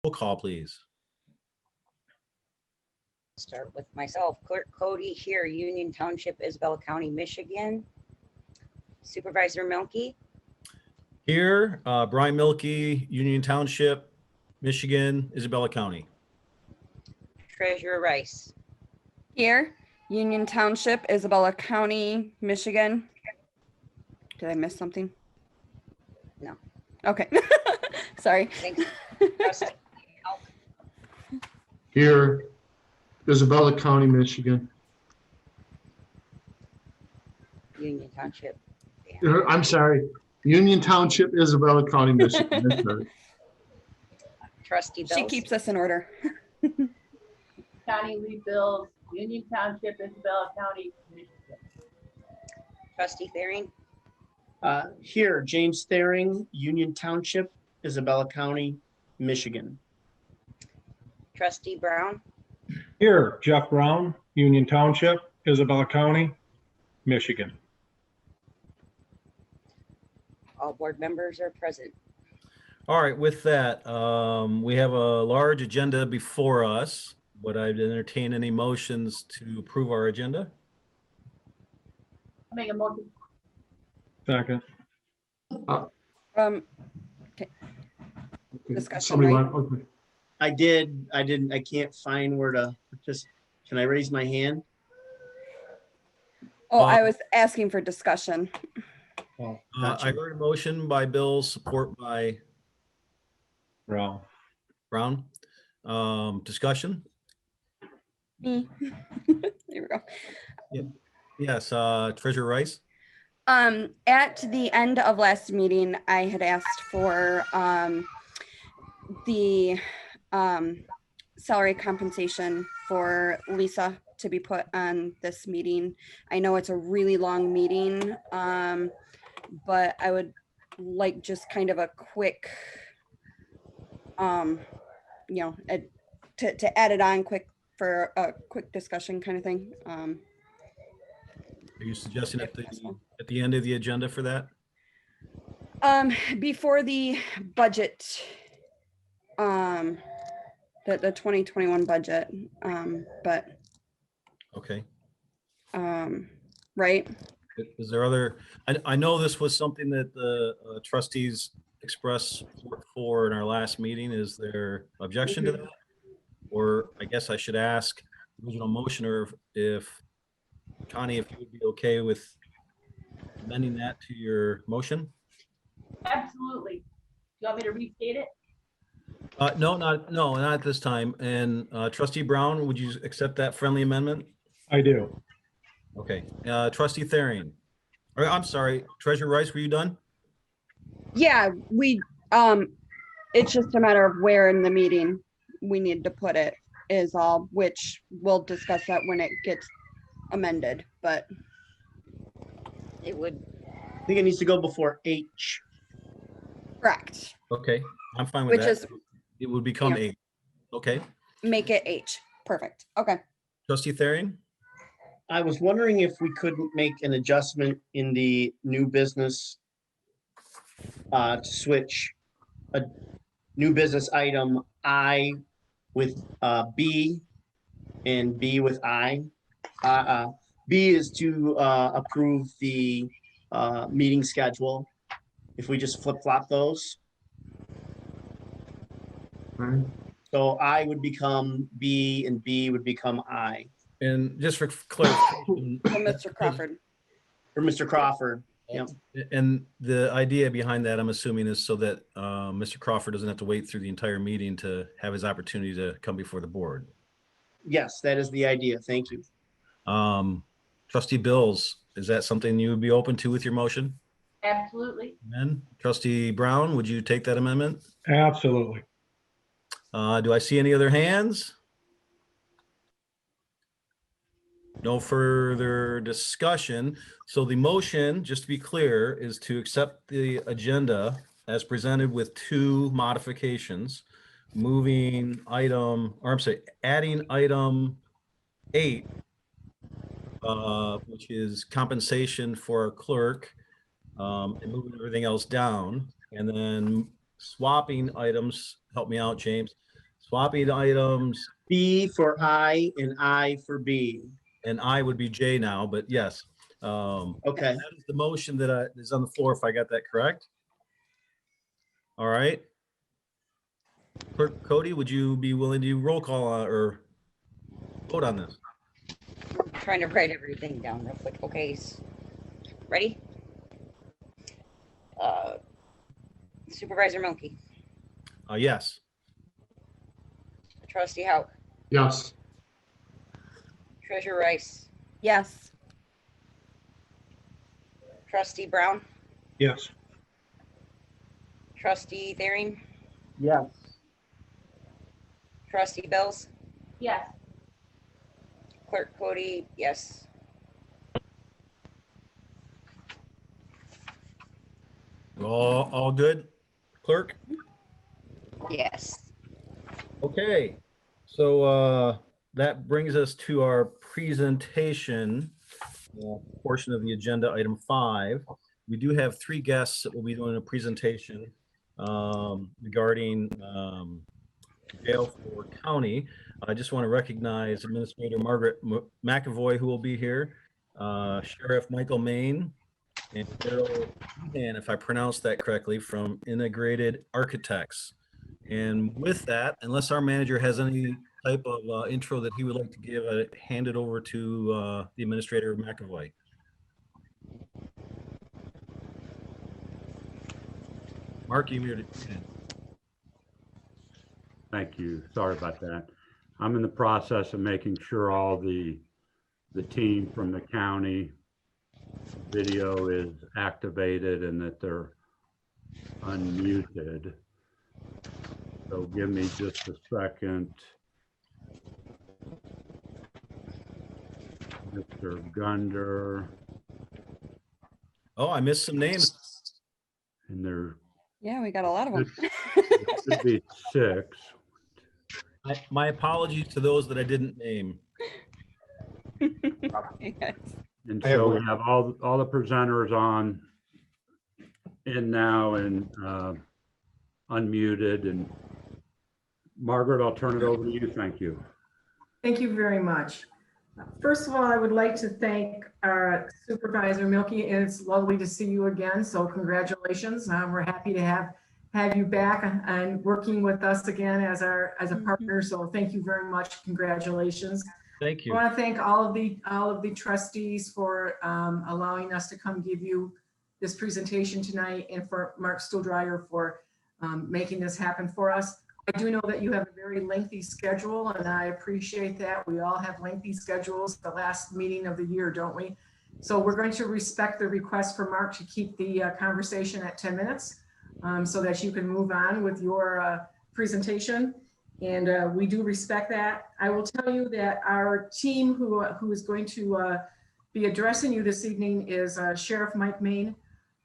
roll call, please. Start with myself. Clerk Cody here, Union Township, Isabella County, Michigan. Supervisor Milky, Here, Brian Milky, Union Township, Michigan, Isabella County. Treasurer Rice, Here, Union Township, Isabella County, Michigan. Did I miss something? No. Okay. Sorry. thanks. Trustee Elk, Here, Isabella County, Michigan. Union Township. I'm sorry, Union Township, Isabella County, Michigan. That's right. Trustee She Bills, keeps us in order. County Lee Bills, Union Township, Isabella County, Michigan. Trustee Thering, Here, James Thering, Union Township, Isabella County, Michigan. Trustee Brown, Here, Jeff Brown, Union Township, Isabella County, Michigan. all board members are present. All right, with that, we have a large agenda before us. Would I entertain any motions to approve our agenda? I'll make a motion. Second. Okay. Okay. Discussion, Somebody right? want, okay. I didn't, I can't find where to can I raise my hand? Oh, I was asking for discussion. Oh, I heard a motion by Bill, support by Brown. Brown. Discussion? Me. There we go. Yes, Treasurer Rice? At the end of last meeting, I had asked for the salary compensation for Lisa to be put on this meeting. I know it's a really long meeting, but I would like just kind of a quick, to add it on quick for a quick discussion kind of thing. Are you suggesting If possible. at the end of the agenda for that? Before the budget, the 2021 budget, but, Okay. right? Is there other, I know this was something that the trustees expressed support for in our last meeting. Is there objection to that? Or I guess I should ask the original motioner if Connie, if you would be okay with amending that to your motion? Absolutely. Do you want me to restate it? No, not at this time. And Trustee Brown, would you accept that friendly amendment? I do. Okay, Trustee Thering. Or, I'm sorry, Treasurer Rice, were you done? Yeah, it's just a matter of where in the meeting we need to put it is all, which we'll discuss that when it gets amended, but It would, I think it needs to go before H. correct, Okay, I'm fine with which that. is It would become yeah. 8. Okay, make it H. Perfect. Okay. Trustee Thering? I was wondering if we couldn't make an adjustment in the new business to switch a new business item I with B and B with I. B is to approve the meeting schedule. If we just flip flop those, Right. so I would become B and B would become I. And just for clarification, So Mr. Crawford. For Mr. Crawford. Yep. and the idea behind that, I'm assuming, is so that Mr. Crawford doesn't have to wait through the entire meeting to have his opportunity to come before the board. Yes, that is the idea. Thank you. Trustee Bills, is that something you would be open to with your motion? Absolutely. Amen. Trustee Brown, would you take that amendment? Absolutely. Do I see any other hands? No further discussion. So the motion, just to be clear, is to accept the agenda as presented with 2 modifications. Moving item, or I'm sorry, adding item 8, which is compensation for our clerk, and moving everything else down, and then swapping items, help me out, James, swapping items, B for I and I for B. and I would be J now, but yes. Okay, That is the motion that is on the floor, if I got that correct. All right. Clerk Cody, would you be willing to roll call or vote on this? I'm trying to write everything down real quick. Okay, ready? Supervisor Milky, Yes. Trustee Hauk, Yes. Treasurer Rice, Yes. Trustee Brown, Yes. Trustee Thering, yes. Trustee Bells, Yes. Clerk Cody, yes. All good, clerk? Yes. Okay, so that brings us to our presentation portion of the agenda, item 5. We do have 3 guests that will be doing a presentation regarding jail for county. I just want to recognize Administrator Margaret McAvoy, who will be here, Sheriff Michael Main, and Daryl, and if I pronounced that correctly, from Integrated Architects. And with that, unless our manager has any type of intro that he would like to give, I hand it over to the Administrator McAvoy. Mark, you muted. Thank you. Sorry about that. I'm in the process of making sure all the team from the county video is activated and that they're unmuted. So give me just a second. Mr. Gunder, Oh, I missed some names. and there Yeah, we got a lot of them. should be 6. My apologies to those that I didn't name. Yes. And so we have all the presenters on in now and unmuted. And Margaret, I'll turn it over to you. Thank you. Thank you very much. First of all, I would like to thank our Supervisor Milky, and it's lovely to see you again. So congratulations. We're happy to have you back and working with us again as a partner. So thank you very much. Congratulations. Thank you. I want to thank all of the trustees for allowing us to come give you this presentation tonight, and for Mark Stilldryer for making this happen for us. I do know that you have a very lengthy schedule, and I appreciate that. We all have lengthy schedules, the last meeting of the year, don't we? So we're going to respect the request for Mark to keep the conversation at 10 minutes so that you can move on with your presentation. And we do respect that. I will tell you that our team who is going to be addressing you this evening is Sheriff Mike Main,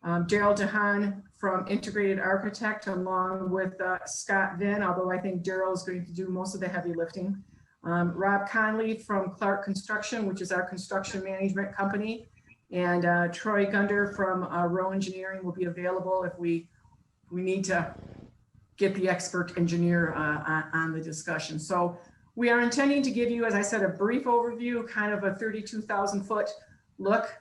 Daryl DeHaan from Integrated Architect, along with Scott Vinn, although I think Daryl is going to do most of the heavy lifting. Rob Conley from Clark Construction, which is our construction management company. And Troy Gunder from Row Engineering will be available if we need to get the expert engineer on the discussion. So we are intending to give you, as I said, a brief overview, kind of a 32,000 foot look.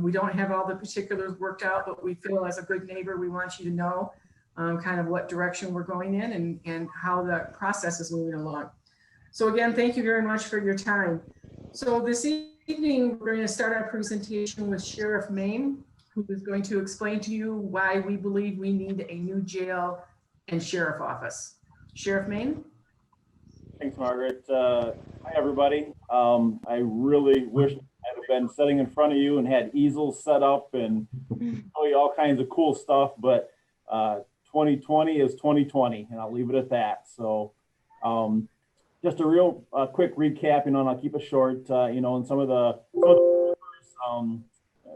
We don't have all the particulars worked out, but we feel as a good neighbor, we want you to know kind of what direction we're going in and how the process is moving along. So again, thank you very much for your time. So this evening, we're going to start our presentation with Sheriff Main, who is going to explain to you why we believe we need a new jail and sheriff office. Sheriff Main. Thanks, Margaret. Hi, everybody. I really wish I had been sitting in front of you and had easels set up and show you all kinds of cool stuff, but 2020 is 2020, and I'll leave it at that. So just a real quick recap, and I'll keep it short. And some of the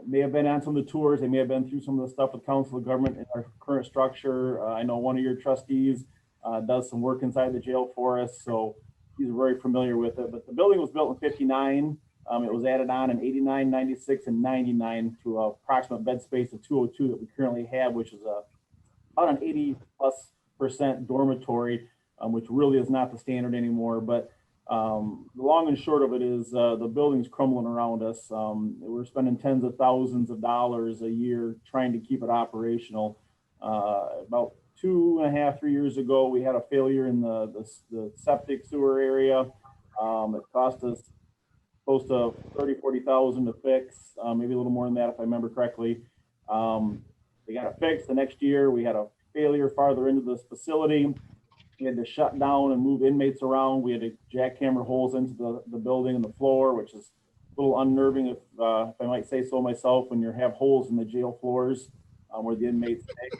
may have been on some of the tours. They may have been through some of the stuff with Council of Government in our current structure. I know one of your trustees does some work inside the jail for us, so he's very familiar with it. But the building was built in '59. It was added on in '89, '96, and '99 to an approximate bed space of 202 that we currently have, which is about an 80+% dormitory. which really is not the standard anymore. But the long and short of it is the building's crumbling around us. We're spending tens of thousands of dollars a year trying to keep it operational. About 2.5, 3 years ago, we had a failure in the septic sewer area. It cost us close to 40,000 to fix, maybe a little more than that if I remember correctly. They got it fixed. The next year, we had a failure farther into this facility. We had to shut down and move inmates around. We had to jackhammer holes into the building and the floor, which is a little unnerving, if I might say so myself, when you have holes in the jail floors where the inmates stay.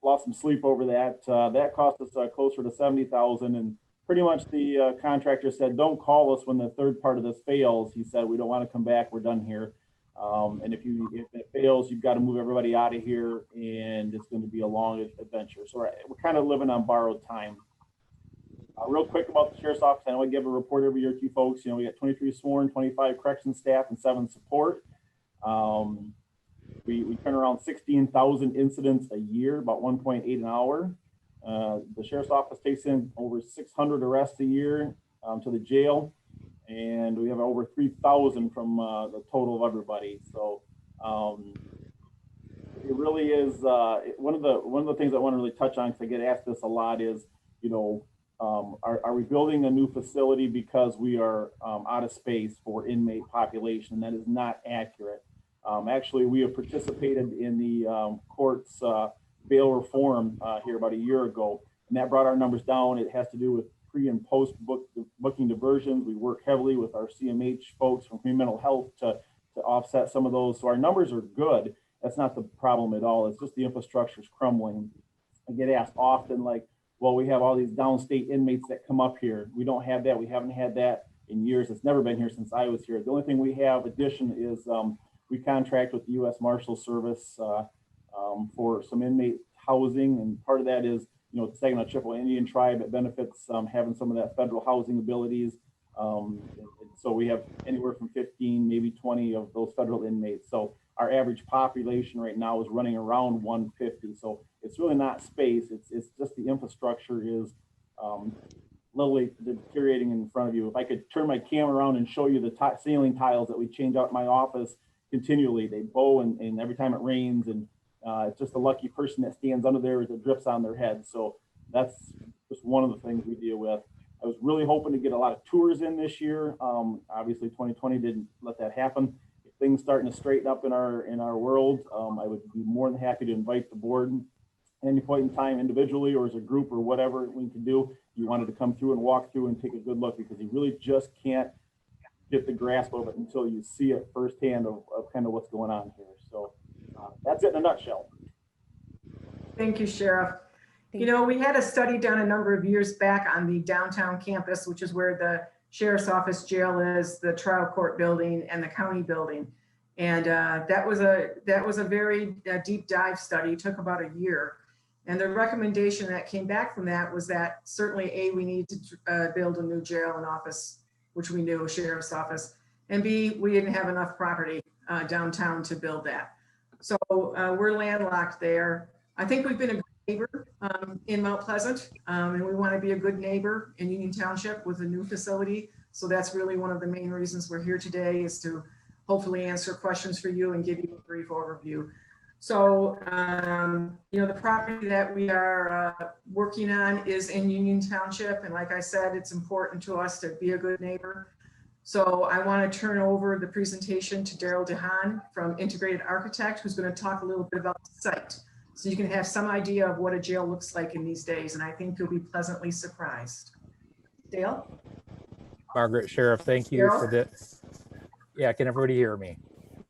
Lost some sleep over that. That cost us closer to 70,000, and pretty much the contractor said, "Don't call us when the third part of this fails." He said, "We don't want to come back. We're done here. And if it fails, you've got to move everybody out of here, and it's going to be a long adventure." So we're kind of living on borrowed time. Real quick about the sheriff's office, I know I give a report every year to you folks. You know, we got 23 sworn, 25 corrections staff, and 7 support. We turn around 16,000 incidents a year, about 1.8 an hour. The sheriff's office takes in over 600 arrests a year to the jail, and we have over 3,000 from the total of everybody. So it really is one of the things I want to really touch on, because I get asked this a lot, is, you know, are we building a new facility because we are out of space for inmate population? That is not accurate. Actually, we have participated in the court's bail reform here about a year ago, and that brought our numbers down. It has to do with pre and post booking diversions. We work heavily with our CMH folks from Community Mental Health to offset some of those. So our numbers are good. That's not the problem at all. It's just the infrastructure is crumbling. I get asked often, like, well, we have all these downstate inmates that come up here. We don't have that. We haven't had that in years. It's never been here since I was here. The only thing we have addition is we contract with the U.S. Marshal Service for some inmate housing, and part of that is, you know, the Saginaw Chippewa Indian Tribe. It benefits having some of that federal housing abilities. So we have anywhere from 15, maybe 20 of those federal inmates. So our average population right now is running around 150. So it's really not space. It's just the infrastructure is literally deteriorating in front of you. If I could turn my camera around and show you the ceiling tiles that we change out in my office continually, they bow and every time it rains, and it's just a lucky person that stands under there as it drips on their head. So that's just one of the things we deal with. I was really hoping to get a lot of tours in this year. Obviously 2020 didn't let that happen. If things starting to straighten up in our world, I would be more than happy to invite the board at any point in time, individually or as a group or whatever we can do. You wanted to come through and walk through and take a good look, because you really just can't get the grasp of it until you see it firsthand of kind of what's going on here. So that's it in a nutshell. Thank you, Sheriff. You know, we had a study done a number of years back on the downtown campus, which is where the sheriff's office jail is, the trial court building, and the county building. And that was a very deep dive study. It took about a year. And the recommendation that came back from that was that certainly A, we need to build a new jail and office, which we knew, a sheriff's office, and B, we didn't have enough property downtown to build that. So we're landlocked there. I think we've been a good neighbor in Mount Pleasant, and we want to be a good neighbor in Union Township with a new facility. So that's really one of the main reasons we're here today, is to hopefully answer questions for you and give you a brief overview. So, you know, the property that we are working on is in Union Township. And like I said, it's important to us to be a good neighbor. So I want to turn over the presentation to Daryl DeHaan from Integrated Architect, who's going to talk a little bit about the site, so you can have some idea of what a jail looks like in these days. And I think you'll be pleasantly surprised. Dale? Margaret, Sheriff, thank you for this. Yeah, can everybody hear me?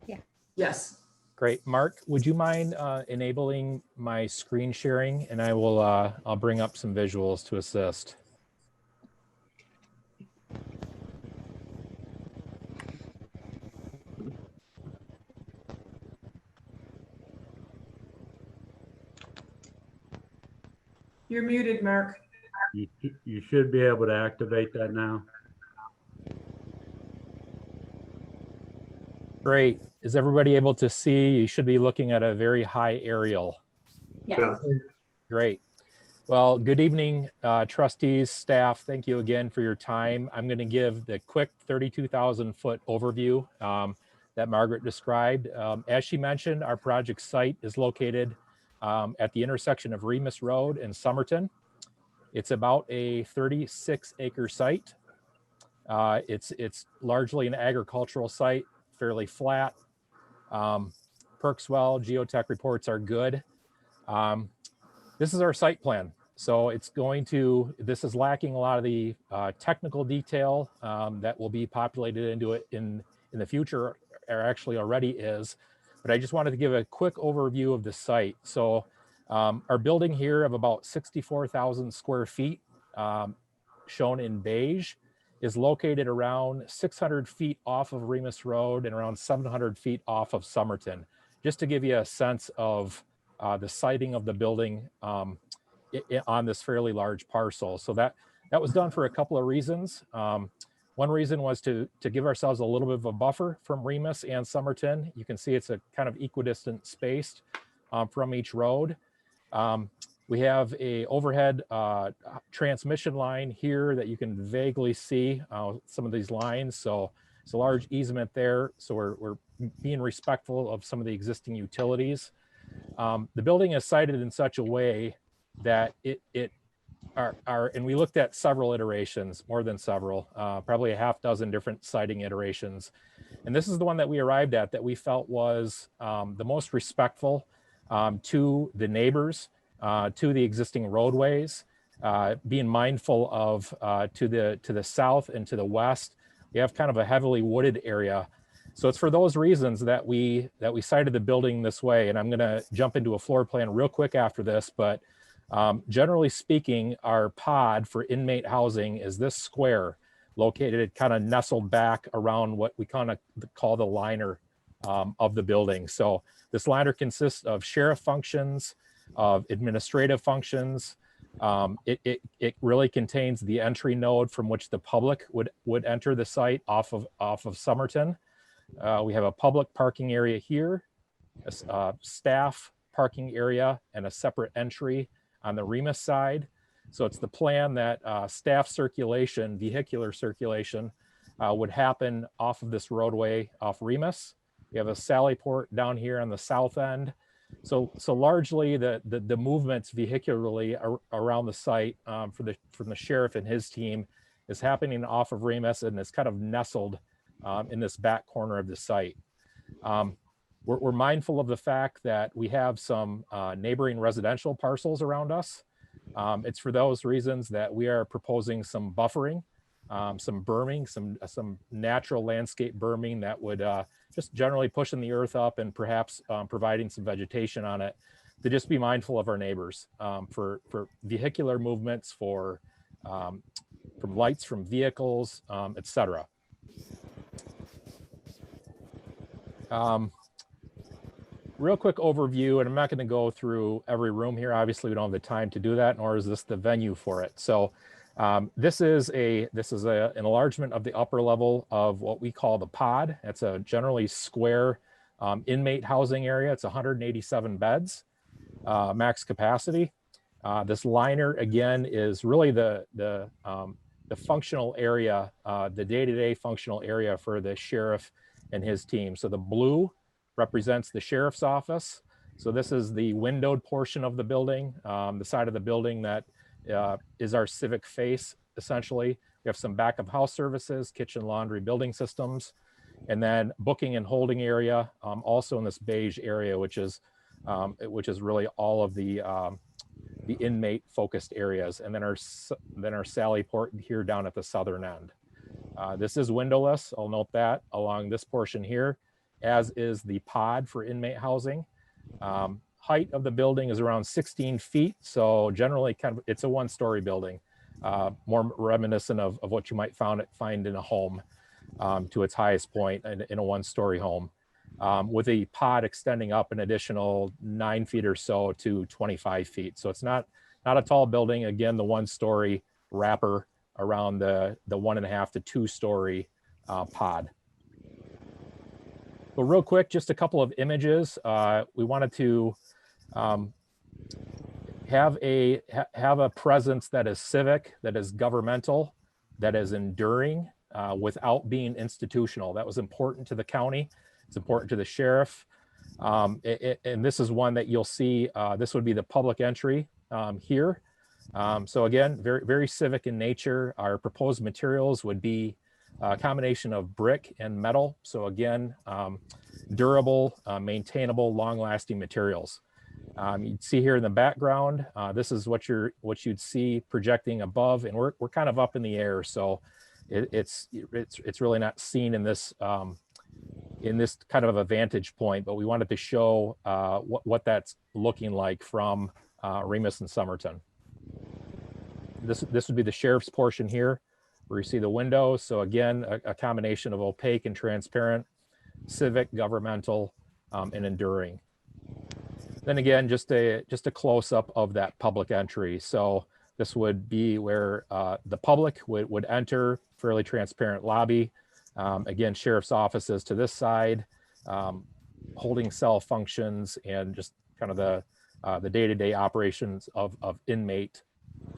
Yeah. Yes. Great. Mark, would you mind enabling my screen sharing, and I'll bring up some visuals to assist. You're muted, Mark. You should be able to activate that now. Great. Is everybody able to see? You should be looking at a very high aerial. Yeah. Great. Well, good evening, trustees, staff. Thank you again for your time. I'm going to give the quick 32,000 foot overview that Margaret described. As she mentioned, our project site is located at the intersection of Remus Road and Somerton. It's about a 36-acre site. It's largely an agricultural site, fairly flat. Perks well, geotech reports are good. This is our site plan. So this is lacking a lot of the technical detail that will be populated into it in the future, or actually already is. But I just wanted to give a quick overview of the site. So our building here of about 64,000 square feet, shown in beige, is located around 600 feet off of Remus Road and around 700 feet off of Somerton, just to give you a sense of the siting of the building on this fairly large parcel. So that was done for a couple of reasons. One reason was to give ourselves a little bit of a buffer from Remus and Somerton. You can see it's a kind of equidistant spaced from each road. We have a overhead transmission line here that you can vaguely see some of these lines. So it's a large easement there. So we're being respectful of some of the existing utilities. The building is sited in such a way that and we looked at several iterations, more than several, probably a half dozen different siting iterations. And this is the one that we arrived at that we felt was the most respectful to the neighbors, to the existing roadways, being mindful of to the south and to the west. We have kind of a heavily wooded area. So it's for those reasons that we sited the building this way. And I'm going to jump into a floor plan real quick after this, but generally speaking, our pod for inmate housing is this square located kind of nestled back around what we kind of call the liner of the building. So this liner consists of sheriff functions, of administrative functions. It really contains the entry node from which the public would enter the site off of Somerton. We have a public parking area here, a staff parking area, and a separate entry on the Remus side. So it's the plan that staff circulation, vehicular circulation, would happen off of this roadway off Remus. We have a sally port down here on the south end. So largely the movements vehicularly around the site from the sheriff and his team is happening off of Remus, and it's kind of nestled in this back corner of the site. We're mindful of the fact that we have some neighboring residential parcels around us. It's for those reasons that we are proposing some buffering, some berming, some natural landscape berming that would just generally pushing the earth up and perhaps providing some vegetation on it, to just be mindful of our neighbors for vehicular movements, from lights from vehicles, etc. Real quick overview, and I'm not going to go through every room here. Obviously, we don't have the time to do that, nor is this the venue for it. So this is an enlargement of the upper level of what we call the pod. It's a generally square inmate housing area. It's 187 beds, max capacity. This liner again is really the functional area, the day-to-day functional area for the sheriff and his team. So the blue represents the sheriff's office. So this is the windowed portion of the building, the side of the building that is our civic face, essentially. We have some back of house services, kitchen, laundry, building systems, and then booking and holding area, also in this beige area, which is really all of the inmate focused areas. And then our sally port here down at the southern end. This is windowless, I'll note that, along this portion here, as is the pod for inmate housing. Height of the building is around 16 feet. So generally it's a one-story building, more reminiscent of what you might find in a home to its highest point in a one-story home, with a pod extending up an additional 9 feet or so to 25 feet. So it's not a tall building. Again, the one-story wrapper around the 1.5 to 2-story pod. But real quick, just a couple of images. We wanted to have a presence that is civic, that is governmental, that is enduring, without being institutional. That was important to the county. It's important to the sheriff. And this is one that you'll see, this would be the public entry here. So again, very, very civic in nature. Our proposed materials would be a combination of brick and metal. So again, durable, maintainable, long-lasting materials. You'd see here in the background, this is what you'd see projecting above, and we're kind of up in the air. So it's really not seen in this kind of a vantage point, but we wanted to show what that's looking like from Remus and Somerton. This would be the sheriff's portion here, where you see the windows. So again, a combination of opaque and transparent, civic, governmental, and enduring. Then again, just a close up of that public entry. So this would be where the public would enter, fairly transparent lobby. Again, sheriff's offices to this side, holding cell functions, and just kind of the day-to-day operations of inmates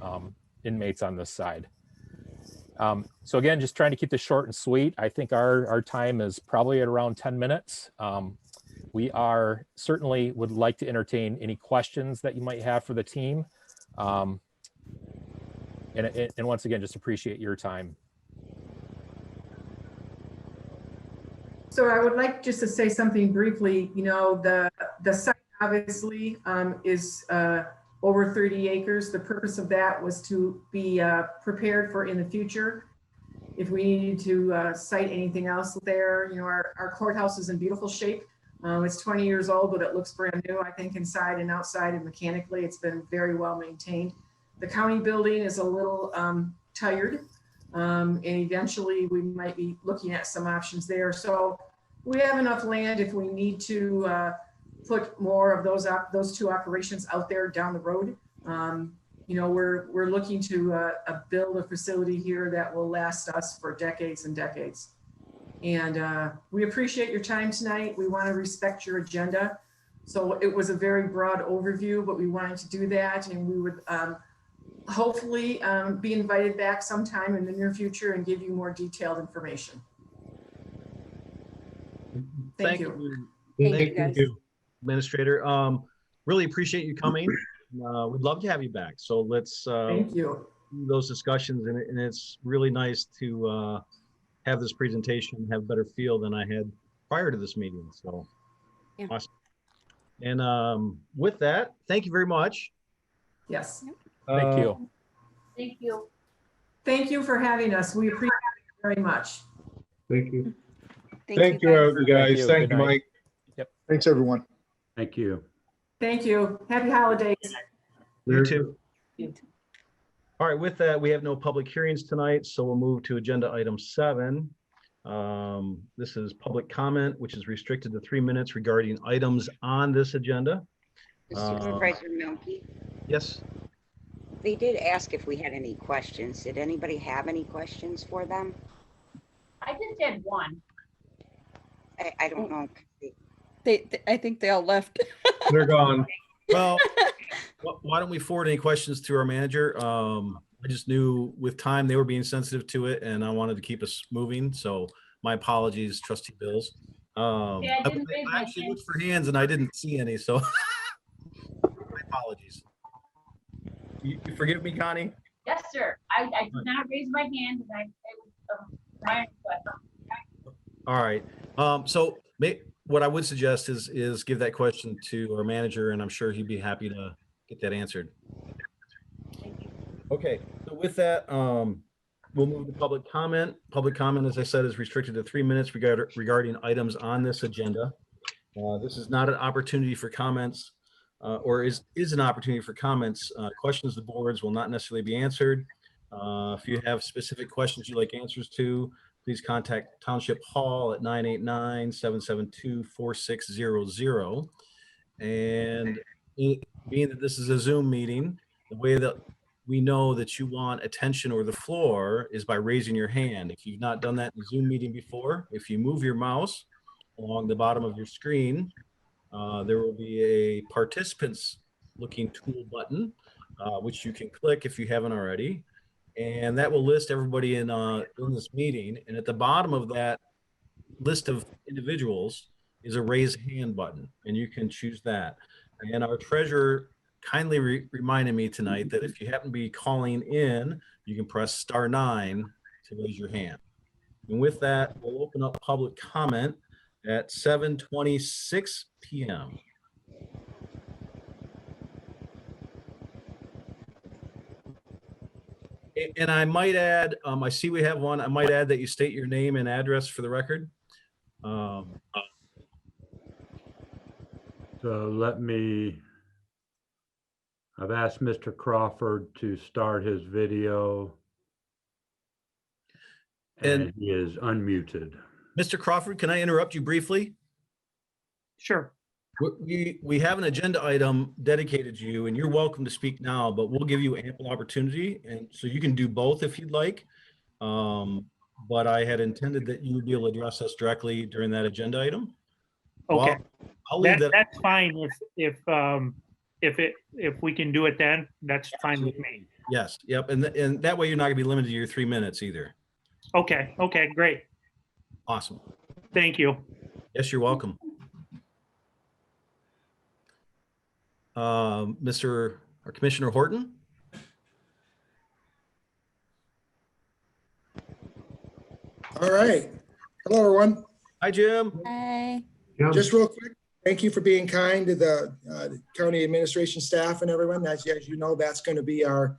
on this side. So again, just trying to keep this short and sweet. I think our time is probably at around 10 minutes. We are certainly would like to entertain any questions that you might have for the team. And once again, just appreciate your time. So I would like just to say something briefly. You know, the site obviously is over 30 acres. The purpose of that was to be prepared for in the future if we needed to site anything else there. You know, our courthouse is in beautiful shape. It's 20 years old, but it looks brand new, I think, inside and outside, and mechanically it's been very well maintained. The county building is a little tired, and eventually we might be looking at some options there. So we have enough land if we need to put more of those two operations out there down the road. You know, we're looking to build a facility here that will last us for decades and decades. And we appreciate your time tonight. We want to respect your agenda. So it was a very broad overview, but we wanted to do that, and we would hopefully be invited back sometime in the near future and give you more detailed information. Thank you. Thank you, guys. Administrator. Really appreciate you coming. We'd love to have you back. So let's Thank you. do those discussions, and it's really nice to have this presentation, have a better feel than I had prior to this meeting. So Yeah. Awesome. And with that, thank you very much. Yes. Thank you. Thank you. Thank you for having us. We appreciate it very much. Thank you. Thank you, guys. guys. you. Thank Good you, night. Mike. Thanks, everyone. Thank you. Thank you. Happy holidays. You too. All right, with that, we have no public hearings tonight, so we'll move to agenda item 7. This is public comment, which is restricted to 3 minutes regarding items on this agenda. Supervisor Milky, Yes, they did ask if we had any questions. Did anybody have any questions for them? I just had one. I don't know. I think they all left. They're gone. well, why don't we forward any questions to our manager? I just knew with time they were being sensitive to it, and I wanted to keep us moving. So my apologies, Trustee Bills. Yeah, I didn't raise I my actually hand. looked for hands and I didn't see any, so my apologies. You forgive me, Connie? Yes, sir. I did not raise my hand, and I was trying to. All right. So what I would suggest is give that question to our manager, and I'm sure he'd be happy to get that answered. Okay, so with that, we'll move to public comment. Public comment, as I said, is restricted to 3 minutes regarding items on this agenda. This is not an opportunity for comments, or is an opportunity for comments. Questions of the boards will not necessarily be answered. If you have specific questions you'd like answers to, please contact Township Hall at 989-772-4600. And being that this is a Zoom meeting, the way that we know that you want attention or the floor is by raising your hand. If you've not done that in a Zoom meeting before, if you move your mouse along the bottom of your screen, there will be a participants looking tool button, which you can click if you haven't already. And that will list everybody in this meeting. And at the bottom of that list of individuals is a raise hand button, and you can choose that. And our treasurer kindly reminded me tonight that if you happen to be calling in, you can press *9 to raise your hand. And with that, we'll open up public comment at 7:26 p.m. And I might add, I see we have one. I might add that you state your name and address for the record. So I've asked Mr. Crawford to start his video. And he is unmuted. Mr. Crawford, can I interrupt you briefly? Sure. We have an agenda item dedicated to you, and you're welcome to speak now, but we'll give you ample opportunity, and so you can do both if you'd like. But I had intended that you would be able to address us directly during that agenda item. Okay. I'll leave that. That's fine if we can do it then, that's fine with me. Yes. Yep. And that way you're not gonna be limited to your 3 minutes either. Okay. Okay, great. Awesome. Thank you. Yes, you're welcome. Commissioner Horton. All right. Hello, everyone. Hi, Jim. Hi. Just real quick, thank you for being kind to the county administration staff and everyone. As you know, that's going to be our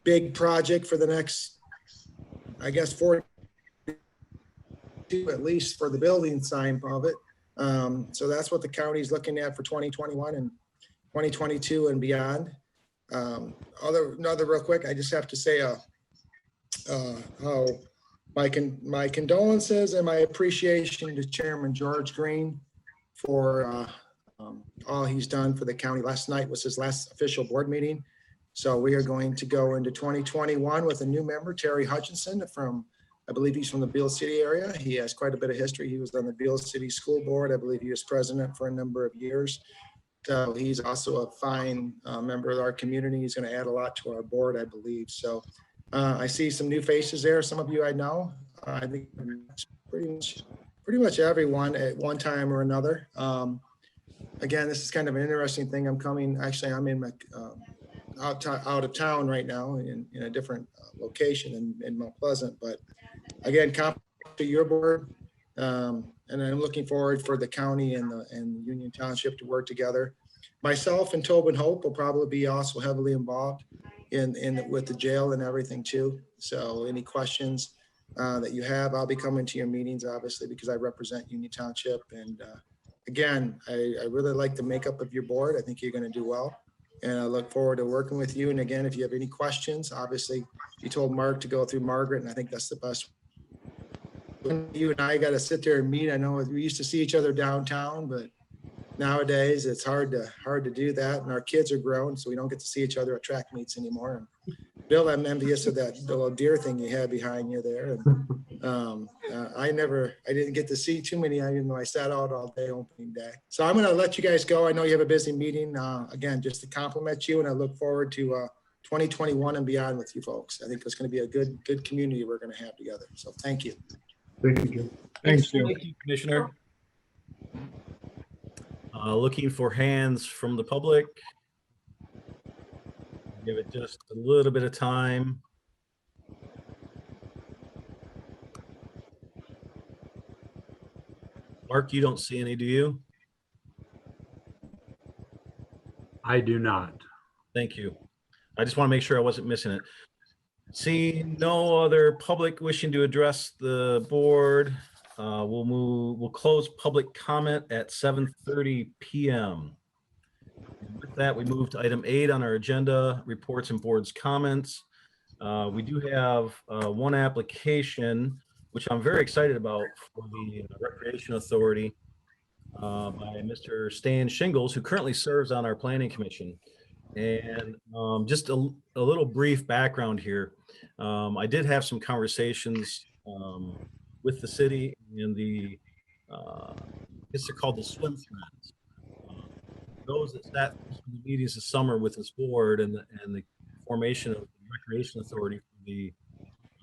big project for the next, I guess, 42 at least for the building side of it. So that's what the county is looking at for 2021 and 2022 and beyond. Another real quick, I just have to say how my condolences and my appreciation to Chairman George Green for all he's done for the county. Last night was his last official board meeting. So we are going to go into 2021 with a new member, Terry Hutchinson from, I believe he's from the Beale City area. He has quite a bit of history. He was on the Beale City School Board. I believe he was president for a number of years. So he's also a fine member of our community. He's going to add a lot to our board, I believe. So I see some new faces there. Some of you I know. I think pretty much everyone at one time or another. Again, this is kind of an interesting thing. I'm in my out of town right now in a different location in Mount Pleasant. But again, compliment to your board, and I'm looking forward for the county and Union Township to work together. Myself and Tobin Hope will probably be also heavily involved with the jail and everything too. So any questions that you have, I'll be coming to your meetings, obviously, because I represent Union Township. And again, I really like the makeup of your board. I think you're going to do well. And I look forward to working with you. And again, if you have any questions, obviously, you told Mark to go through Margaret, and I think that's the best. You and I got to sit there and meet. I know we used to see each other downtown, but nowadays it's hard to do that. And our kids are grown, so we don't get to see each other at track meets anymore. And Bill, I'm envious of that little deer thing you had behind you there. And I didn't get to see too many, even though I sat out all day opening day. So I'm going to let you guys go. I know you have a busy meeting. Again, just to compliment you, and I look forward to 2021 and beyond with you folks. I think it's going to be a good community we're going to have together. So thank you. Thank you, Jim. Thanks, Jim. Thank you, Commissioner. Looking for hands from the public. Give it just a little bit of time. Mark, you don't see any, do you? I do not. Thank you. I just want to make sure I wasn't missing it. Seeing no other public wishing to address the board, we'll close public comment at 7:30 p.m. With that, we move to item 8 on our agenda, reports and board's comments. We do have one application, which I'm very excited about, for the Recreation Authority by Mr. Stan Shingles, who currently serves on our planning commission. And just a little brief background here. I did have some conversations with the city and the, I guess they're called the swim friends. those that sat through the meetings this summer with this board and the formation of the Recreation Authority for the,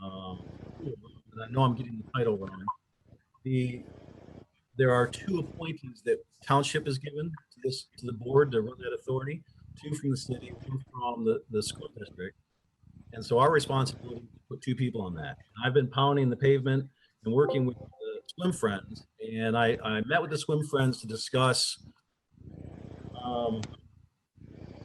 and I know I'm getting the title wrong. There are 2 appointees that Township is given to the board to run that authority, 2 from the city, 1 from the school district. And so our responsibility is to put 2 people on that. I've been pounding the pavement and working with the Swim Friends, and I met with the Swim Friends to discuss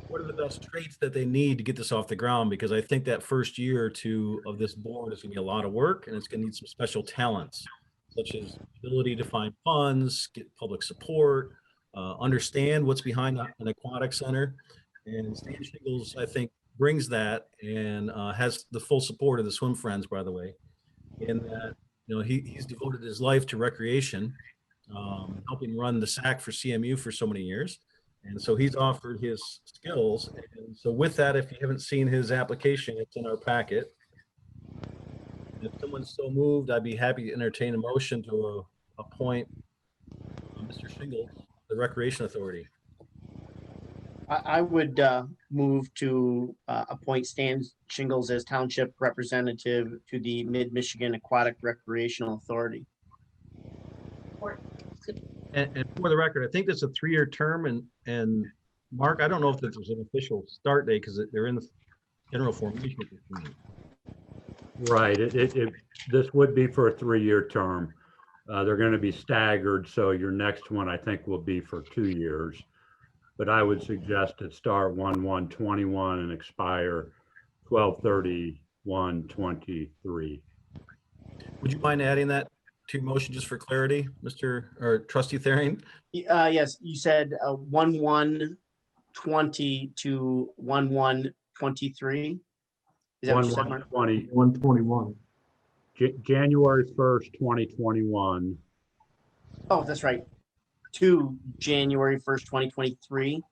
what are the best traits that they need to get this off the ground, because I think that first year or 2 of this board is gonna be a lot of work, and it's gonna need some special talents, such as ability to find funds, get public support, understand what's behind an aquatic center. And Stan Shingles, I think, brings that and has the full support of the Swim Friends, by the way, in that, you know, he's devoted his life to recreation, helping run the SAC for CMU for so many years. And so he's offered his skills. And so with that, if you haven't seen his application, it's in our packet. If someone's so moved, I'd be happy to entertain a motion to appoint Mr. Shingles, the Recreation Authority. I would move to appoint Stan Shingles as Township Representative to the Mid-Michigan Aquatic Recreational Authority. And for the record, I think that's a 3-year term, and Mark, I don't know if there's an official start date because they're in the general formation. Right. This would be for a 3-year term. They're going to be staggered, so your next one I think will be for 2 years. But I would suggest it start 1/1/21 and expire 12/31/23. Would you mind adding that to your motion just for clarity, Trustee Therian? Yes, you said 1/1/20 to 1/1/23. Is that what you said, Mark? 121. January 1st, 2021. Oh, that's right. To January 1st, 2023.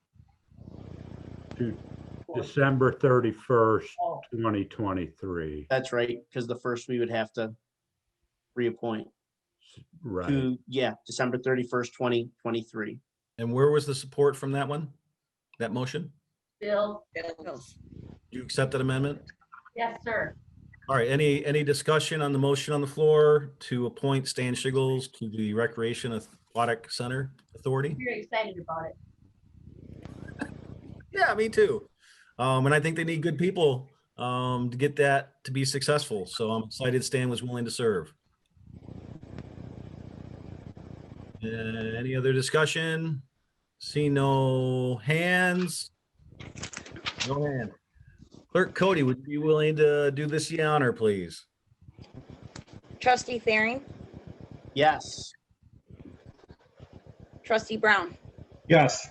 To December 31st, 2023. That's right, because the first we would have to reappoint. Right. To, yeah, December 31st, 2023. And where was the support from that one? That motion? Bill, Do you accept that amendment? yes, sir. All right, any discussion on the motion on the floor to appoint Stan Shingles to the Recreation Aquatic Center Authority? Very excited about it. Yeah, me too. And I think they need good people to get that to be successful. So I'm excited Stan was willing to serve. Any other discussion? See no hands. No hand. Clerk Cody, would you be willing to do this the honor, please? Trustee Therian, Yes. Trustee Brown, Yes.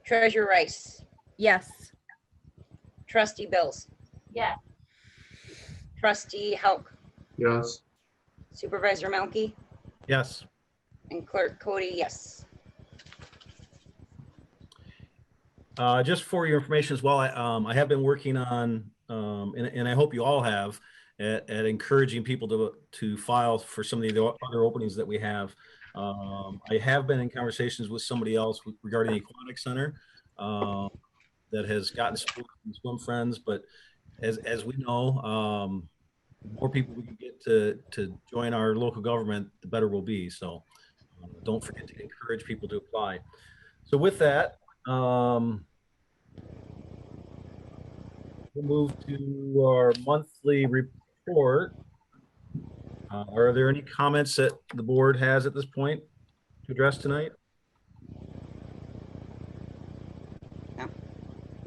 Treasurer Rice, Yes. Trustee Bills, Yes, Trustee Hauk, Yes. Supervisor Melky, Yes. and Clerk Cody, yes. Just for your information as well, I have been working on, and I hope you all have, at encouraging people to file for some of the other openings that we have. I have been in conversations with somebody else regarding the Aquatic Center that has gotten support from Swim Friends, but as we know, the more people we can get to join our local government, the better we'll be. So don't forget to encourage people to apply. So with that, we'll move to our monthly report. Are there any comments that the board has at this point to address tonight?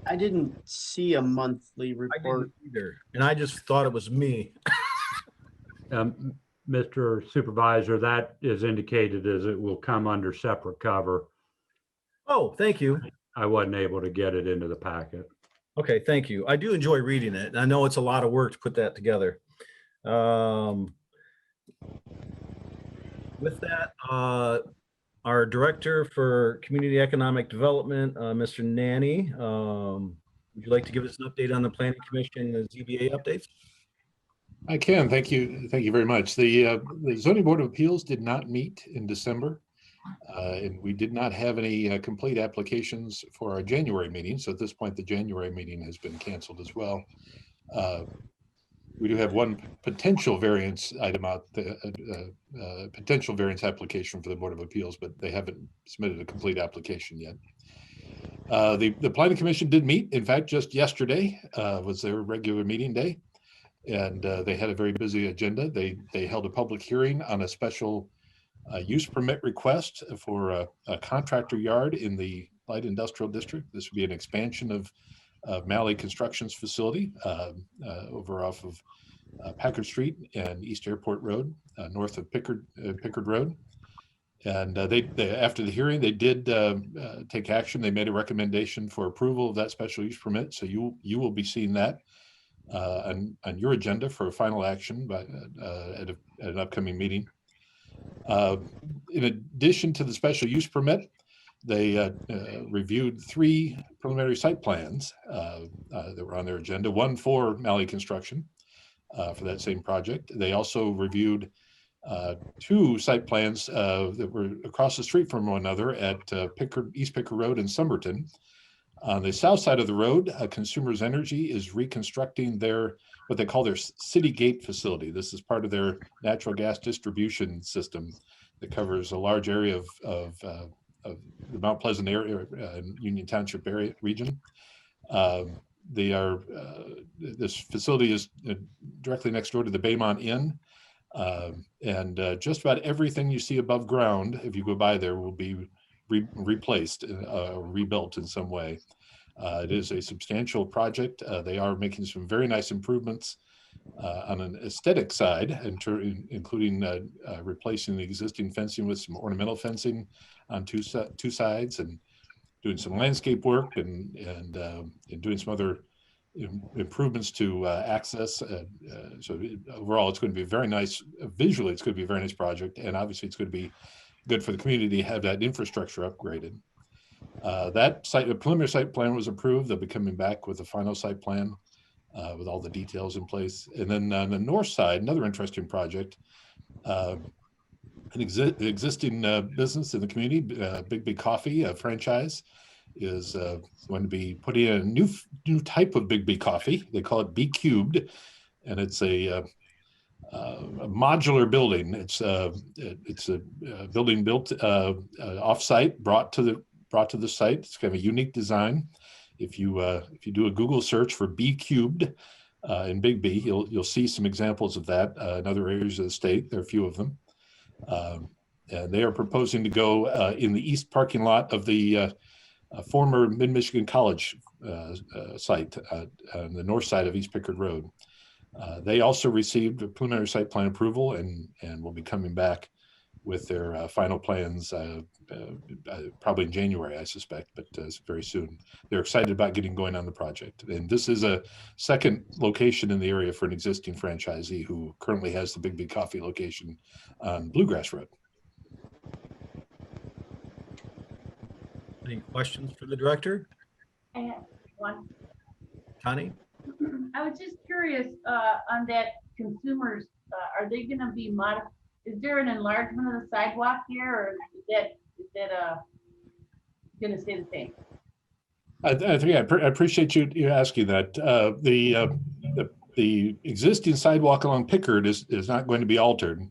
I didn't see a monthly I report. didn't either, and I just thought it was me. Mr. Supervisor, that is indicated as it will come under separate cover. Oh, thank you. I wasn't able to get it into the packet. Okay, thank you. I do enjoy reading it. I know it's a lot of work to put that together. With that, our Director for Community Economic Development, Mr. Nanny, would you like to give us an update on the Planning Commission and ZBA updates? I can. Thank you. Thank you very much. The Zoning Board of Appeals did not meet in December. And we did not have any complete applications for our January meeting. So at this point, the January meeting has been canceled as well. We do have one potential variance item out, potential variance application for the Board of Appeals, but they haven't submitted a complete application yet. The Planning Commission did meet. In fact, just yesterday was their regular meeting day, and they had a very busy agenda. They held a public hearing on a special use permit request for a contractor yard in the light industrial district. This would be an expansion of Malley Construction's facility over off of Packard Street and East Airport Road, north of Pickard Road. And after the hearing, they did take action. They made a recommendation for approval of that special use permit. So you will be seeing that on your agenda for a final action at an upcoming meeting. In addition to the special use permit, they reviewed 3 preliminary site plans that were on their agenda, one for Malley Construction for that same project. They also reviewed 2 site plans that were across the street from one another at East Pickard Road in Somerton. On the south side of the road, Consumers Energy is reconstructing what they call their City Gate facility. This is part of their natural gas distribution system that covers a large area of the Mount Pleasant area, Union Township area region. This facility is directly next door to the Baymont Inn. And just about everything you see above ground, if you go by there, will be replaced, rebuilt in some way. It is a substantial project. They are making some very nice improvements on an aesthetic side, including replacing the existing fencing with some ornamental fencing on two sides, and doing some landscape work and doing some other improvements to access. So overall, it's going to be a very nice, visually, it's going to be a very nice project. And obviously it's going to be good for the community to have that infrastructure upgraded. The preliminary site plan was approved. They'll be coming back with a final site plan with all the details in place. And then on the north side, another interesting project, an existing business in the community, Big Coffee franchise, is going to be putting in a new type of Big Coffee. They call it B Cubed, and it's a modular building. It's a building built off-site, brought to the site. It's kind of a unique design. If you do a Google search for B Cubed in Big B, you'll see some examples of that in other areas of the state. There are a few of them. And they are proposing to go in the east parking lot of the former Mid-Michigan College site on the north side of East Pickard Road. They also received a preliminary site plan approval and will be coming back with their final plans probably in January, I suspect, but very soon. They're excited about getting going on the project. And this is a second location in the area for an existing franchisee who currently has the Big Coffee location on Bluegrass Road. Any questions for the director? I have one. Connie? I was just curious on that consumers, are they gonna be modified? Is there an enlargement of the sidewalk here, or is that gonna stay the same? I think I appreciate you asking that. The existing sidewalk along Pickard is not going to be altered,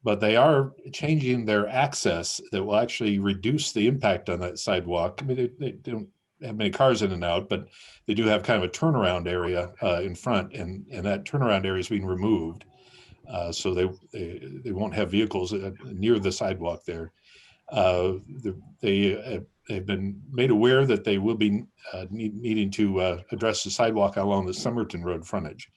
but they are changing their access that will actually reduce the impact on that sidewalk. I mean, they don't have many cars in and out, but they do have kind of a turnaround area in front, and that turnaround area is being removed. So they won't have vehicles near the sidewalk there. They have been made aware that they will be needing to address the sidewalk along the Somerton Road frontage.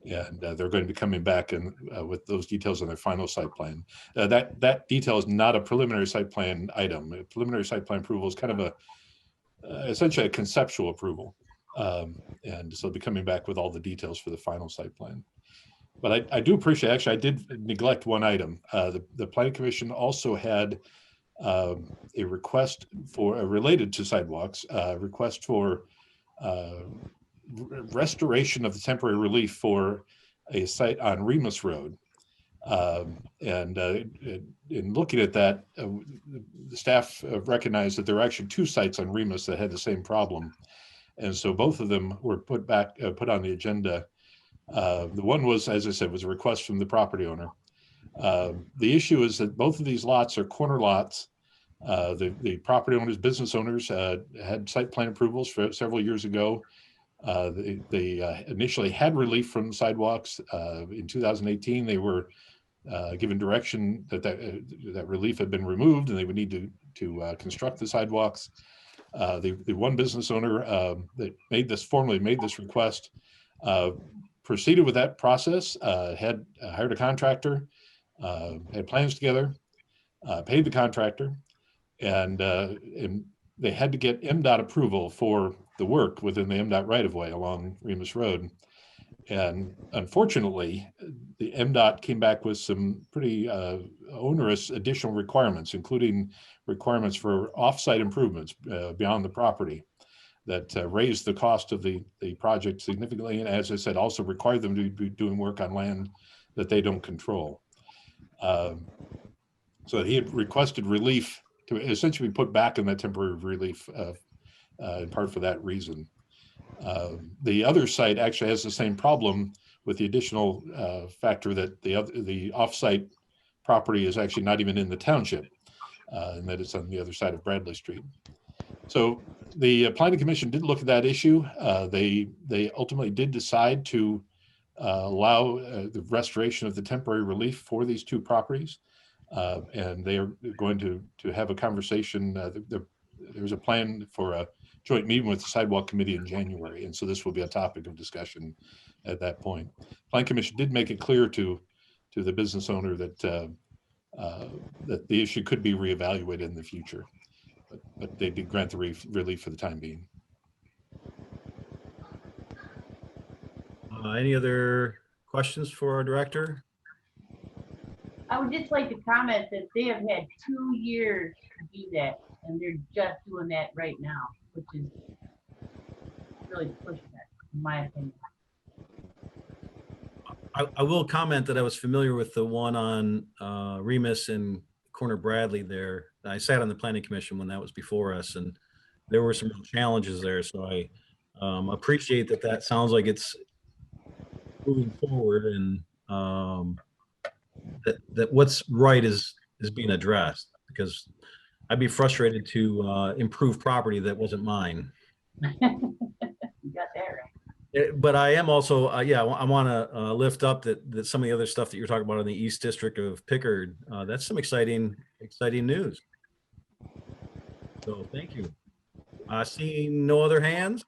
And they're going to be coming back and with those details on their final site plan. That detail is not a preliminary site plan item. A preliminary site plan approval is kind of essentially a conceptual approval. And so they'll be coming back with all the details for the final site plan. But I do appreciate, actually, I did neglect one item. The Planning Commission also had a request for, related to sidewalks, request for restoration of the temporary relief for a site on Remus Road. And in looking at that, the staff recognized that there were actually two sites on Remus that had the same problem. And so both of them were put on the agenda. The one was, as I said, was a request from the property owner. The issue is that both of these lots are corner lots. The property owners, business owners had site plan approvals for several years ago. They initially had relief from sidewalks. In 2018, they were given direction that that relief had been removed and they would need to construct the sidewalks. The one business owner that formally made this request proceeded with that process, had hired a contractor, had plans together, paid the contractor, and they had to get MDOT approval for the work within the MDOT right-of-way along Remus Road. And unfortunately, the MDOT came back with some pretty onerous additional requirements, including requirements for off-site improvements beyond the property that raised the cost of the project significantly. And as I said, also required them to be doing work on land that they don't control. So he had requested relief to essentially be put back in that temporary relief in part for that reason. The other site actually has the same problem with the additional factor that the off-site property is actually not even in the township, and that it's on the other side of Bradley Street. So the Planning Commission did look at that issue. They ultimately did decide to allow the restoration of the temporary relief for these two properties, and they are going to have a conversation. There's a plan for a joint meeting with the Sidewalk Committee in January, and so this will be a topic of discussion at that point. Planning Commission did make it clear to the business owner that that the issue could be reevaluated in the future, but they did grant the relief for the time being. Any other questions for our director? I would just like to comment that they have had 2 years to do that, and they're just doing that right now, which is really pushing it, in my opinion. I will comment that I was familiar with the one on Remus and corner Bradley there. I sat on the Planning Commission when that was before us, and there were some challenges there. So I appreciate that sounds like it's moving forward, and that what's right is being addressed, because I'd be frustrated to improve property that wasn't mine. You got that right. But I am also, I want to lift up that some of the other stuff that you're talking about in the East District of Pickard, that's some exciting news. So thank you. Seeing no other hands,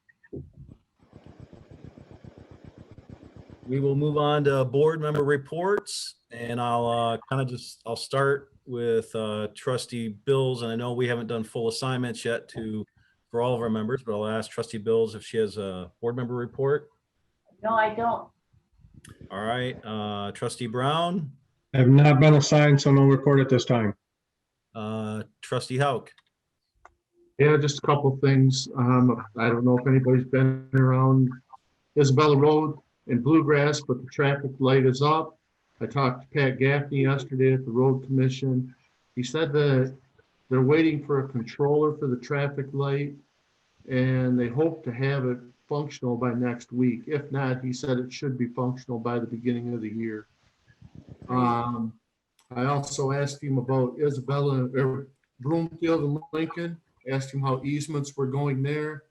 we will move on to board member reports, and I'll I'll start with Trustee Bills, and I know we haven't done full assignments yet for all of our members, but I'll ask Trustee Bills if she has a board member report. No, I don't. All right, Trustee Brown. I have not been assigned, so no report at this time. Trustee Hauk. Yeah, just a couple of things. I don't know if anybody's been around Isabella Road in Bluegrass, but the traffic light is up. I talked to Pat Gaffney yesterday at the Road Commission. He said that they're waiting for a controller for the traffic light, and they hope to have it functional by next week. If not, he said it should be functional by the beginning of the year. I also asked him about Isabella, Broomfield and Lincoln, asked him how easements were going there.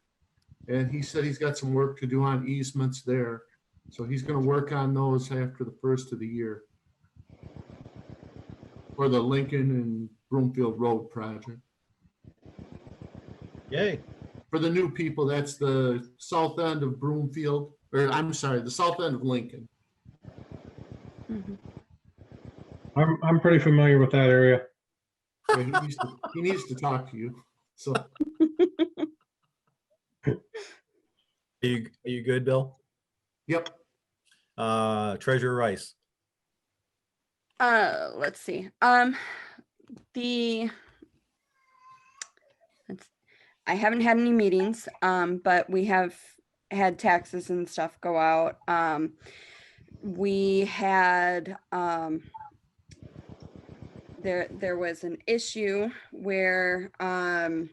And he said he's got some work to do on easements there. So he's going to work on those after the first of the year for the Lincoln and Broomfield Road project. Yay. For the new people, that's the south end of Broomfield, or I'm sorry, the south end of Lincoln. Mm-hmm. I'm pretty familiar with that area. Yeah, he needs to talk to you. So Are you good, Bill? Yep. Treasurer Rice. Let's see. I haven't had any meetings, but we have had taxes and stuff go out. there was an issue where, I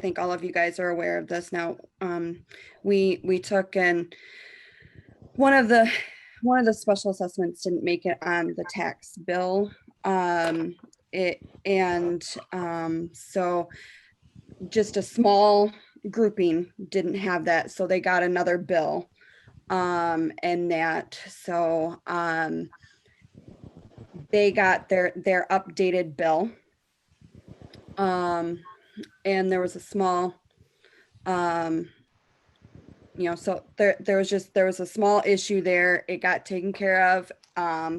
think all of you guys are aware of this now. We took and one of the special assessments didn't make it on the tax bill. So just a small grouping didn't have that, so they got another bill. They got their updated bill. And there was a small, so there was a small issue there. It got taken care of.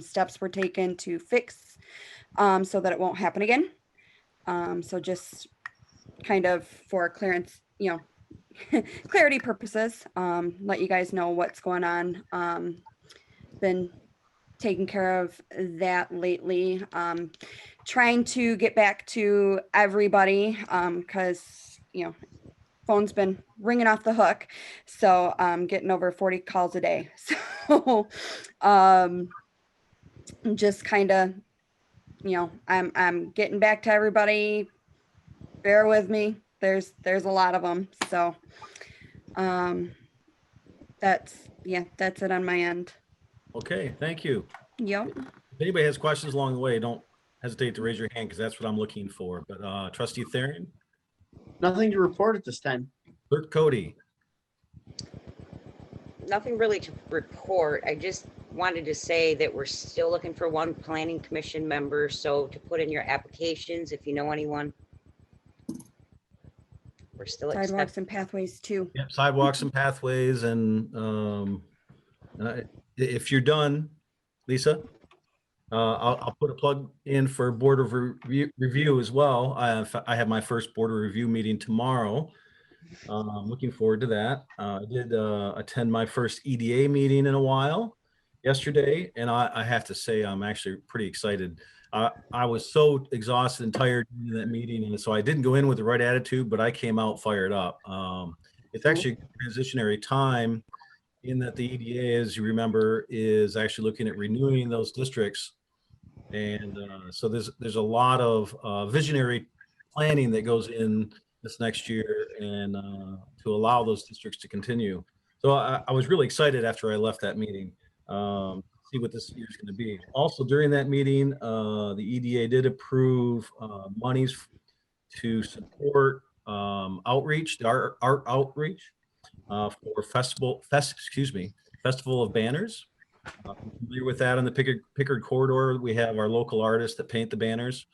Steps were taken to fix, so that it won't happen again. So just kind of for clearance, clarity purposes, let you guys know what's going on. Been taking care of that lately. Trying to get back to everybody, because phone's been ringing off the hook, so getting over 40 calls a day. So just kind of, I'm getting back to everybody. Bear with me. There's a lot of them. So that's it on my end. Okay, thank you. Yep. If anybody has questions along the way, don't hesitate to raise your hand because that's what I'm looking for. But Trustee Theron, Nothing to report at this time. Clerk Cody, Nothing really to report. I just wanted to say that we're still looking for one planning commission member. So to put in your applications, if you know anyone. We're still Sidewalks and pathways too. yep, sidewalks and pathways, and if you're done, Lisa, I'll put a plug in for Board of Review as well. I have my first Board of Review meeting tomorrow. I'm looking forward to that. I did attend my first EDA meeting in a while yesterday, and I have to say I'm actually pretty excited. I was so exhausted and tired in that meeting, and so I didn't go in with the right attitude, but I came out fired up. It's actually a transitionary time in that the EDA, as you remember, is actually looking at renewing those districts. And so there's a lot of visionary planning that goes in this next year and to allow those districts to continue. So I was really excited after I left that meeting, see what this year's going to be. Also during that meeting, the EDA did approve monies to support outreach, the art outreach for Festival of Banners. Familiar with that on the Pickard corridor? We have our local artists that paint the banners.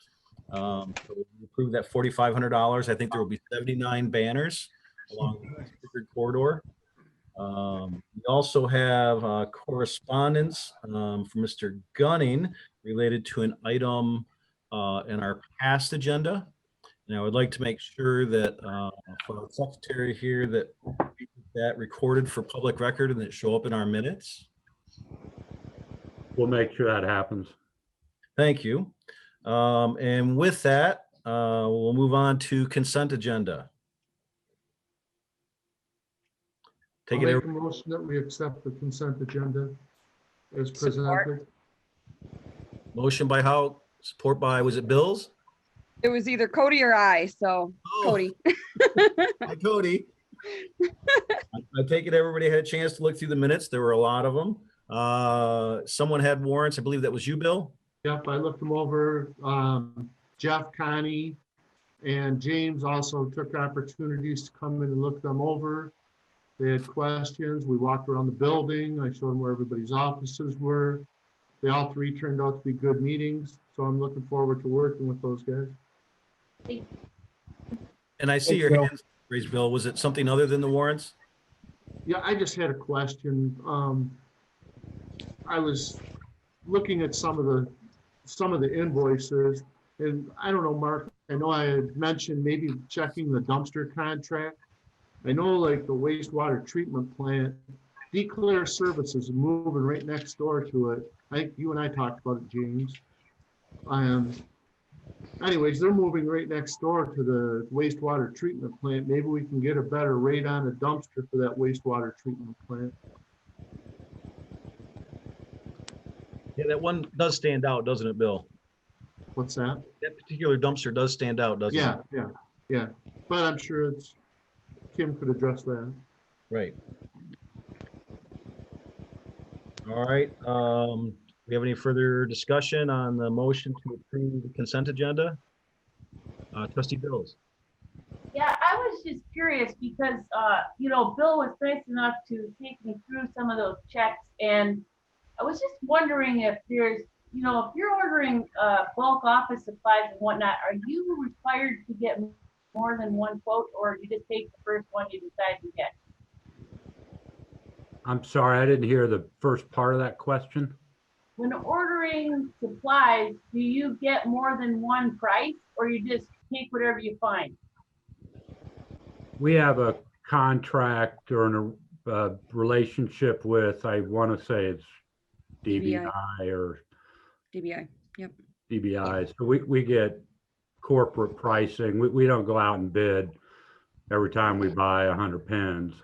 So we approved that $4,500. I think there will be 79 banners along the Pickard corridor. We also have correspondence from Mr. Gunning related to an item in our past agenda. And I would like to make sure that for the secretary here that recorded for public record and that show up in our minutes. We'll make sure that happens. Thank you. And with that, we'll move on to consent agenda. I'll Take it. make a motion that we accept the consent agenda as presented. Support. Motion by Howe, support by, was it Bills? It was either Cody or I, so Cody. Hi, Cody. I take it everybody had a chance to look through the minutes. There were a lot of them. Someone had warrants. I believe that was you, Bill. Yep, I looked them over. Jeff, Connie, and James also took opportunities to come in and look them over. They had questions. We walked around the building. I showed them where everybody's offices were. They all three turned out to be good meetings. So I'm looking forward to working with those guys. And I see your hands raised, Bill. Was it something other than the warrants? Yeah, I just had a question. I was looking at some of the invoices, and I don't know, Mark, I know I had mentioned maybe checking the dumpster contract. I know like the wastewater treatment plant, Declare Services is moving right next door to it. I think you and I talked about it, James. Anyways, they're moving right next door to the wastewater treatment plant. Maybe we can get a better rate on a dumpster for that wastewater treatment plant. Yeah, that one does stand out, doesn't it, Bill? What's that? That particular dumpster does stand out, doesn't it? Yeah. But I'm sure Kim could address that. Right. All right, we have any further discussion on the motion to approve the consent agenda? Trustee Bills? Yeah, I was just curious because, Bill was nice enough to take me through some of those checks, and I was just wondering if there's, if you're ordering bulk office supplies and whatnot, are you required to get more than one quote, or you just take the first one you decide to get? I'm sorry, I didn't hear the first part of that question. When ordering supplies, do you get more than one price, or you just take whatever you find? We have a contract or a relationship with, I want to say it's DBI or DBI, yep. DBI. So we get corporate pricing. We don't go out and bid every time we buy 100 pens.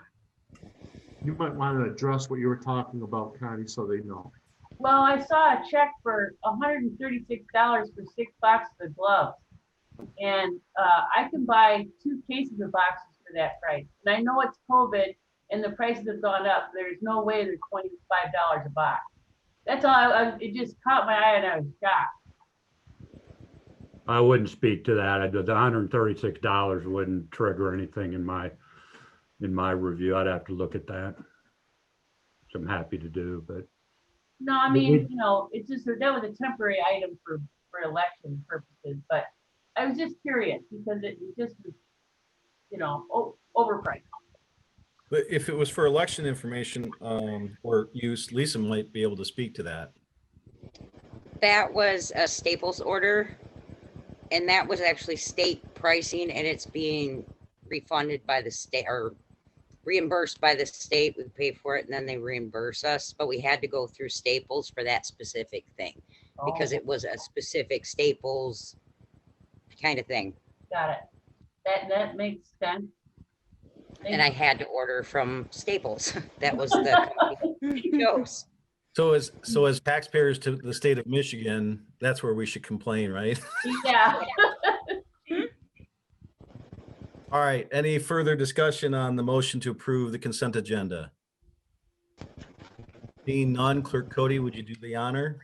You might want to address what you were talking about, Connie, so they know. Well, I saw a check for $136 for 6 boxes of gloves. And I can buy 2 cases of boxes for that price. And I know it's COVID and the prices have gone up. There's no way they're $25 a box. That's all. It just caught my eye and I was shocked. I wouldn't speak to that. The $136 wouldn't trigger anything in my review. I'd have to look at that. Which I'm happy to do, but. No, I mean, it's just that was a temporary item for election purposes, but I was just curious because it just was, overpriced. But if it was for election information or use, Lisa might be able to speak to that. That was a Staples order, and that was actually state pricing, and it's being refunded by the state or reimbursed by the state. We pay for it and then they reimburse us, but we had to go through Staples for that specific thing because it was a specific Staples kind of thing. Got it. That makes sense. And I had to order from Staples. That was the company we chose. So as taxpayers to the state of Michigan, that's where we should complain, right? Yeah. All right, any further discussion on the motion to approve the consent agenda? Being none, Clerk Cody, would you do the honor?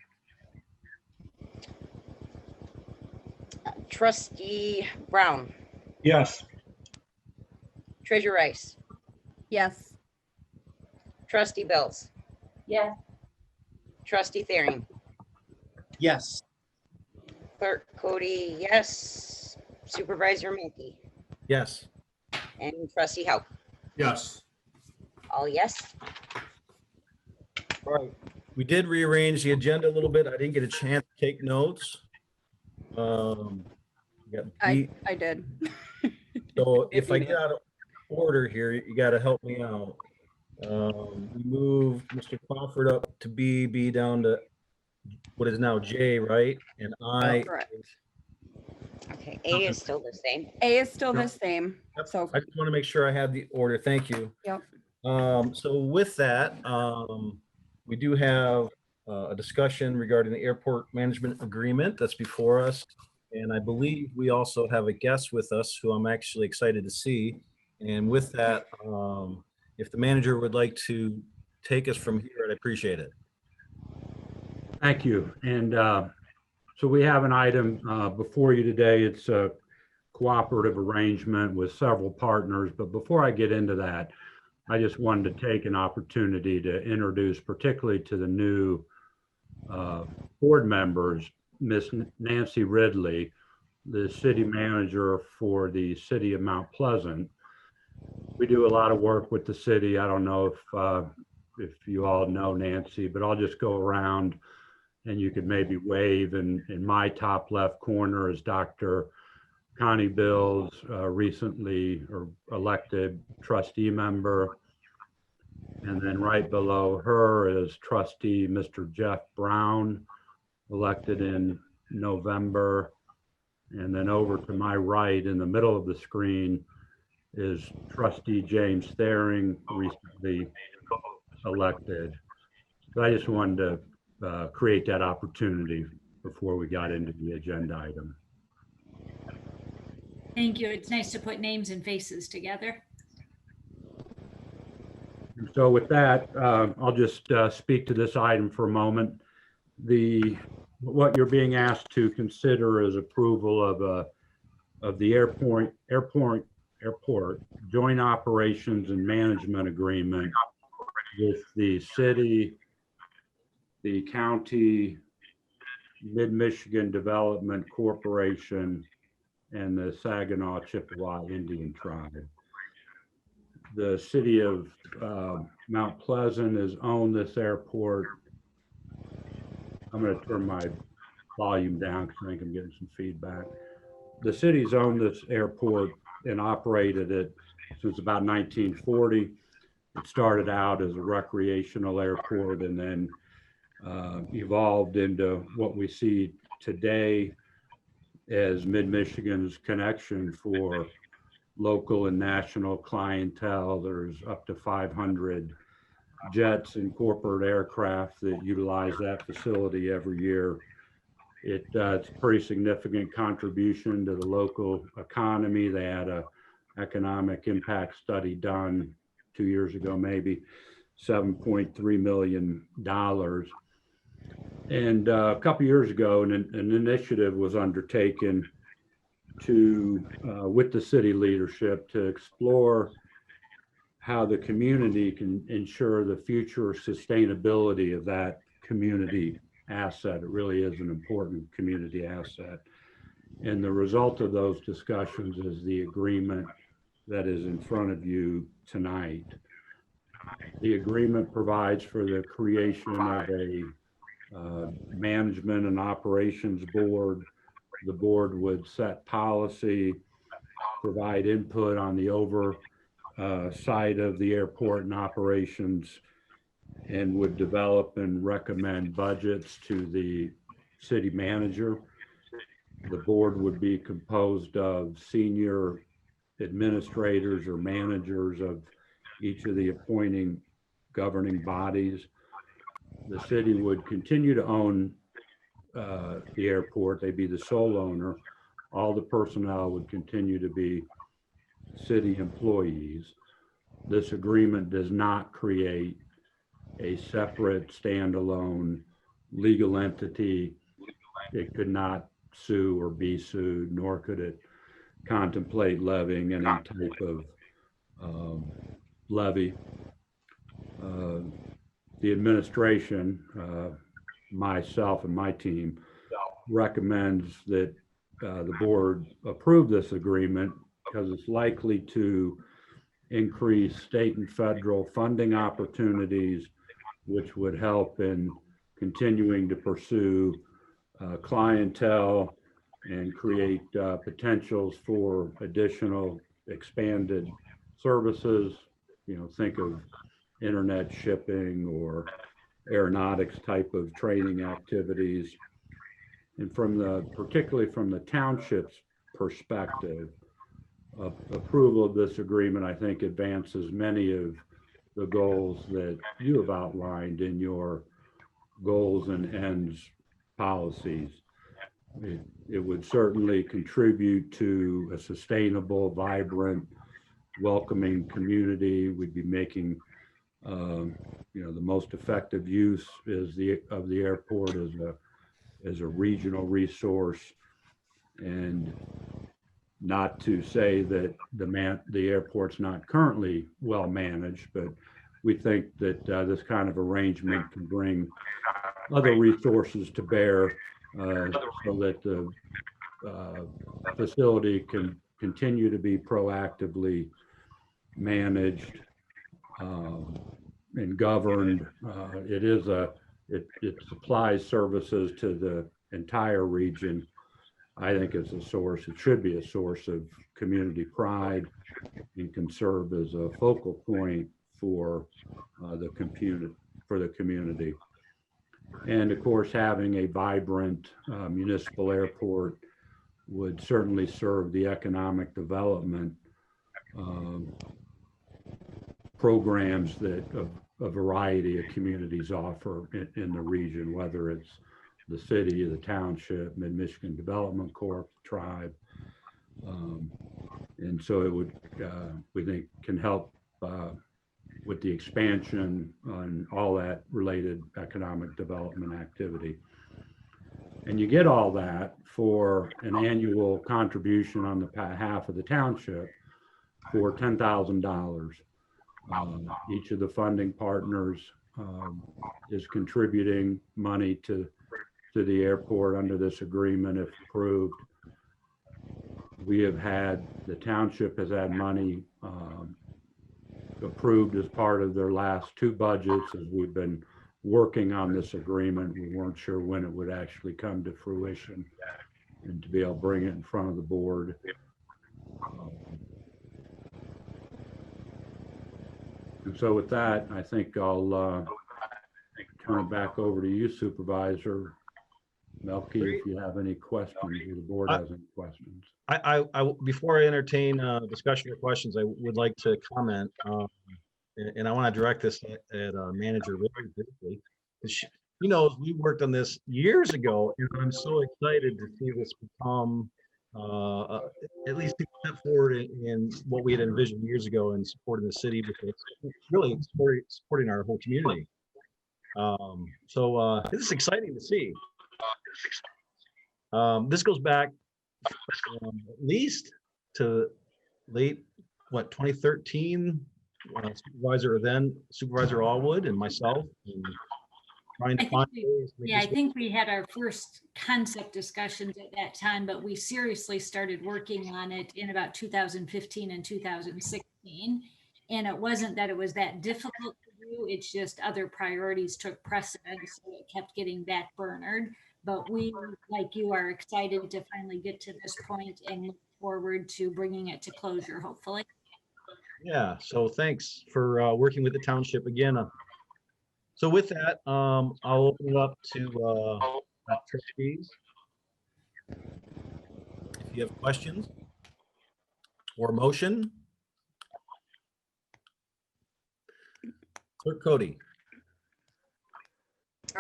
Trustee Brown, Yes. Treasurer Rice, Yes. Trustee Bills, Yes. Trustee Thering, Yes. Clerk Cody, yes. Supervisor Mackey, Yes. and Trustee Howe. Yes. All yes. All right, we did rearrange the agenda a little bit. I didn't get a chance to take notes. We got I beat. did. So if I get out of order here, you got to help me out. We moved Mr. Crawford up to B down to what is now J, right? And I. Correct. Okay, A is still the same. A is still the same. Yep. So, I just want to make sure I have the order. Thank you. yep. So with that, we do have a discussion regarding the airport management agreement that's before us. And I believe we also have a guest with us who I'm actually excited to see. And with that, if the manager would like to take us from here, I'd appreciate it. Thank you. And so we have an item before you today. It's a cooperative arrangement with several partners. But before I get into that, I just wanted to take an opportunity to introduce, particularly to the new board members, Miss Nancy Ridley, the city manager for the city of Mount Pleasant. We do a lot of work with the city. I don't know if you all know Nancy, but I'll just go around and you could maybe wave. And in my top left corner is Dr. Connie Bills, recently elected trustee member. And then right below her is trustee Mr. Jeff Brown, elected in November. And then over to my right in the middle of the screen is trustee James Thering, recently elected. So I just wanted to create that opportunity before we got into the agenda item. Thank you. It's nice to put names and faces together. So with that, I'll just speak to this item for a moment. What you're being asked to consider is approval of the airport joint operations and management agreement with the city, the county, Mid-Michigan Development Corporation, and the Saginaw Chippewa Indian Tribe. The city of Mount Pleasant has owned this airport. I'm going to turn my volume down because I think I'm getting some feedback. The city's owned this airport and operated it since about 1940. It started out as a recreational airport and then evolved into what we see today as Mid-Michigan's connection for local and national clientele. There's up to 500 jets and corporate aircraft that utilize that facility every year. It's a pretty significant contribution to the local economy. They had an economic impact study done 2 years ago, maybe $7.3 million. And a couple years ago, an initiative was undertaken to, with the city leadership, to explore how the community can ensure the future sustainability of that community asset. It really is an important community asset. And the result of those discussions is the agreement that is in front of you tonight. The agreement provides for the creation of a management and operations board. The board would set policy, provide input on the oversight of the airport and operations, and would develop and recommend budgets to the city manager. The board would be composed of senior administrators or managers of each of the appointing governing bodies. The city would continue to own the airport. They'd be the sole owner. All the personnel would continue to be city employees. This agreement does not create a separate standalone legal entity. It could not sue or be sued, nor could it contemplate levying any type of levy. The administration, myself and my team, recommends that the board approve this agreement because it's likely to increase state and federal funding opportunities, which would help in continuing to pursue clientele and create potentials for additional expanded services. You know, think of internet shipping or aeronautics type of training activities. And particularly from the township's perspective, approval of this agreement, I think, advances many of the goals that you have outlined in your goals and ends policies. It would certainly contribute to a sustainable, vibrant, welcoming community. We'd be making the most effective use of the airport as a regional resource, and not to say that the airport's not currently well managed, but we think that this kind of arrangement can bring other resources to bear so that the facility can continue to be proactively managed and governed. It supplies services to the entire region. I think it should be a source of community pride and can serve as a focal point for the community. And of course, having a vibrant municipal airport would certainly serve the economic development programs that a variety of communities offer in the region, whether it's the city, the township, Mid-Michigan Development Corp, tribe. And so it would, we think, can help with the expansion on all that related economic development activity. And you get all that for an annual contribution on the behalf of the township for $10,000. Each of the funding partners is contributing money to the airport under this agreement if approved. We have had, the township has had money approved as part of their last two budgets as we've been working on this agreement. We weren't sure when it would actually come to fruition and to be able to bring it in front of the board. And so with that, I think I'll turn it back over to you, Supervisor Melky, if you have any questions, or the board has any questions. Before I entertain discussion or questions, I would like to comment, and I want to direct this at Manager very briefly. She knows we worked on this years ago, and I'm so excited to see this become at least a step forward in what we had envisioned years ago in supporting the city, because it's really supporting our whole community. So this is exciting to see. This goes back at least to late, 2013, Supervisor Allwood and myself, and trying to find ways. I think we had our first concept discussions at that time, but we seriously started working on it in about 2015 and 2016. And it wasn't that it was that difficult to do, it's just other priorities took precedence, so it kept getting backburnered. But we, like you, are excited to finally get to this point and look forward to bringing it to closure, hopefully. Yeah, so thanks for working with the township again. So with that, I'll open it up to trustees. If you have questions or motion. Clerk Cody.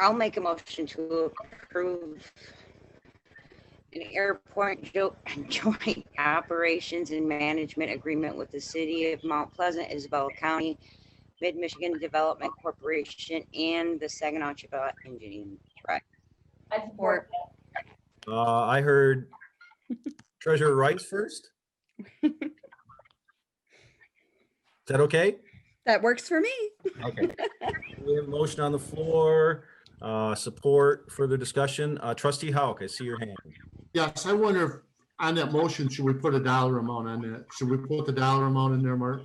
I'll make a motion to approve an airport joint operations and management agreement with the city of Mount Pleasant, Isabella County, Mid-Michigan Development Corporation, and the Saginaw Chippewa Indian Tribe. I support that. I heard Treasurer Rice first. Is that okay? That works for me. Okay. We have a motion on the floor. Support, further discussion. Trustee Houck, I see your hand. Yes, I wonder if on that motion, should we put a dollar amount on that? Should we put the dollar amount in there, Mark?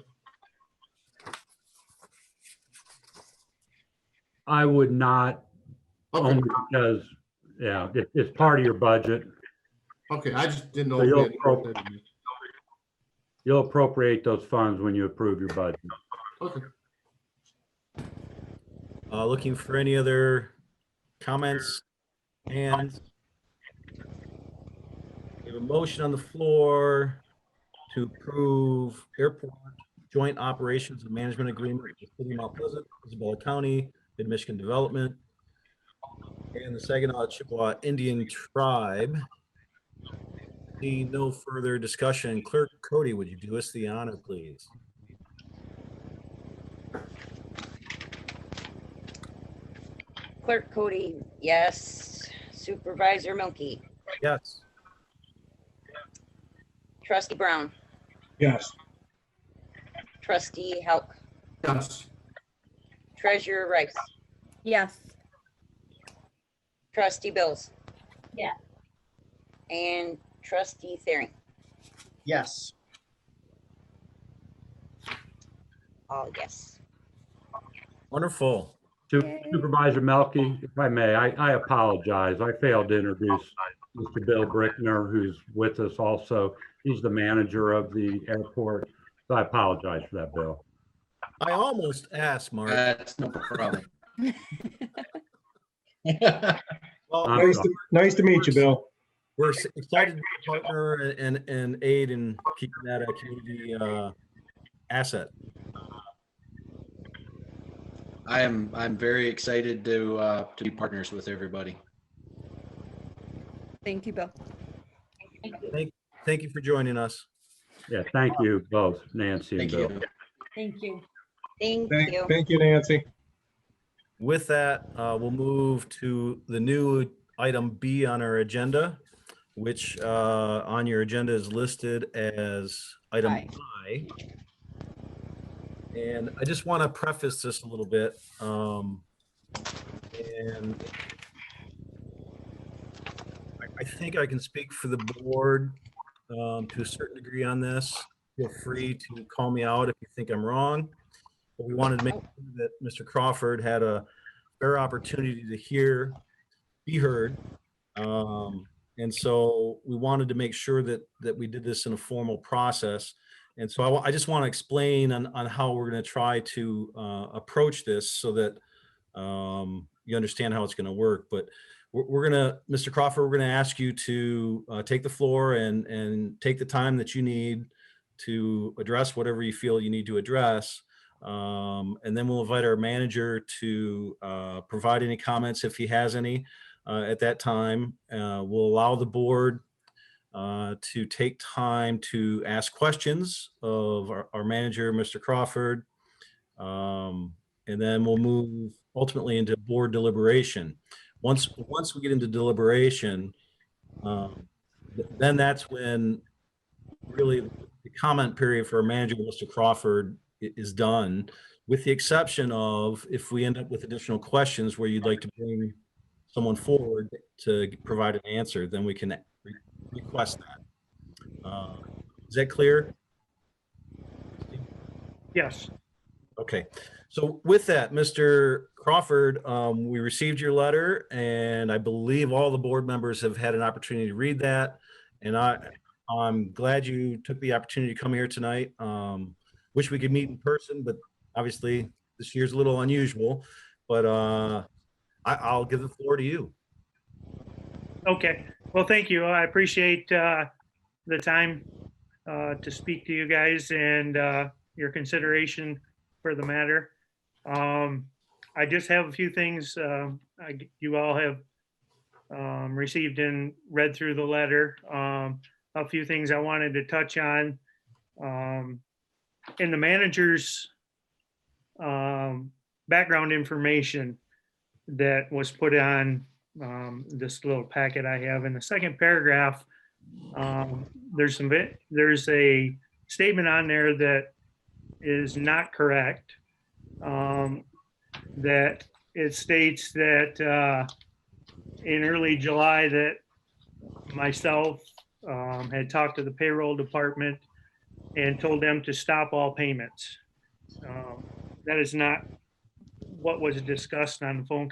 I would not, Okay, only because, yeah, it's part of your budget. okay, I just didn't know. So if we you'll had to put that in there. You'll appropriate those funds when you approve your budget. Okay. Looking for any other comments? Hands? We have a motion on the floor to approve airport joint operations and management agreement with the city of Mount Pleasant, Isabella County, Mid-Michigan Development, and the Saginaw Chippewa Indian Tribe. See no further discussion. Clerk Cody, would you do us the honor, please? Clerk Cody, yes. Supervisor Milky, Yes. Trustee Brown, Yes. Trustee Houck, Yes. Treasurer Rice, Yes. Trustee Bills, Yeah. and Trustee Thering. Yes. All yes. Wonderful. Supervisor Melky, if I may, I apologize. I failed to introduce Mr. Bill Brickner, who's with us also. He's the manager of the airport. So I apologize for that, Bill. I almost asked, Mark. That's no problem. Well, I'm Nice to meet you, Bill. we're excited to be a partner and aid in keeping that a community asset. I'm very excited to be partners with everybody. Thank you, Bill. Thank you for joining us. Yeah, thank you both, Nancy and Thank Bill. you. Thank you. Thank you. Thank you, Nancy. With that, we'll move to the new item B on our agenda, which on your agenda is listed as item I. And I just want to preface this a little bit. And I think I can speak for the board to a certain degree on this. Feel free to call me out if you think I'm wrong. But we wanted to make sure that Mr. Crawford had a fair opportunity to be heard. And so we wanted to make sure that we did this in a formal process. And so I just want to explain on how we're going to try to approach this so that you understand how it's going to work. But we're going to, Mr. Crawford, we're going to ask you to take the floor and take the time that you need to address whatever you feel you need to address. And then we'll invite our manager to provide any comments if he has any at that time. We'll allow the board to take time to ask questions of our manager, Mr. Crawford. And then we'll move ultimately into board deliberation. Once we get into deliberation, then that's when really the comment period for our manager, Mr. Crawford, is done, with the exception of if we end up with additional questions where you'd like to bring someone forward to provide an answer, then we can request that. Is that clear? Yes. Okay. So with that, Mr. Crawford, we received your letter, and I believe all the board members have had an opportunity to read that. And I'm glad you took the opportunity to come here tonight. Wish we could meet in person, but obviously this year's a little unusual. But I'll give the floor to you. Okay. Well, thank you. I appreciate the time to speak to you guys and your consideration for the matter. I just have a few things you all have received and read through the letter. A few things I wanted to touch on. In the manager's background information that was put on this little packet I have, in the second paragraph, there's a statement on there that is not correct. That it states that in early July that myself had talked to the payroll department and told them to stop all payments. That is not what was discussed on the phone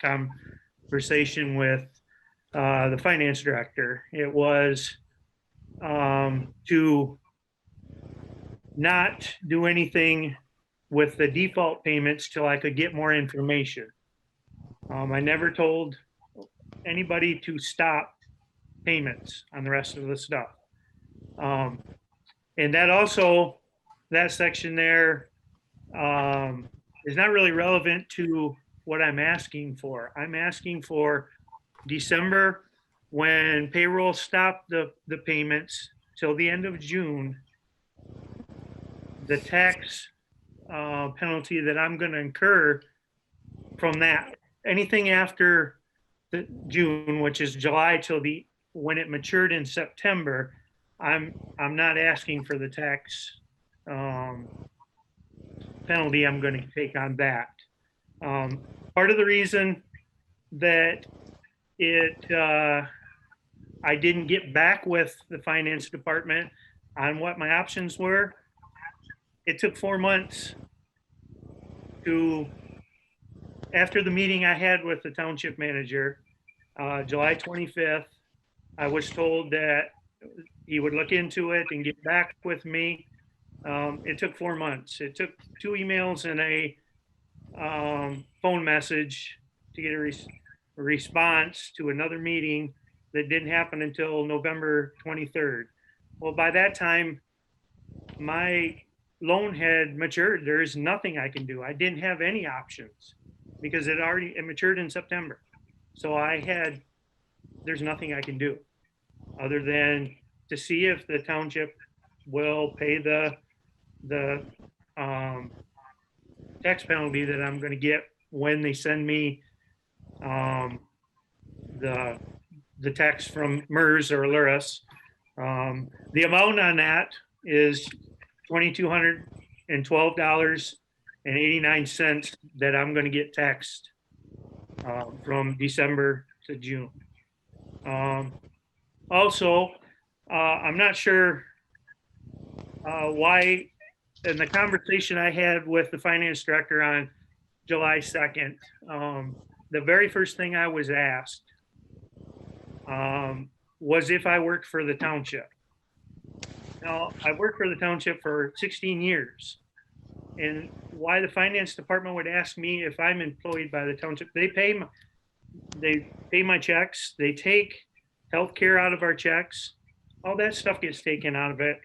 conversation with the finance director. It was to not do anything with the default payments till I could get more information. I never told anybody to stop payments on the rest of the stuff. And that also, that section there is not really relevant to what I'm asking for. I'm asking for December, when payroll stopped the payments till the end of June, the tax penalty that I'm going to incur from that, anything after the June, which is July till when it matured in September, I'm not asking for the tax penalty I'm going to take on that. Part of the reason that I didn't get back with the finance department on what my options were, it took 4 months after the meeting I had with the township manager, July 25th, I was told that he would look into it and get back with me. It took 4 months. It took 2 emails and a phone message to get a response to another meeting that didn't happen until November 23rd. Well, by that time, my loan had matured. There is nothing I can do. I didn't have any options because it matured in September. So I had there's nothing I can do other than to see if the township will pay the tax penalty that I'm going to get when they send me the text from MERS or Luris. The amount on that is $2,212.89 that I'm going to get taxed from December to June. Also, I'm not sure why, in the conversation I had with the finance director on July 2nd, the very first thing I was asked was if I worked for the township. Now, I worked for the township for 16 years. And why the finance department would ask me if I'm employed by the township, they pay my checks, they take healthcare out of our checks, all that stuff gets taken out of it.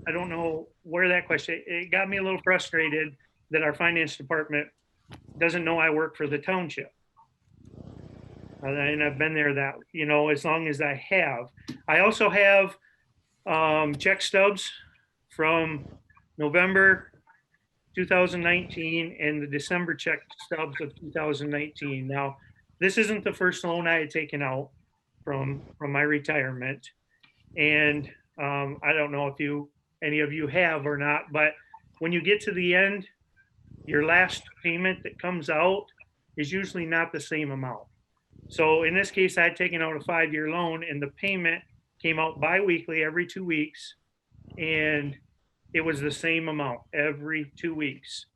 I don't know where that question, it got me a little frustrated that our finance department doesn't know I work for the township. And I've been there that, as long as I have. I also have check stubs from November 2019 and the December check stubs of 2019. Now, this isn't the first loan I had taken out from my retirement. And I don't know if any of you have or not, but when you get to the end, your last payment that comes out is usually not the same amount. So in this case, I had taken out a 5-year loan and the payment came out bi-weekly every 2 weeks. And it was the same amount every 2 weeks.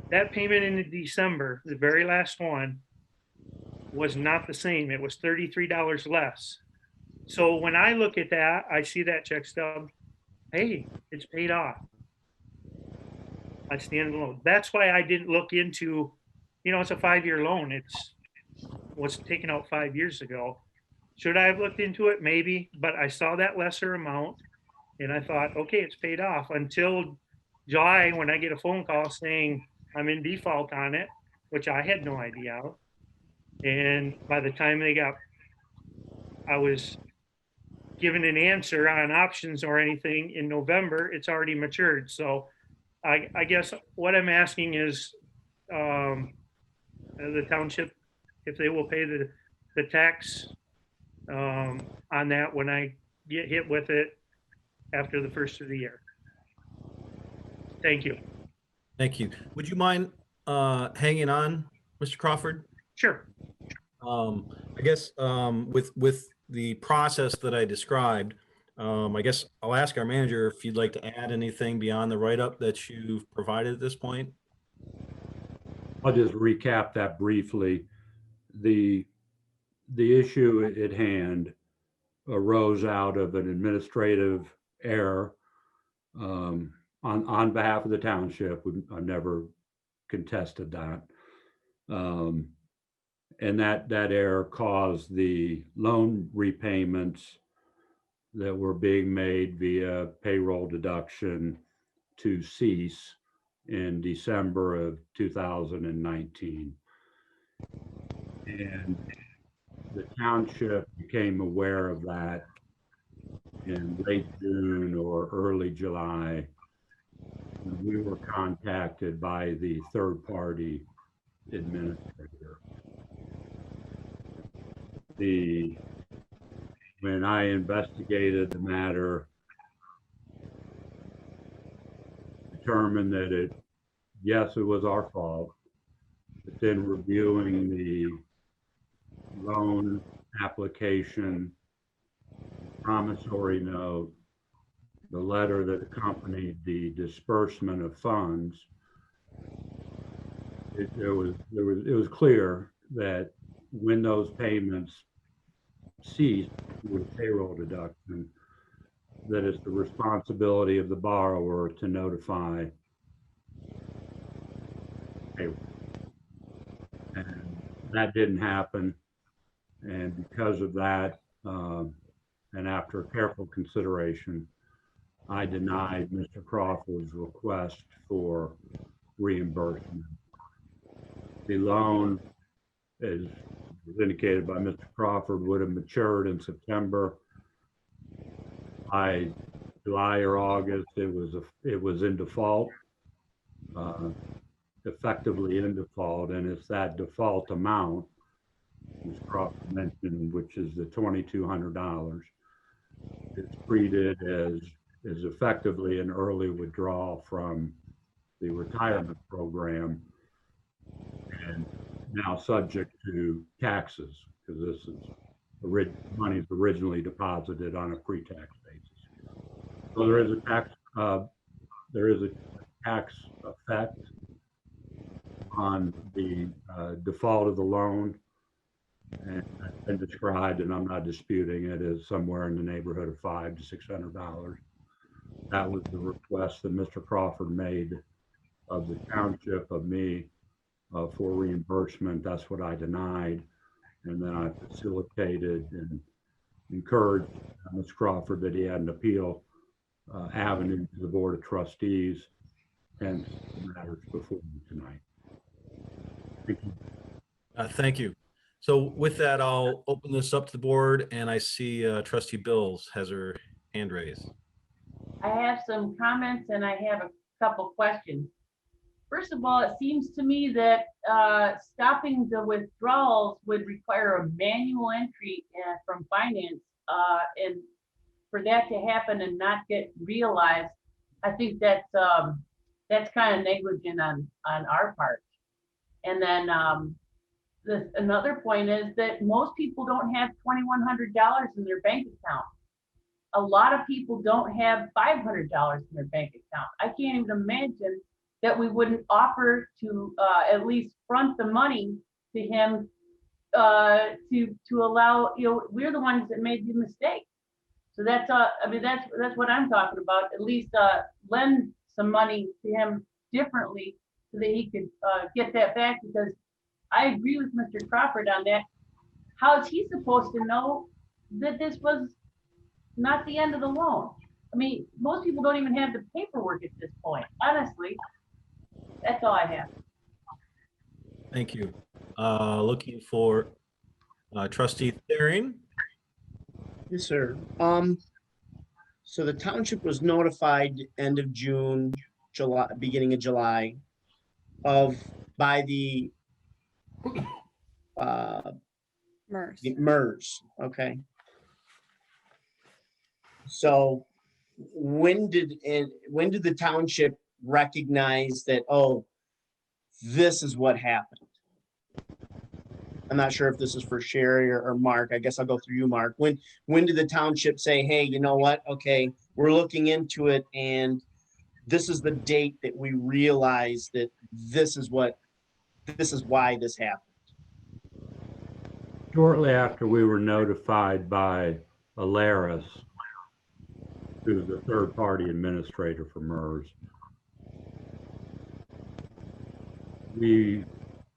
That payment in December, the very last one, was not the same. It was $33 less. So when I look at that, I see that check stub, hey, it's paid off. That's the end of the loan. That's why I didn't look into, it's a 5-year loan. It's was taken out 5 years ago. Should I have looked into it? Maybe, but I saw that lesser amount and I thought, okay, it's paid off until July when I get a phone call saying I'm in default on it, which I had no idea of. And by the time I was given an answer on options or anything in November, it's already matured. So I guess what I'm asking is the township, if they will pay the tax on that when I get hit with it after the first of the year. Thank you. Thank you. Would you mind hanging on, Mr. Crawford? Sure. I guess with the process that I described, I guess I'll ask our manager if you'd like to add anything beyond the write-up that you've provided at this point. I'll just recap that briefly. The issue at hand arose out of an administrative error on behalf of the township. I've never contested that. And that error caused the loan repayments that were being made via payroll deduction to cease in December of 2019. And the township became aware of that in late June or early July. We were contacted by the third-party administrator. When I investigated the matter, determined that yes, it was our fault, but then reviewing the loan application, promissory note, the letter that accompanied the disbursement of funds, it was clear that when those payments ceased with payroll deduction, that it's the responsibility of the borrower to notify payroll. And that didn't happen. And because of that, and after careful consideration, I denied Mr. Crawford's request for reimbursement. The loan is as indicated by Mr. Crawford, would have matured in September. By July or August, it was in default, effectively in default, and it's that default amount, as Crawford mentioned, which is the $2,200. It's treated as effectively an early withdrawal from the retirement program, and now subject to taxes, because this is money is originally deposited on a pre-tax basis. So there is a tax effect on the default of the loan, and that's been described, and I'm not disputing it, as somewhere in the neighborhood of $500 to $600. That was the request that Mr. Crawford made of the township, of me, for reimbursement. That's what I denied. And then I facilitated and encouraged Mr. Crawford that he had an appeal avenue to the Board of Trustees, and the matters before you tonight. Thank you. Thank you. So with that, I'll open this up to the board, and I see Trustee Bills has her hand raised. I have some comments and I have a couple questions. First of all, it seems to me that stopping the withdrawals would require a manual entry from finance, and for that to happen and not get realized, I think that's kind of negligent on our part. And then another point is that most people don't have $2,100 in their bank account. A lot of people don't have $500 in their bank account. I can't even imagine that we wouldn't offer to at least front the money to him to allow, we're the ones that made the mistake. So that's that's what I'm talking about. At least lend some money to him differently so that he could get that back, because I agree with Mr. Crawford on that. How is he supposed to know that this was not the end of the loan? I mean, most people don't even have the paperwork at this point, honestly. That's all I have. Thank you. Looking for Trustee Thering. Yes, sir. So the township was notified end of June, July, beginning of July, by the MERS. Okay. So when did the township recognize that, oh, this is what happened? I'm not sure if this is for Sherry or Mark. I guess I'll go through you, Mark. When did the township say, hey, you know what? Okay, we're looking into it, and this is the date that we realize that this is why this happened? Shortly after we were notified by Alaris, who's the third-party administrator for MERS,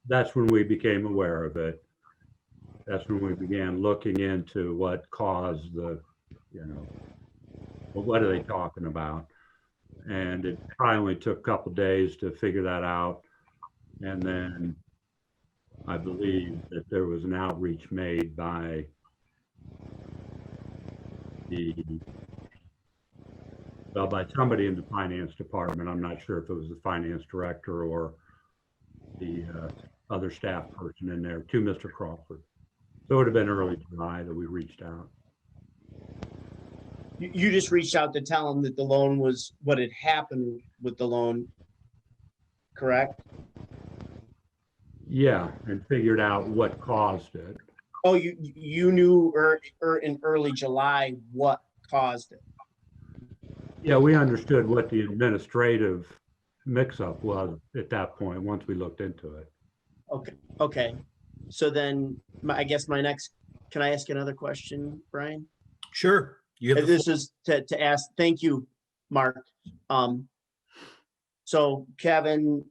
that's when we became aware of it. That's when we began looking into what caused the, what are they talking about? And it finally took a couple of days to figure that out. And then I believe that there was an outreach made by by somebody in the finance department. I'm not sure if it was the finance director or the other staff person in there, to Mr. Crawford. So it would have been early July that we reached out. You just reached out to tell him that the loan was what had happened with the loan, correct? Yeah, and figured out what caused it. Oh, you knew in early July what caused it. Yeah, we understood what the administrative mix-up was at that point once we looked into it. Okay. So then, I guess my next, can I ask another question, Brian? Sure. This is to ask. Thank you, Mark. So Kevin,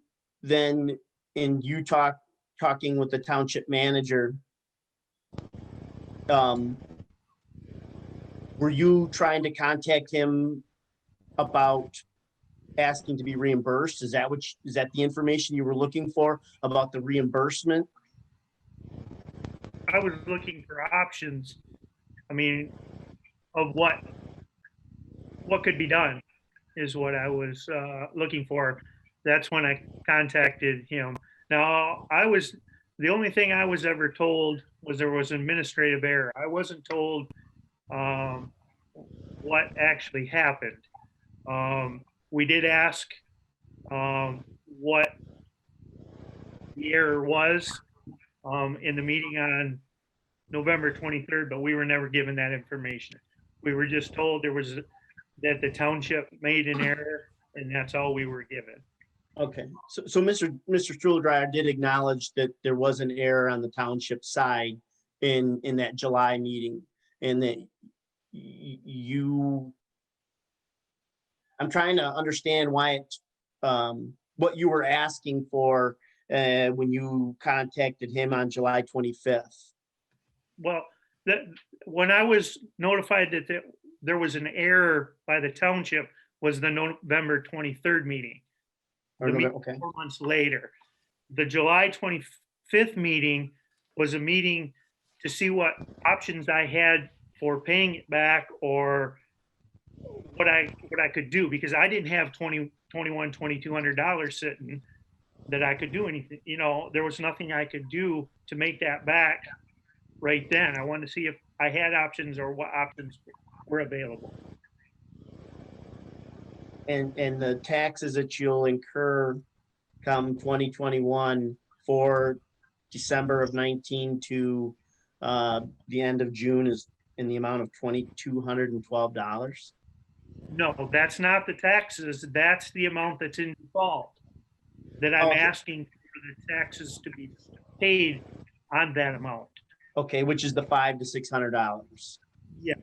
then in you talking with the township manager, were you trying to contact him about asking to be reimbursed? Is that the information you were looking for about the reimbursement? I was looking for options. I mean, of what could be done is what I was looking for. That's when I contacted him. Now, the only thing I was ever told was there was administrative error. I wasn't told what actually happened. We did ask what the error was in the meeting on November 23rd, but we were never given that information. We were just told that the township made an error, and that's all we were given. Okay, so Mr. Struldryer did acknowledge that there was an error on the township side in that July meeting, and that I'm trying to understand why what you were asking for when you contacted him on July 25th. Well, when I was notified that there was an error by the township was the November 23rd meeting. Okay. 4 months later. The July 25th meeting was a meeting to see what options I had for paying it back, or what I could do, because I didn't have $2,200 sitting that I could do anything. You know, there was nothing I could do to make that back right then. I wanted to see if I had options or what options were available. And the taxes that you'll incur come 2021 for December of 19 to the end of June is in the amount of $2,212. No, that's not the taxes. That's the amount that's in default that I'm asking for the taxes to be paid on that amount. Okay, which is the $500 to $600. Yeah,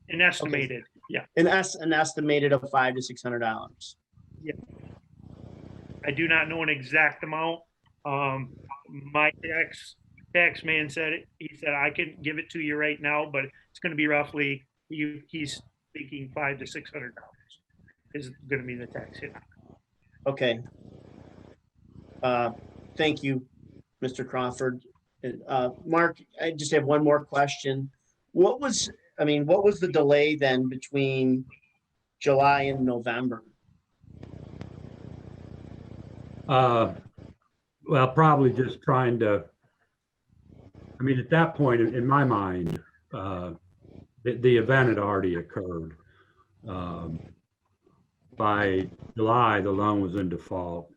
an estimated. Okay. Yeah, an estimated of $500 to $600. Yeah, I do not know an exact amount. My tax man said it. He said I can give it to you right now, but it's going to be roughly. He's thinking $500 to $600 is going to be the tax hit. Okay. Thank you, Mr. Crawford. Mark, I just have one more question. What was the delay then between July and November? Well, probably just trying to, at that point, in my mind, the event had already occurred. By July, the loan was in default.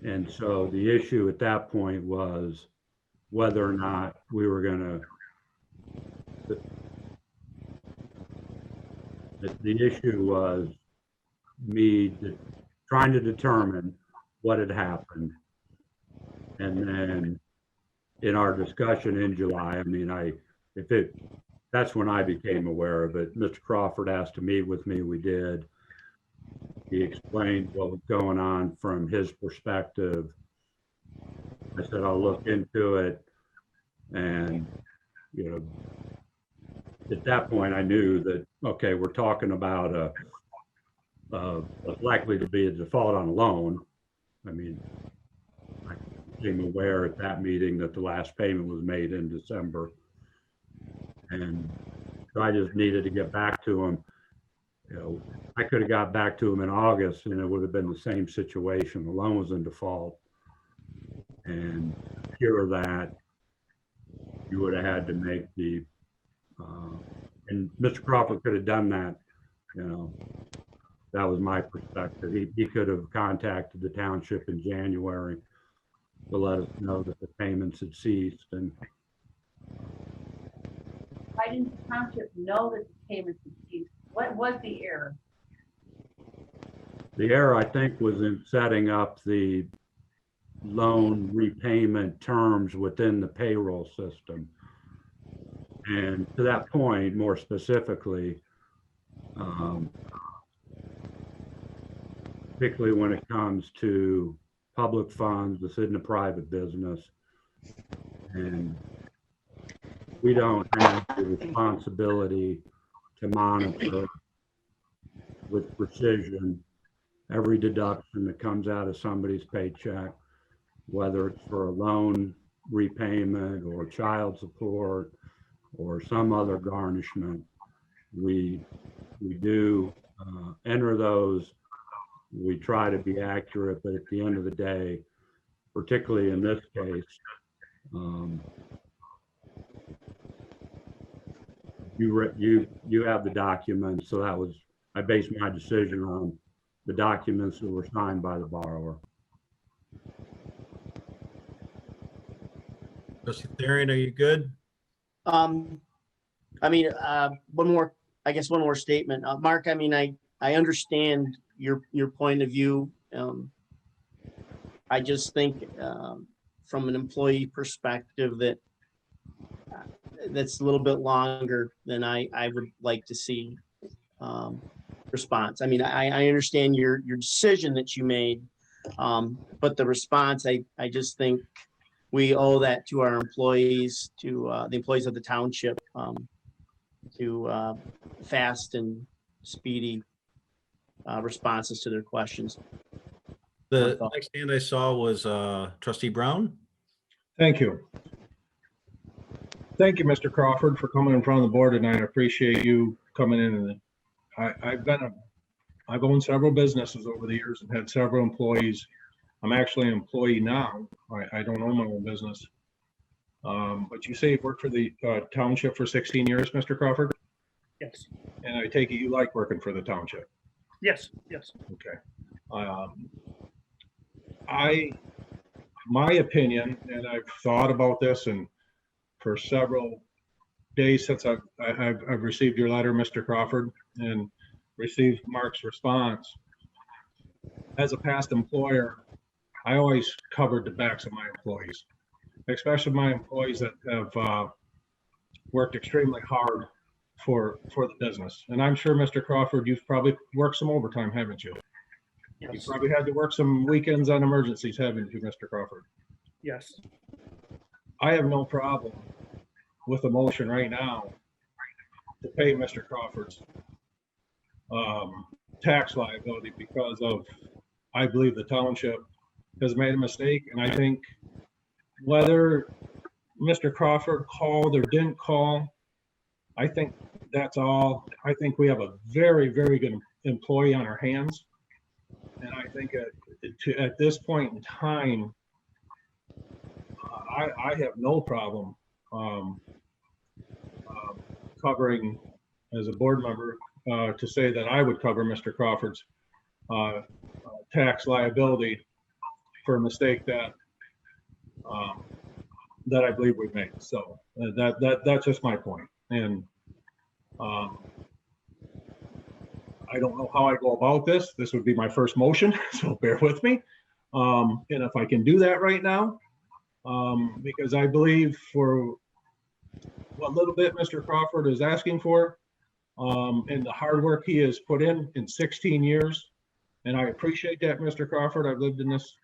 And so the issue at that point was whether or not we were going to, the issue was me trying to determine what had happened. And then in our discussion in July, that's when I became aware of it. Mr. Crawford asked to meet with me, we did. He explained what was going on from his perspective. I said, I'll look into it. And, at that point I knew that, okay, we're talking about what's likely to be a default on a loan. I became aware at that meeting that the last payment was made in December. And so I just needed to get back to him. I could have got back to him in August and it would have been the same situation. The loan was in default. And to cure that, you would have had to make and Mr. Crawford could have done that. That was my perspective. He could have contacted the township in January to let us know that the payments had ceased. And why didn't the township know that the payments had ceased? What was the error? The error, I think, was in setting up the loan repayment terms within the payroll system. And to that point, more specifically, particularly when it comes to public funds, this isn't a private business. And we don't have the responsibility to monitor with precision every deduction that comes out of somebody's paycheck, whether it's for a loan repayment or child support or some other garnishment, we do enter those. We try to be accurate, but at the end of the day, particularly in this case, you have the documents, so that was, I based my decision on the documents that were signed by the borrower. Trustee Therian, are you good? I mean, one more statement. Mark, I mean, I understand your point of view. I just think, from an employee perspective that that's a little bit longer than I would like to see, response. I mean, I understand your decision that you made, but the response, I just think we owe that to our employees, to the employees of the township, to fast and speedy responses to their questions. The next hand I saw was Trustee Brown. Thank you. Thank you, Mr. Crawford, for coming in front of the board tonight. I appreciate you coming in. I've owned several businesses over the years and had several employees. I'm actually an employee now. I don't own my own business. But you say you've worked for the township for 16 years, Mr. Crawford? Yes. And I take it you like working for the township? Yes, yes. Okay. My opinion, and I've thought about this, and for several days since I've received your letter, Mr. Crawford, and received Mark's response. As a past employer, I always covered the backs of my employees, especially my employees that have worked extremely hard for the business. And I'm sure, Mr. Crawford, you've probably worked some overtime, haven't you? Yes. You probably had to work some weekends on emergencies, haven't you, Mr. Crawford? Yes. I have no problem with a motion right now to pay Mr. Crawford's tax liability because of, I believe the township has made a mistake. And I think whether Mr. Crawford called or didn't call, I think that's all. I think we have a very, very good employee on our hands. And I think at this point in time, I have no problem covering, as a board member, to say that I would cover Mr. Crawford's tax liability for a mistake that I believe we've made. So that's just my point. And I don't know how I go about this. This would be my first motion, so bear with me. And if I can do that right now, because I believe for what little bit Mr. Crawford is asking for, and the hard work he has put in 16 years, and I appreciate that, Mr. Crawford. I've lived in this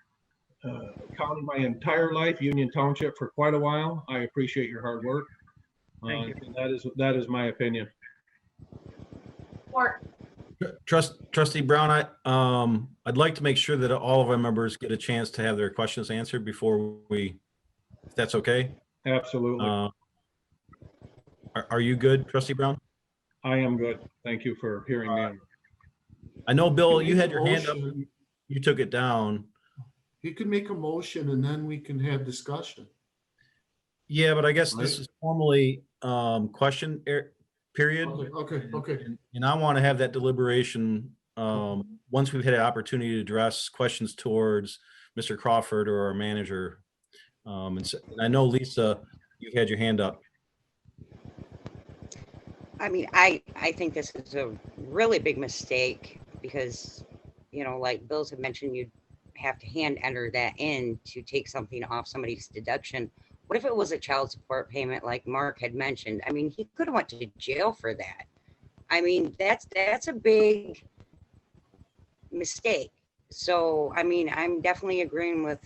county my entire life, Union Township, for quite a while. I appreciate your hard work. Thank you. And that is my opinion. Or Trustee Brown, I'd like to make sure that all of our members get a chance to have their questions answered before we, if that's okay. Absolutely. Are you good, Trustee Brown? I am good. Thank you for hearing me. I know, Bill, you Make had a your hand up. motion. You took it down. You can make a motion and then we can have discussion. Yeah, but I guess Right. this is formally question period. Okay. And I want to have that deliberation once we've had an opportunity to address questions towards Mr. Crawford or our manager. And I know, Lisa, you've had your hand up. I mean, I think this is a really big mistake because, you know, like Bill's had mentioned, you'd have to hand enter that in to take something off somebody's deduction. What if it was a child support payment like Mark had mentioned? I mean, he could have went to jail for that. I mean, that's a big mistake. So, I mean, I'm definitely agreeing with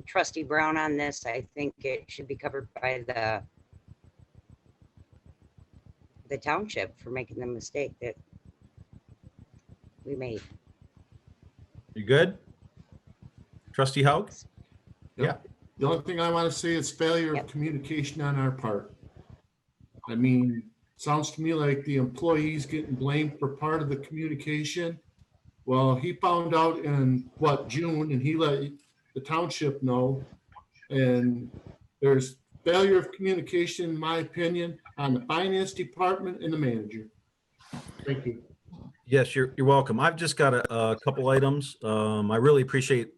Trustee Brown on this. I think it should be covered by the township for making the mistake that we made. You good? Trustee Haug? Yeah. The only thing I want to say is failure of communication on our part. I mean, sounds to me like the employee's getting blamed for part of the communication. Well, he found out in June, and he let the township know. And there's failure of communication, in my opinion, on the finance department and the manager. Thank you. Yes, you're welcome. I've just got a couple items. I really appreciate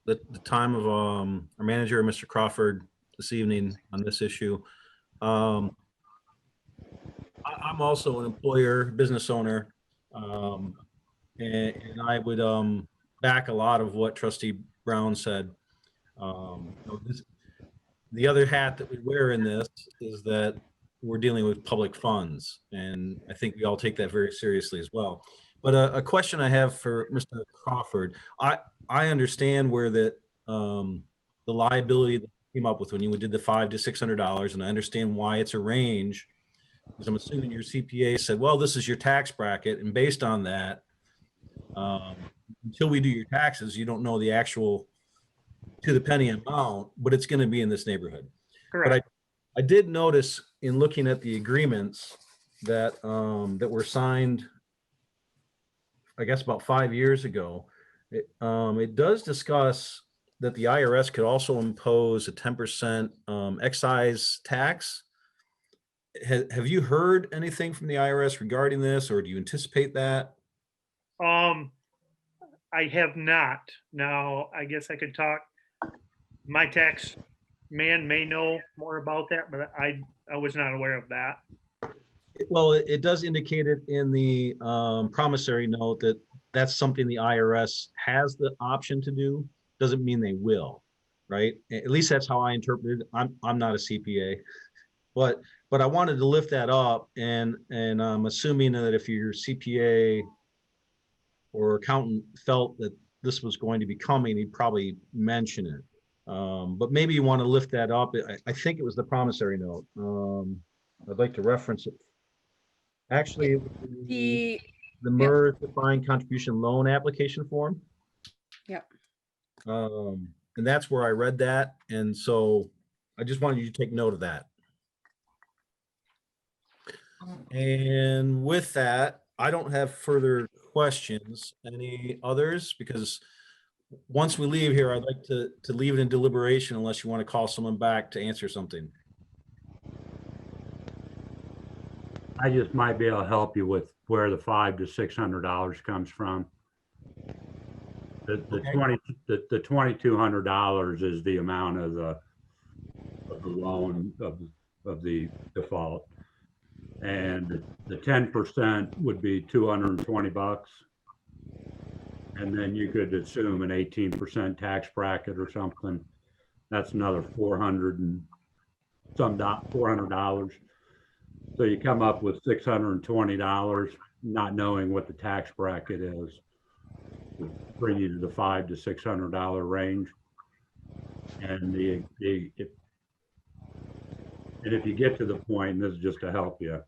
the time of our manager, Mr. Crawford, this evening on this issue. I'm also an employer, business owner, and I would back a lot of what Trustee Brown said. The other hat that we wear in this is that we're dealing with public funds, and I think we all take that very seriously as well. But a question I have for Mr. Crawford, I understand where that the liability that you came up with when you did the $500 to $600, and I understand why it's a range, because I'm assuming your CPA said, well, this is your tax bracket, and based on that, until we do your taxes, you don't know the actual to the penny amount, but it's going to be in this neighborhood. Correct. But I did notice in looking at the agreements that that were signed, I guess about 5 years ago, it does discuss that the IRS could also impose a 10% excise tax. Have you heard anything from the IRS regarding this, or do you anticipate that? I have not. Now, I guess I could talk. My tax man may know more about that, but I was not aware of that. Well, it does indicate it in the promissory note that that's something the IRS has the option to do. Doesn't mean they will, right? At least that's how I interpret it. I'm not a CPA, but I wanted to lift that up, and I'm assuming that if your CPA or accountant felt that this was going to be coming, he'd probably mention it. But maybe you want to lift that up. I think it was the promissory note. I'd like to reference it. Actually, it was the MERS defined contribution loan application form. Yep. And that's where I read that. And so I just wanted you to take note of that. And with that, I don't have further questions. Any others? Because once we leave here, I'd like to leave it in deliberation unless you want to call someone back to answer something. I just might be able to help you with where the $500 to $600 comes from. The $2,200 is the amount of the loan of the default, and the 10% would be $220, and then you could assume an 18% tax bracket or something. That's another $400. So you come up with $620, not knowing what the tax bracket is, would bring you to the $500 to $600 range. And if you get to the point, and this is just to help you,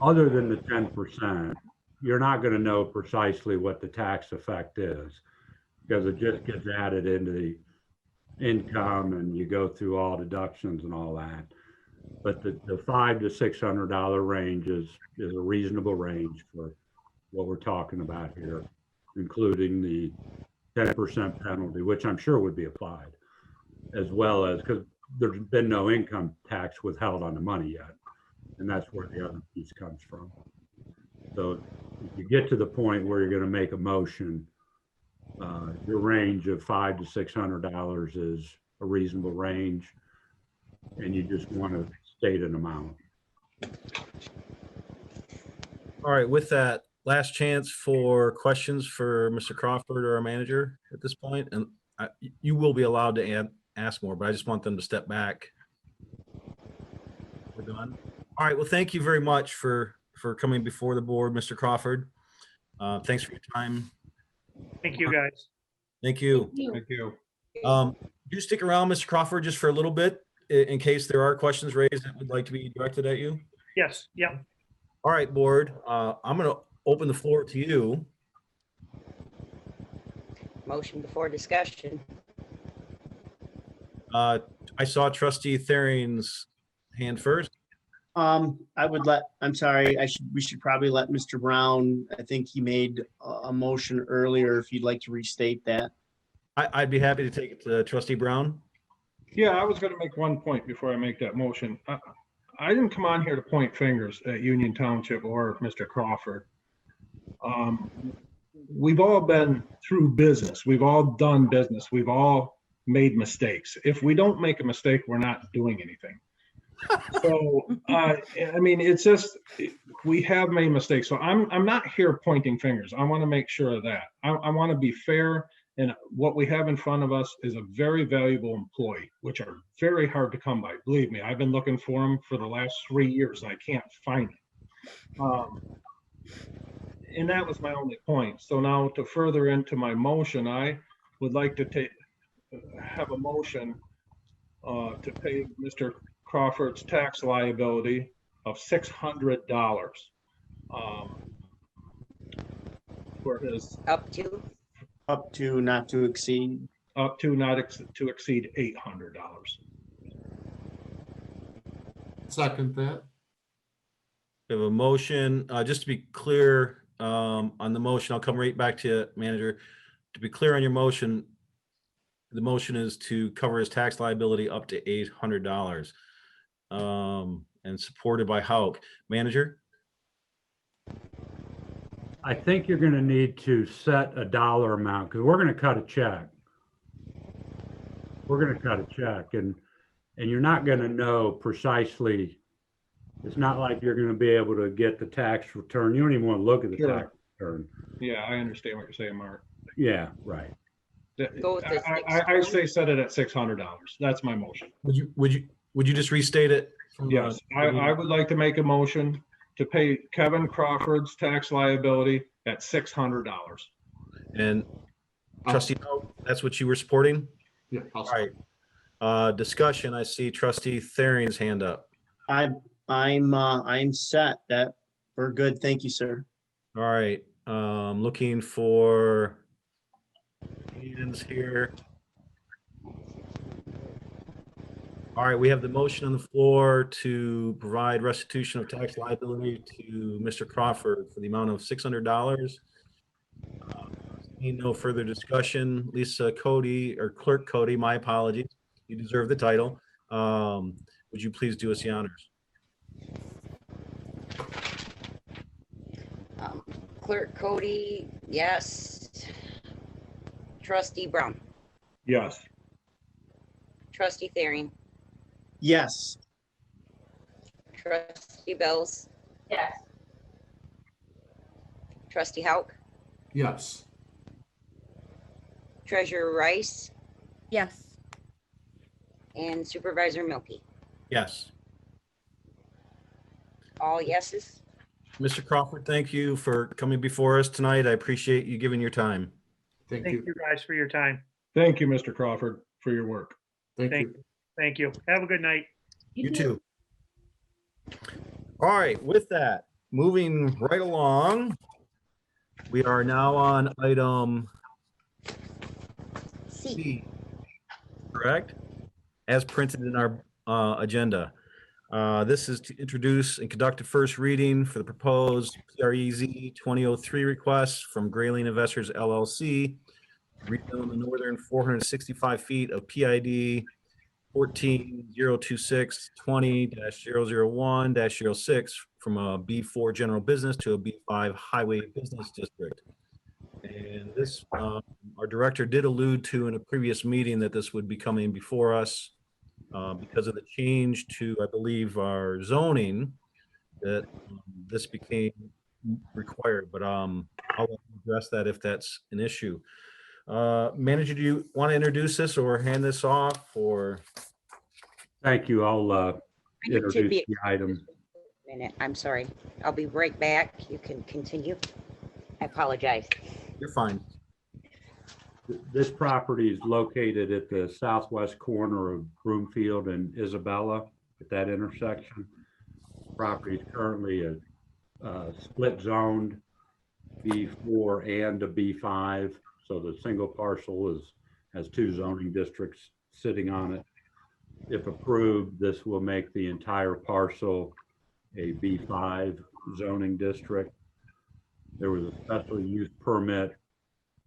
other than the 10%, you're not going to know precisely what the tax effect is, because it just gets added into the income and you go through all deductions and all that. But the $500 to $600 range is a reasonable range for what we're talking about here, including the 10% penalty, which I'm sure would be applied, as well as, because there's been no income tax withheld on the money yet. And that's where the other piece comes from. So if you get to the point where you're going to make a motion, your range of $500 to $600 is a reasonable range, and you just want to state an amount. All right, with that, last chance for questions for Mr. Crawford or our manager at this point. And you will be allowed to ask more, but I just want them to step back. We're done. All right, well, thank you very much for coming before the board, Mr. Crawford. Thanks for your time. Thank you, guys. Thank you. Thank you. Do stick around, Mr. Crawford, just for a little bit, in case there are questions raised that would like to be directed at you. Yes, yep. All right, board, I'm going to open the floor to you. Motion before discussion. I saw trustee Thering's hand first. I would let, I'm sorry, we should probably let Mr. Brown, I think he made a motion earlier, if you'd like to restate that. I'd be happy to take it to trustee Brown. Yeah, I was gonna make one point before I make that motion. I didn't come on here to point fingers at Union Township or Mr. Crawford. We've all been through business. We've all done business. We've all made mistakes. If we don't make a mistake, we're not doing anything. So, I mean, it's just, we have made mistakes. So I'm not here pointing fingers. I want to make sure of that. I want to be fair. And what we have in front of us is a very valuable employee, which are very hard to come by. Believe me, I've been looking for them for the last 3 years and I can't find it. And that was my only point. So now to further into my motion, I would like to have a motion to pay Mr. Crawford's tax liability of $600 for his Up to not to exceed. Up to not to exceed $800. Second that. We have a motion, just to be clear, on the motion, I'll come right back to you, manager. To be clear on your motion, the motion is to cover his tax liability up to $800, and supported by Hauk. Manager? I think you're gonna need to set a dollar amount, because we're gonna cut a check. We're gonna cut a check, and you're not gonna know precisely. It's not like you're gonna be able to get the tax return. You don't even want to look at the tax return. Yeah, I understand what you're saying, Mark. Yeah, right. Go with the I say set it at $600. That's my motion. Would you just restate it? Yes, I would like to make a motion to pay Kevin Crawford's tax liability at $600. And trustee, that's what you were supporting? Yeah. All right. Discussion, I see trustee Thering's hand up. I'm set. That we're good. Thank you, sir. All right, looking for hands here. All right, we have the motion on the floor to provide restitution of tax liability to Mr. Crawford for the amount of $600. Need no further discussion. Lisa Cody, or Clerk Cody, my apologies. You deserve the title. Would you please do us the honors? Clerk Cody, yes. Trustee Brown, Yes. trustee Thering, Yes. trustee Bells, Yes. trustee Hauk, Yes. treasurer Rice, Yes. and supervisor Milky. Yes. All yeses. Mr. Crawford, thank you for coming before us tonight. I appreciate you giving your time. Thank Thank you. you guys for your time. Thank you, Mr. Crawford, for your work. Thank Thank you. Thank you. Have a good night. You too. All right, with that, moving right along, we are now on item C, correct? As printed in our agenda. This is to introduce and conduct a first reading for the proposed PREZ 2003 request from Grayling Investors LLC. Rezone the northern 465 feet of PID 14-026-20-001-06 from a B4 general business to a B5 highway business district. And this, our director did allude to in a previous meeting that this would be coming before us because of the change to, I believe, our zoning, that this became required, but I'll address that if that's an issue. Manager, do you want to introduce this or hand this off, or? Thank you. I'll I need to introduce be- the item. Minute, I'm sorry. I'll be right back. You can continue. I apologize. You're fine. This property is located at the southwest corner of Broomfield and Isabella at that intersection. Property is currently a split zoned B4 and a B5. So the single parcel has two zoning districts sitting on it. If approved, this will make the entire parcel a B5 zoning district. There was a special use permit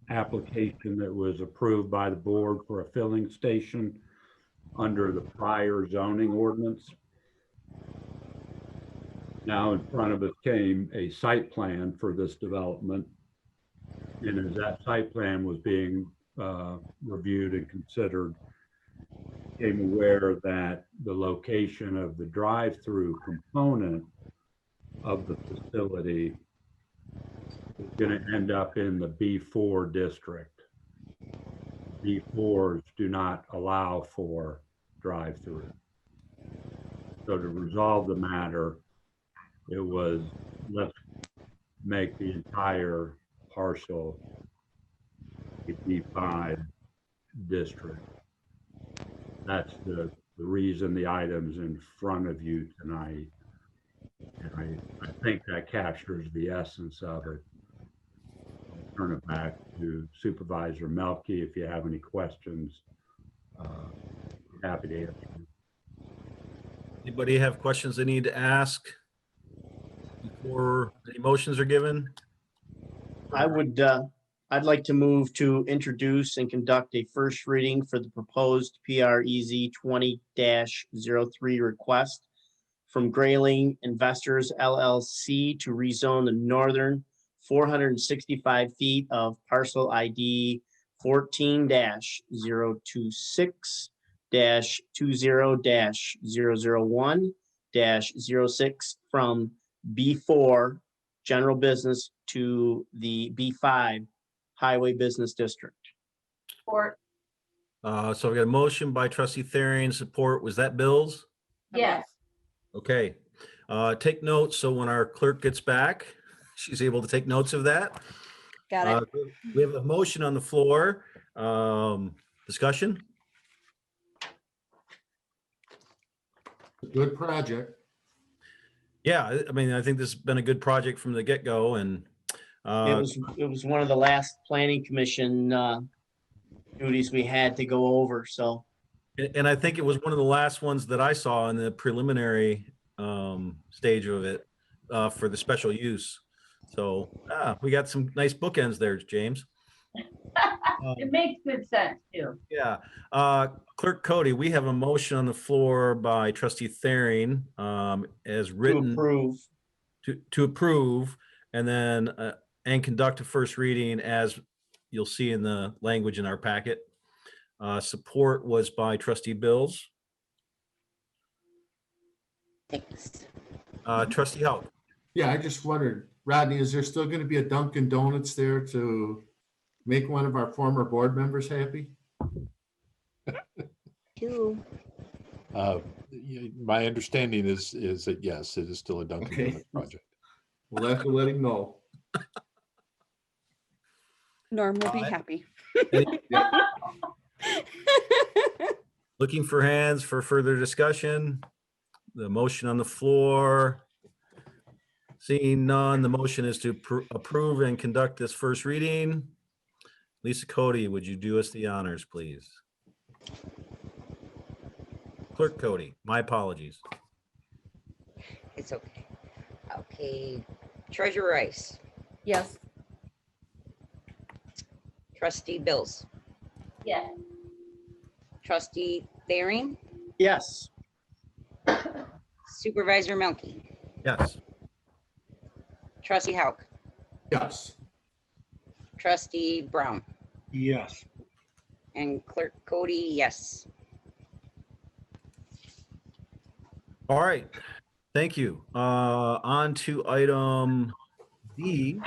application that was approved by the board for a filling station under the prior zoning ordinance. Now in front of us came a site plan for this development. And as that site plan was being reviewed and considered, became aware that the location of the drive-through component of the facility is going to end up in the B4 district. B4s do not allow for drive-through. So to resolve the matter, it was, let's make the entire parcel a B5 district. That's the reason the item's in front of you tonight. And I think that captures the essence of it. I'll turn it back to Supervisor Melke if you have any questions. Happy to answer. Anybody have questions they need to ask before any motions are given? I'd like to move to introduce and conduct a first reading for the proposed PREZ 20-03 request from Grayling Investors LLC to rezone the northern 465 feet of parcel ID 14-026-20-001-06 from B4 general business to the B5 highway business district. Support. So we got a motion by trustee Therian, support. Was that Bill's? Yes. Okay. Take notes so when our clerk gets back, she's able to take notes of that. Got it. We have a motion on the floor. Discussion? Good project. Yeah, I mean, I think this has been a good project from the get-go, and It was one of the last planning commission duties we had to go over, so. and I think it was one of the last ones that I saw in the preliminary stage of it for the special use. So we got some nice bookends there, James. It makes good sense too. Yeah. Clerk Cody, we have a motion on the floor by trustee Therian as written. To approve, and then and conduct a first reading as you'll see in the language in our packet. Support was by trustee Bills. Thanks. Trustee Howe. Yeah, I just wondered, Rodney, is there still going to be a Dunkin' Donuts there to make one of our former board members happy? My understanding is that yes, it is still a Dunkin' Donuts project. We'll have to let him know. Norm will be happy. Looking for hands for further discussion. The motion on the floor. Seeing none, the motion is to approve and conduct this first reading. Lisa Cody, would you do us the honors, please? Clerk Cody, my apologies. It's okay. Okay. Treasurer Rice, Yes. trustee Bills, Yes. trustee Therian, Yes. supervisor Melke, Yes. trustee Hauk, Yes. trustee Brown, Yes. and clerk Cody, yes. All right, thank you. On to item D,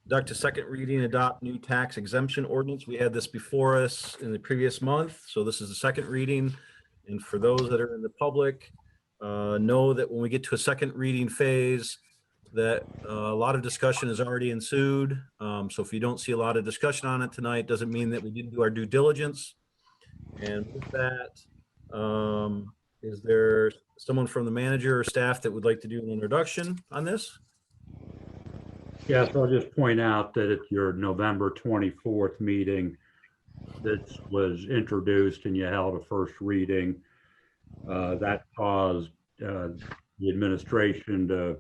conduct a second reading, adopt new tax exemption ordinance. We had this before us in the previous month, so this is the second reading. And for those that are in the public, know that when we get to a second reading phase, that a lot of discussion has already ensued. So if you don't see a lot of discussion on it tonight, doesn't mean that we didn't do our due diligence. And with that, is there someone from the manager or staff that would like to do an introduction on this? Yes, I'll just point out that at your November 24th meeting, this was introduced and you held a first reading. That caused the administration to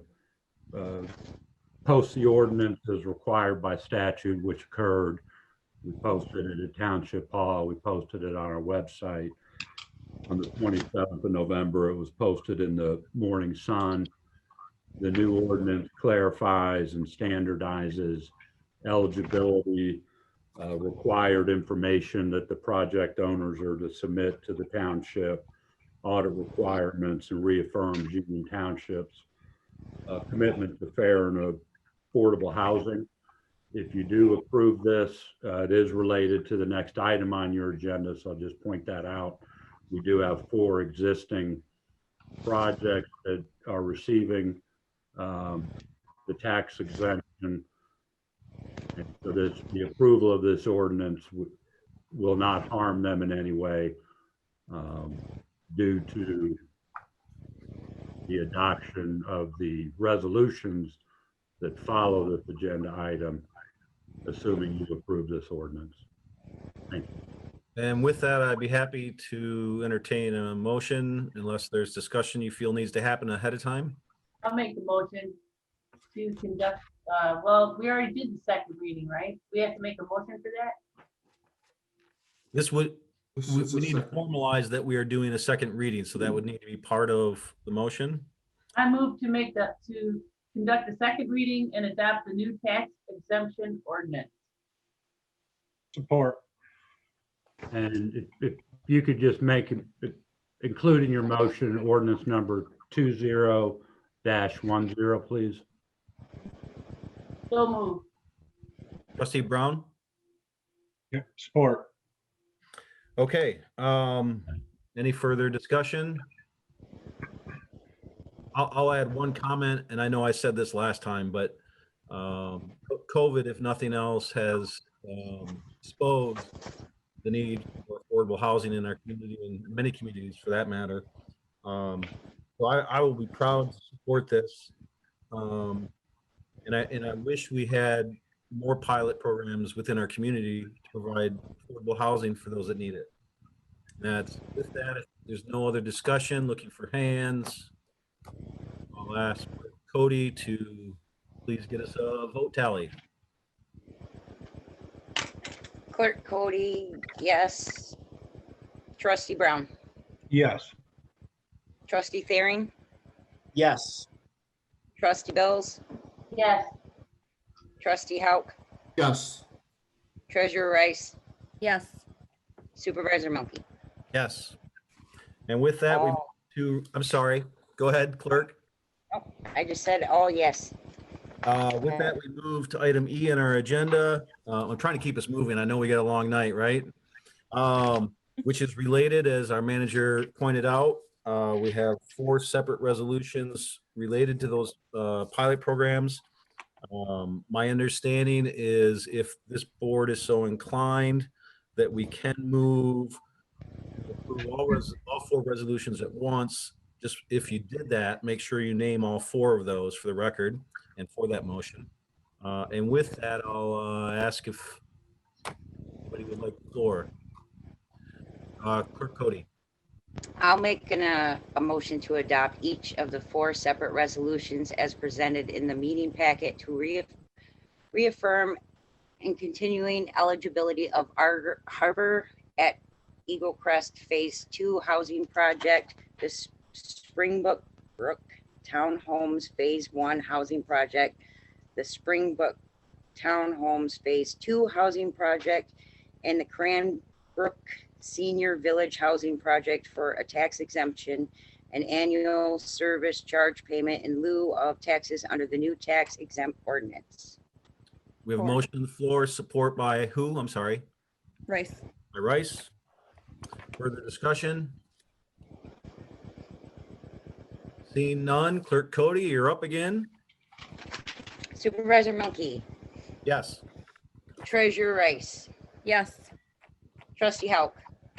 post the ordinance as required by statute, which occurred. We posted it at Township Hall. We posted it on our website. On the 27th of November, it was posted in the Morning Sun. The new ordinance clarifies and standardizes eligibility, required information that the project owners are to submit to the township, audit requirements, and reaffirms Union Township's commitment to fair and affordable housing. If you do approve this, it is related to the next item on your agenda, so I'll just point that out. We do have 4 existing projects that are receiving the tax exemption. And so the approval of this ordinance will not harm them in any way due to the adoption of the resolutions that follow this agenda item, assuming you approve this ordinance. Thank you. And with that, I'd be happy to entertain a motion unless there's discussion you feel needs to happen ahead of time. I'll make the motion to conduct, well, we already did the second reading, right? We have to make a motion for that? This would, we need to formalize that we are doing a second reading, so that would need to be part of the motion. I move to make that, to conduct a second reading and adopt the new tax exemption ordinance. Support. And if you could just make, include in your motion ordinance number 20-10, please. So move. Trustee Brown? Yeah, support. Okay, any further discussion? I'll add one comment, and I know I said this last time, but COVID, if nothing else, has exposed the need for affordable housing in our community and many communities for that matter. So I will be proud to support this. And I wish we had more pilot programs within our community to provide affordable housing for those that need it. That's with that. If there's no other discussion, looking for hands, I'll ask Cody to please get us a vote tally. Clerk Cody, yes. Trustee Brown, Yes. Trustee Thering, Yes. Trustee Bills, Yes. Trustee Hauk, Yes. Treasurer Rice, Yes. Supervisor Monkey. Yes. And with that, we move to, I'm sorry, go ahead, clerk. Oh, I just said all yes. With that, we move to item E in our agenda. I'm trying to keep us moving. I know we got a long night, right? Which is related, as our manager pointed out. We have 4 separate resolutions related to those pilot programs. My understanding is if this board is so inclined that we can move all 4 resolutions at once. Just if you did that, make sure you name all 4 of those for the record and for that motion. And with that, I'll ask if anybody would like the floor. Clerk Cody. I'll make a motion to adopt each of the 4 separate resolutions as presented in the meeting packet to reaffirm and continuing eligibility of our Harbor at Eagle Crest Phase 2 housing project, the Springbrook Townhomes Phase 1 housing project, the Springbrook Townhomes Phase 2 housing project, and the Cranbrook Senior Village Housing Project for a tax exemption and annual service charge payment in lieu of taxes under the new tax exempt ordinance. We have a motion on the floor, support by who? I'm sorry. Rice. By Rice. Further discussion? Seeing none, Clerk Cody, you're up again. Supervisor Monkey, Yes. Treasurer Rice, Yes. Trustee Hauk,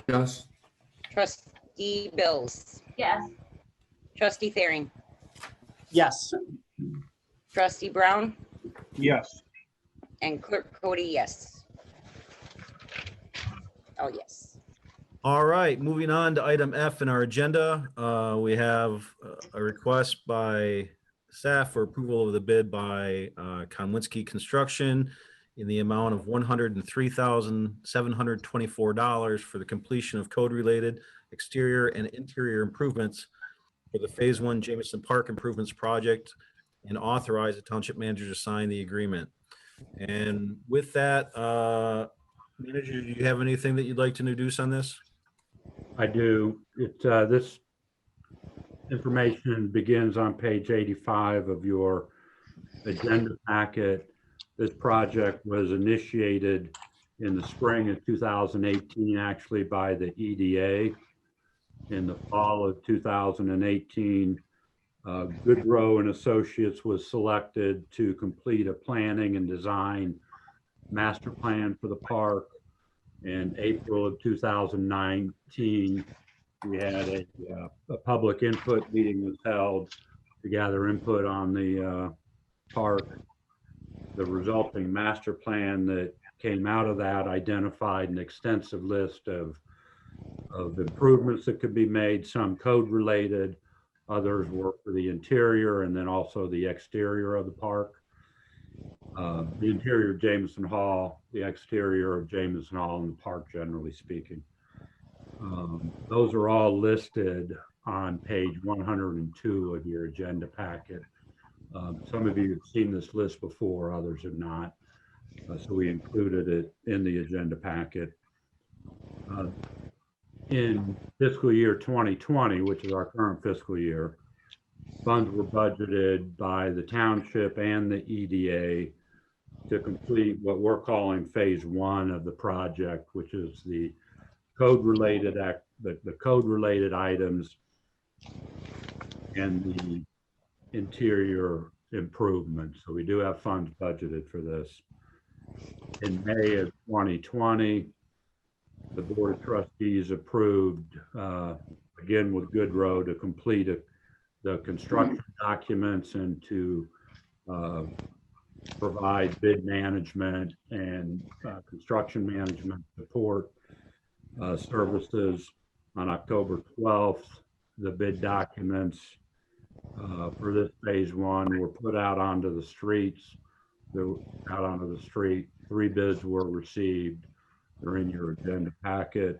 Yes. Trustee Bills, Yes. Trustee Thering, Yes. Trustee Brown, Yes. and Clerk Cody, yes. Oh, yes. All right, moving on to item F in our agenda. We have a request by staff for approval of the bid by Konwinsky Construction in the amount of $103,724 for the completion of code-related exterior and interior improvements for the Phase 1 Jameson Park Improvements Project, and authorize the township manager to sign the agreement. And with that, manager, do you have anything that you'd like to introduce on this? I do. This information begins on page 85 of your agenda packet. This project was initiated in the spring of 2018, actually by the EDA. In the fall of 2018, Goodrow and Associates was selected to complete a planning and design master plan for the park. In April of 2019, we had a public input meeting was held to gather input on the park. The resulting master plan that came out of that identified an extensive list of improvements that could be made, some code related, others were for the interior and then also the exterior of the park. The interior of Jameson Hall, the exterior of Jameson Hall, and the park, generally speaking. Those are all listed on page 102 of your agenda packet. Some of you have seen this list before, others have not. So we included it in the agenda packet. In fiscal year 2020, which is our current fiscal year, funds were budgeted by the township and the EDA to complete what we're calling phase 1 of the project, which is the code-related the code-related items and the interior improvements. So we do have funds budgeted for this. In May of 2020, the Board of Trustees approved, again with Goodrow, to complete the construction documents and to provide bid management and construction management support services. On October 12th, the bid documents for this phase 1 were put out onto the streets. They were out onto the street. 3 bids were received. They're in your agenda packet.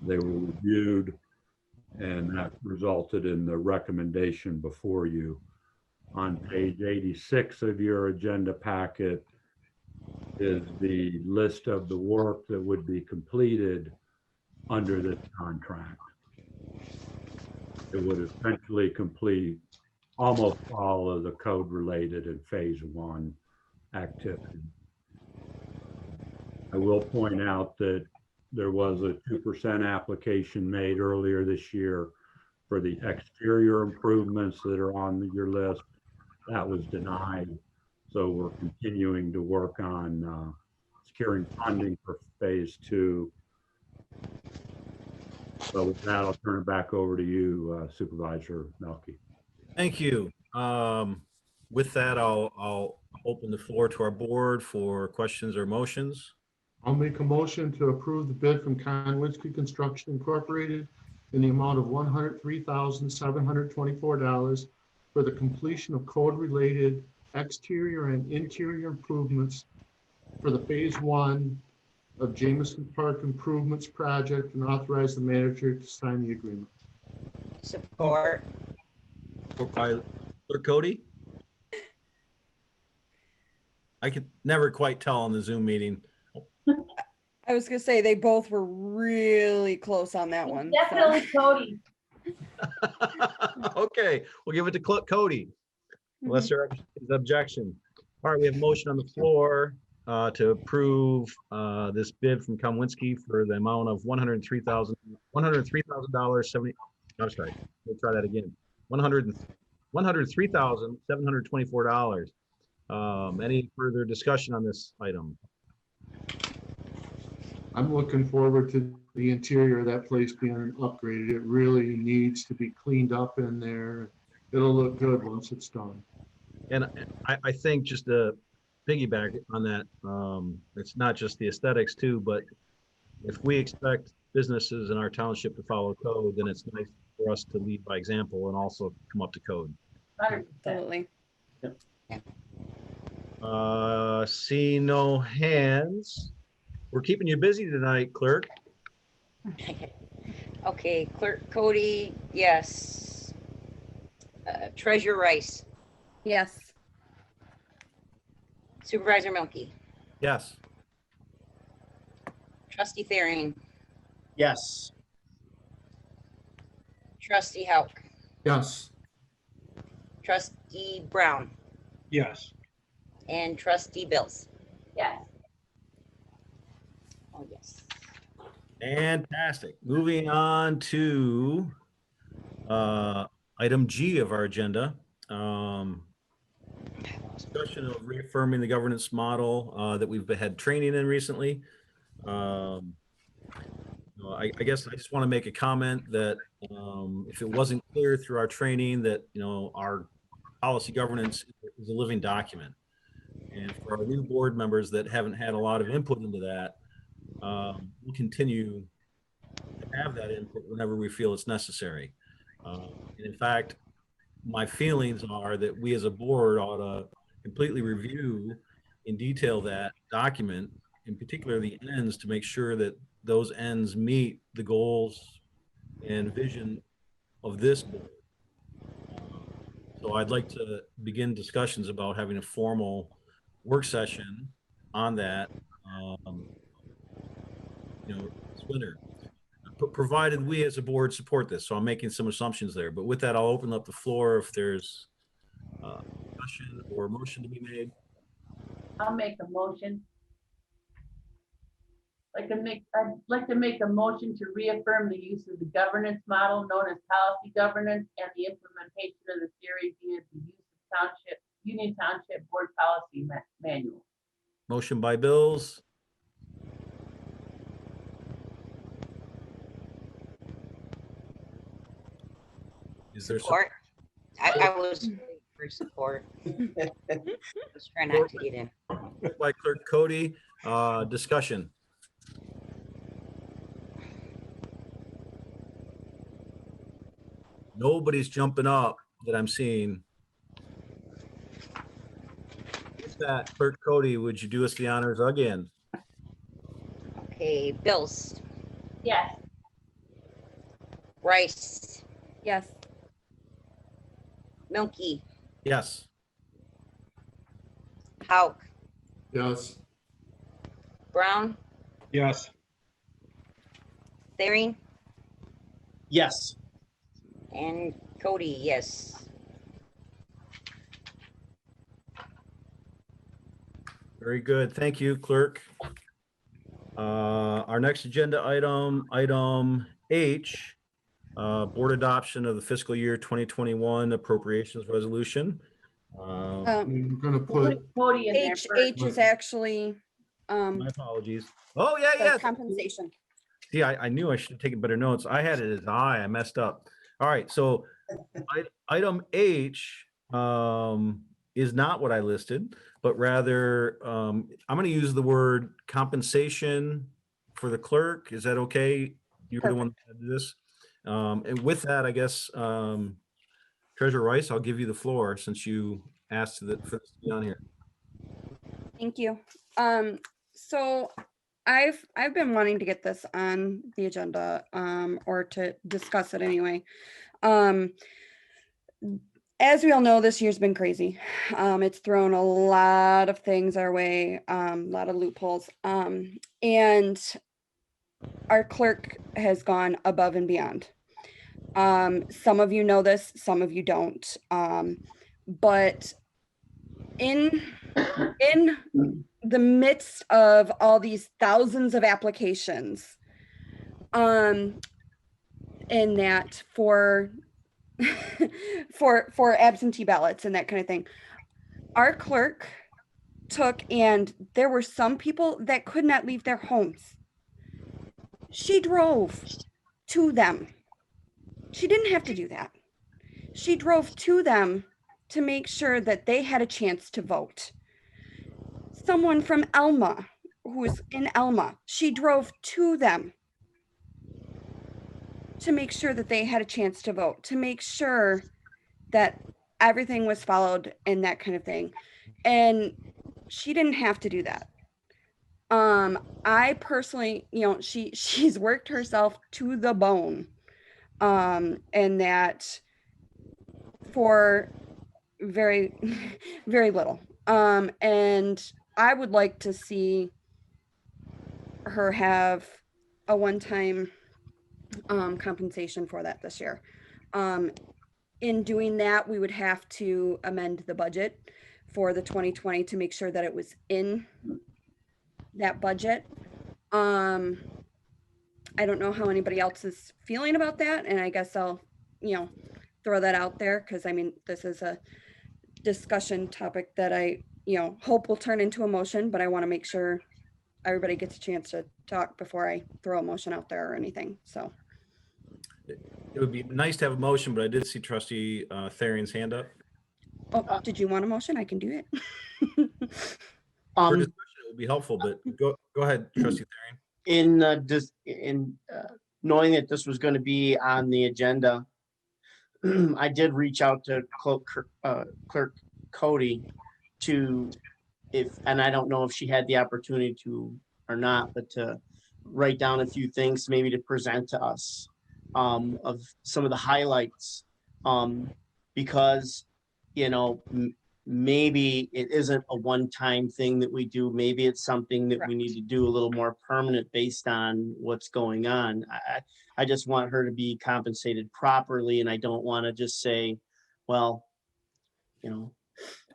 They were reviewed, and that resulted in the recommendation before you. On page 86 of your agenda packet is the list of the work that would be completed under this contract. It would essentially complete almost all of the code related in phase 1 activity. I will point out that there was a 2% application made earlier this year for the exterior improvements that are on your list. That was denied. So we're continuing to work on securing funding for phase 2. So with that, I'll turn it back over to you, Supervisor Melky. Thank you. With that, I'll open the floor to our board for questions or motions. I'll make a motion to approve the bid from Konwinsky Construction Incorporated in the amount of $103,724 for the completion of code-related exterior and interior improvements for the phase 1 of Jameson Park Improvements Project, and authorize the manager to sign the agreement. Support. By Clerk Cody. I could never quite tell on the Zoom meeting. I was gonna say they both were really close on that one. Definitely Cody. Okay, we'll give it to Cody, unless there is objection. All right, we have a motion on the floor to approve this bid from Konwinsky for the amount of $103,070. I'm sorry, we'll try that again. $103,724. Any further discussion on this item? I'm looking forward to the interior of that place being upgraded. It really needs to be cleaned up in there. It'll look good once it's done. And I think just to piggyback on that, it's not just the aesthetics too, but if we expect businesses in our township to follow code, then it's nice for us to lead by example and also come up to code. 100%. Absolutely. See no hands. We're keeping you busy tonight, clerk. Okay, Clerk Cody, yes. Treasurer Rice, Yes. Supervisor Milky, Yes. Trustee Thering, Yes. Trustee Hauk, Yes. Trustee Brown, Yes. and Trustee Bills. Yes. Oh, yes. Fantastic. Moving on to item G of our agenda. Discussion of reaffirming the governance model that we've had training in recently. I guess I just want to make a comment that if it wasn't clear through our training that, our policy governance is a living document. And for our new board members that haven't had a lot of input into that, we'll continue to have that input whenever we feel it's necessary. And in fact, my feelings are that we as a board ought to completely review in detail that document, in particular the ends, to make sure that those ends meet the goals and vision of this board. So I'd like to begin discussions about having a formal work session on that, this winter, provided we as a board support this. So I'm making some assumptions there, but with that, I'll open up the floor if there's discussion or motion to be made. I'll make a motion. I'd like to make a motion to reaffirm the use of the governance model known as policy governance and the implementation of the theory via the use of Union Township Board Policy Manual. Motion by Bills. Is there Support. I was for support. Let's try not to get in. support by Clerk Cody? Discussion. Nobody's jumping up that I'm seeing. With that, Clerk Cody, would you do us the honors again? Okay, Bills, Yes. Rice, Yes. Milky, Yes. Hauk, Yes. Brown, Yes. Thering, Yes. and Cody, yes. Very good. Thank you, Clerk. Our next agenda item H, board adoption of the fiscal year 2021 appropriations resolution. I'm gonna put, Cody in there H first. is actually My apologies. Oh, yeah, the yeah. compensation. See, I knew I should have taken better notes. I had it as I messed up. All right, so item H is not what I listed, but rather I'm going to use the word compensation for the clerk. Is that okay? You're the one that did this. And with that, I guess, Treasurer Rice, I'll give you the floor since you asked for this to be on here. Thank you. So I've been wanting to get this on the agenda, or to discuss it anyway. As we all know, this year's been crazy. It's thrown a lot of things our way, a lot of loopholes. And our clerk has gone above and beyond. Some of you know this, some of you don't. But in the midst of all these thousands of applications, in that for absentee ballots and that kind of thing, our clerk took, and there were some people that could not leave their homes. She drove to them. She didn't have to do that. She drove to them to make sure that they had a chance to vote. Someone from Elma, who was in Elma, she drove to them to make sure that they had a chance to vote, to make sure that everything was followed and that kind of thing. And she didn't have to do that. I personally, she's worked herself to the bone. And that for very, very little. And I would like to see her have a one-time compensation for that this year. In doing that, we would have to amend the budget for the 2020 to make sure that it was in that budget. I don't know how anybody else is feeling about that, and I guess I'll, throw that out there, because I mean, this is a discussion topic that I, hope will turn into a motion, but I want to make sure everybody gets a chance to talk before I throw a motion out there or anything. So It would be nice to have a motion, but I did see Trustee Therian's hand up. oh, did you want a motion? I can do it. For discussion, it would be helpful, but go ahead, Trustee Therian. In knowing that this was going to be on the agenda, I did reach out to Clerk Cody and I don't know if she had the opportunity to or not, but to write down a few things maybe to present to us of some of the highlights, because, maybe it isn't a one-time thing that we do. Maybe it's something that we need to do a little more permanent based on what's going on. I just want her to be compensated properly, and I don't want to just say, well,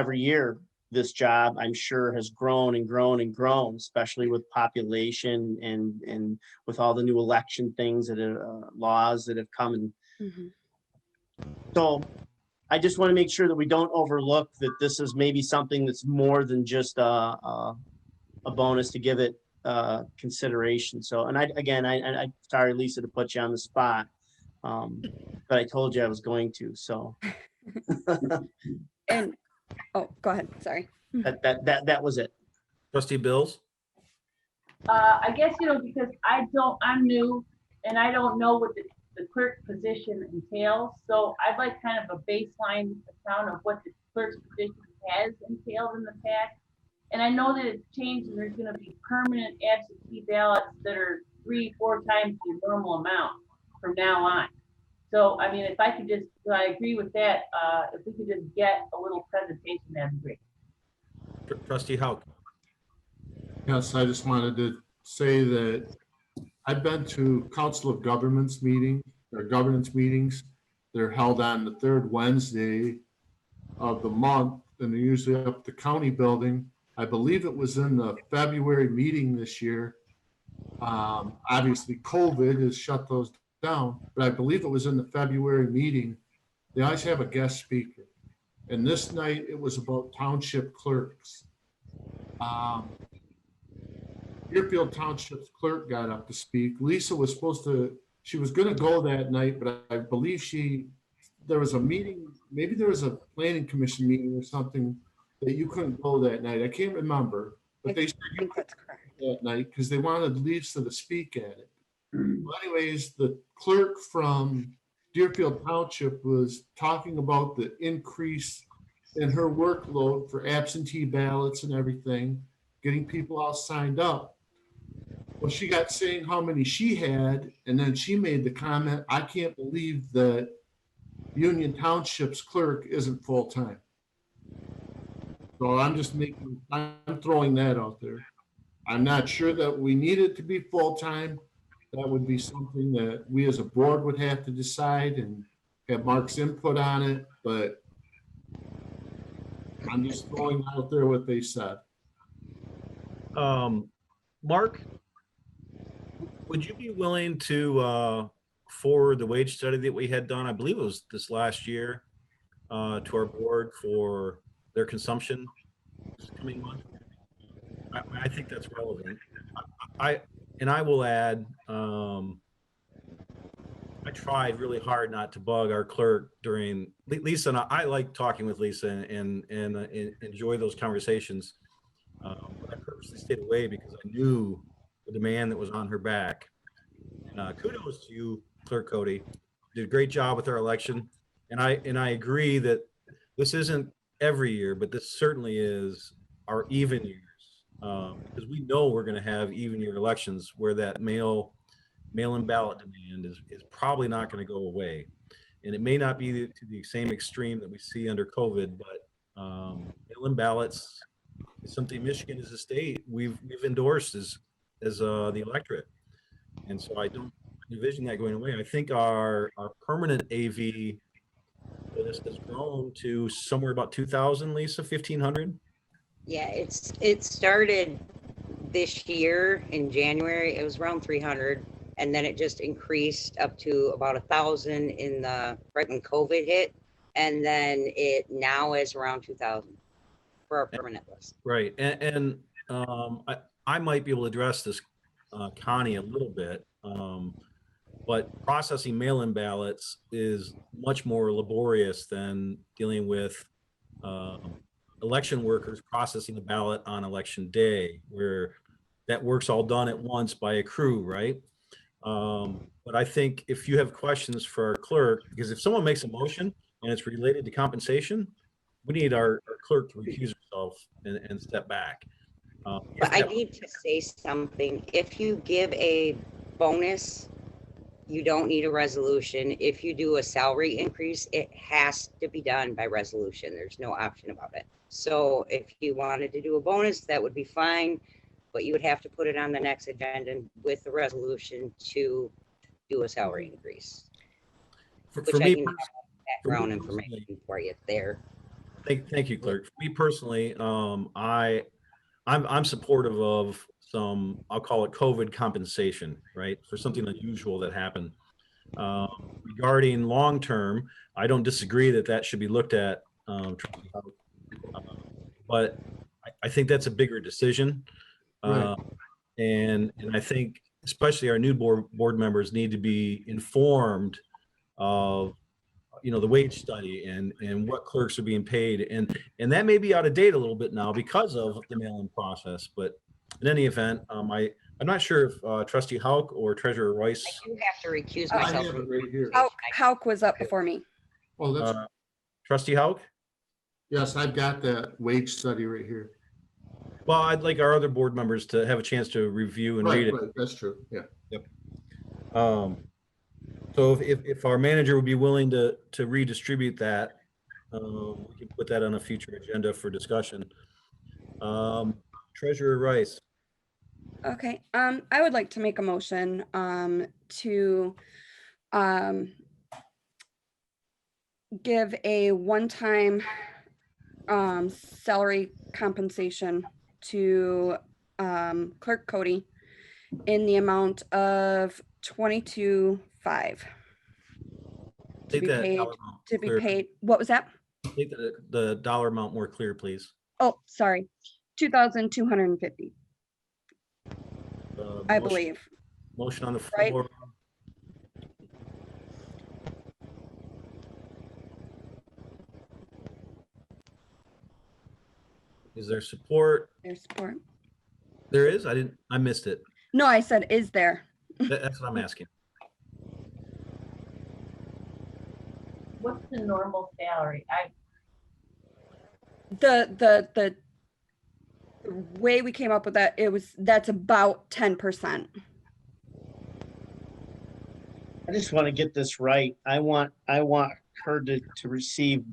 every year this job, I'm sure, has grown and grown and grown, especially with population and with all the new election things that are laws that have come. And so I just want to make sure that we don't overlook that this is maybe something that's more than just a bonus, to give it consideration. So, and I sorry, Lisa, to put you on the spot, but I told you I was going to. So, And oh, go ahead. Sorry. That was it. Trustee Bills. I guess, because I'm new and I don't know what the clerk position entails. So I'd like kind of a baseline account of what the clerk's position has entailed in the past. And I know that it's changed and there's going to be permanent absentee ballots that are 3-4 times the normal amount from now on. So, I mean, if I could just, I agree with that. If we could just get a little presentation, that'd be great. Trustee Hauk. Yes, I just wanted to say that I've been to Council of Governments meeting or governance meetings. They're held on the third Wednesday of the month, and they're usually up at the county building. I believe it was in the February meeting this year. Obviously, COVID has shut those down, but I believe it was in the February meeting. They always have a guest speaker. And this night it was about township clerks. Deerfield Township's clerk got up to speak. Lisa was she was going to go that night, but I believe there was a meeting, maybe there was a planning commission meeting or something that you couldn't go that night. I can't remember, but they said you could that night because they wanted Lisa to speak at it. Well, anyways, the clerk from Deerfield Township was talking about the increase in her workload for absentee ballots and everything, getting people all signed up. Well, she got saying how many she had, and then she made the comment, I can't believe that Union Township's clerk isn't full-time. So I'm throwing that out there. I'm not sure that we need it to be full-time. That would be something that we as a board would have to decide and have Mark's input on it, but I'm just throwing out there what they said. Mark, would you be willing to forward the wage study that we had done, I believe it was this last year, to our board for their consumption this coming month? I think that's relevant. I will add, I tried really hard not to bug our clerk during Lisa, and I like talking with Lisa and enjoy those conversations. But I purposely stayed away because I knew the demand that was on her back. And kudos to you Clerk Cody, did a great job with our election. And I agree that this isn't every year, but this certainly is our even years. Because we know we're going to have even year elections where that mail-in ballot demand is probably not going to go away. And it may not be to the same extreme that we see under COVID, but mail-in ballots is something Michigan as a state we've endorsed as the electorate. And so I don't envision that going away. I think our permanent AV list has grown to somewhere about 2,000, Lisa, 1,500. Yeah, it started this year in January. It was around 300, and then it just increased up to about 1,000 in the right when COVID hit, and then it now is around 2,000 for our permanent list. Right, and I might be able to address this, Connie, a little bit, but processing mail-in ballots is much more laborious than dealing with election workers processing the ballot on election day, where that work's all done at once by a crew, right? But I think if you have questions for our clerk, because if someone makes a motion and it's related to compensation, we need our clerk to recuse herself and step back. But I need to say something. If you give a bonus, you don't need a resolution. If you do a salary increase, it has to be done by resolution. There's no option about it. So if you wanted to do a bonus, that would be fine, but you would have to put it on the next agenda with the resolution to do a salary increase. For Which I me, can have background information for you there. Thank you, clerk. For me personally, I'm supportive of some, I'll call it COVID compensation, right? For something unusual that happened. Regarding long-term, I don't disagree that should be looked at. But I think that's a bigger decision. Right. And I think especially our new board members need to be informed of, the wage study and what clerks are being paid. And that may be out of date a little bit now because of the mail-in process. But in any event, I'm not sure if Trustee Hauk or Treasurer Rice. I do have to recuse I myself. have it right here. Hauk was up before me. Oh, that's, Trustee Hauk? yes, I've got that wage study right here. Well, I'd like our other board members to have a chance to review and read it. Right, that's true, yeah. Yep. So if our manager would be willing to redistribute that, we can put that on a future agenda for discussion. Treasurer Rice. Okay, I would like to make a motion to give a one-time salary compensation to Clerk Cody in the amount of $22,500 to be paid. To be paid. What was that? Make the dollar amount more clear, please. Oh, sorry, 2,250. I believe. Motion on the Right. floor. Is there support? There's support. There is? I missed it. No, I said, is there? That's what I'm asking. What's the normal salary? The way we came up with that, that's about 10%. I just want to get this right. I want her to receive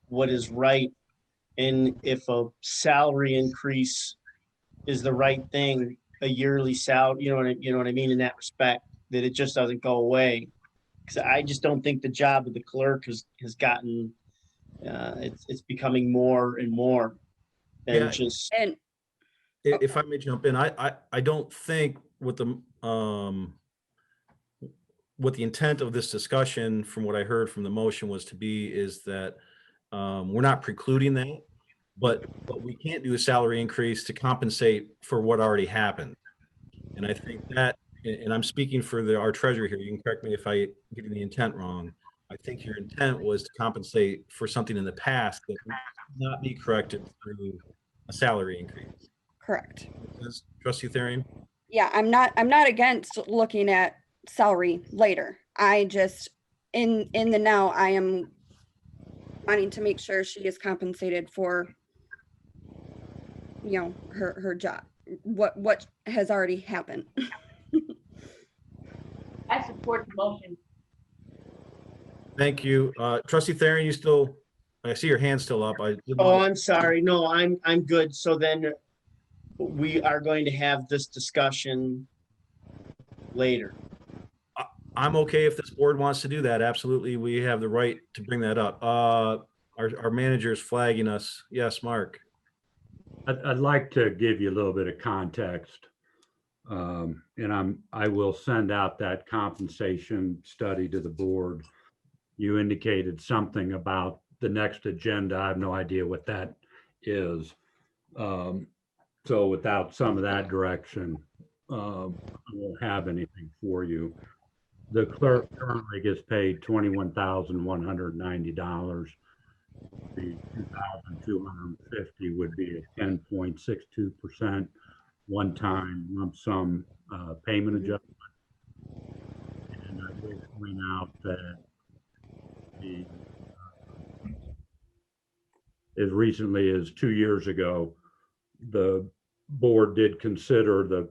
what is right. And if a salary increase is the right thing, a yearly salary, you know what I mean in that respect, that it just doesn't go away. Because I just don't think the job of the clerk has gotten, it's becoming more and more than just. And if I may jump in, I don't think what the intent of this discussion, from what I heard from the motion, was to be is that we're not precluding that, but we can't do a salary increase to compensate for what already happened. And I think that, and I'm speaking for our treasurer here, you can correct me if I get the intent wrong. I think your intent was to compensate for something in the past that would not be corrected through a salary increase. correct. Trustee Therian? Yeah, I'm not against looking at salary later. I just, in the now, I am wanting to make sure she is compensated for, you know, her job, what has already happened. I support the motion. Thank you. Trustee Theron, you still, I see your hand still up. I didn't Oh, want I'm sorry. No, I'm good. So then we are going to have this discussion later. I'm okay if this board wants to do that. Absolutely. We have the right to bring that up. Our manager is flagging us. Yes, Mark. I'd like to give you a little bit of context. And I will send out that compensation study to the board. You indicated something about the next agenda. I have no idea what that is. So without some of that direction, I won't have anything for you. The clerk currently gets paid $21,190. The 2,250 would be a 10.62% one-time lump sum payment adjustment. And I will point out that as recently as 2 years ago, the board did consider the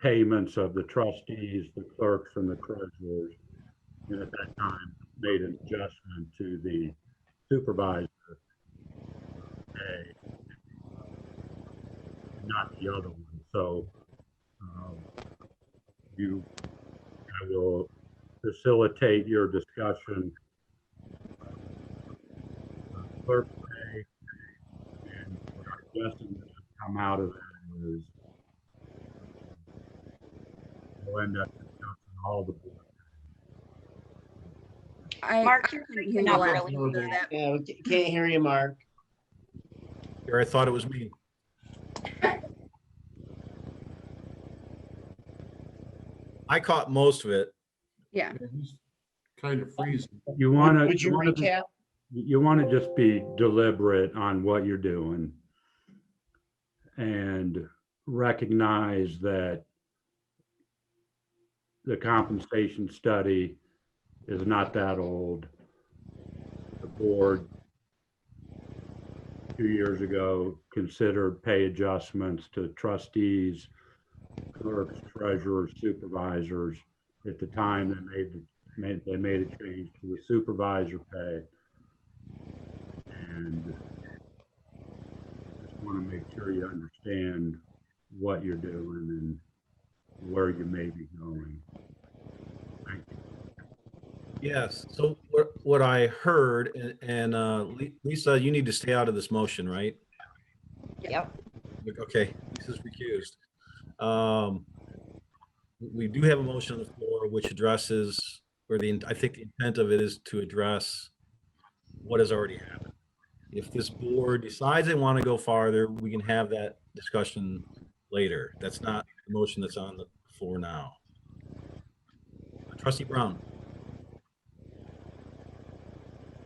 payments of the trustees, the clerks, and the treasurers, and at that time made an adjustment to the supervisor pay, not the other one. So I will facilitate your discussion clerk pay, and what I'm guessing that should come out of that is we'll end up discussing all the board. Mark, you're breaking up really bad. Yeah, we can't hear you, Mark. Here, I thought it was me. I caught most of it. Yeah. He's kind of freezing. You want to? Would you recap? You want to just be deliberate on what you're doing and recognize that the compensation study is not that old. The board 2 years ago considered pay adjustments to trustees, clerks, treasurers, supervisors. At the time, they made a change to the supervisor pay. And I just want to make sure you understand what you're doing and where you may be going. Thank you. Yes. So what I heard, and Lisa, you need to stay out of this motion, right? Yep. Okay, Lisa's recused. We do have a motion on the floor which addresses, or I think the intent of it is to address what has already happened. If this board decides they want to go farther, we can have that discussion later. That's not the motion that's on the floor now. Trustee Brown.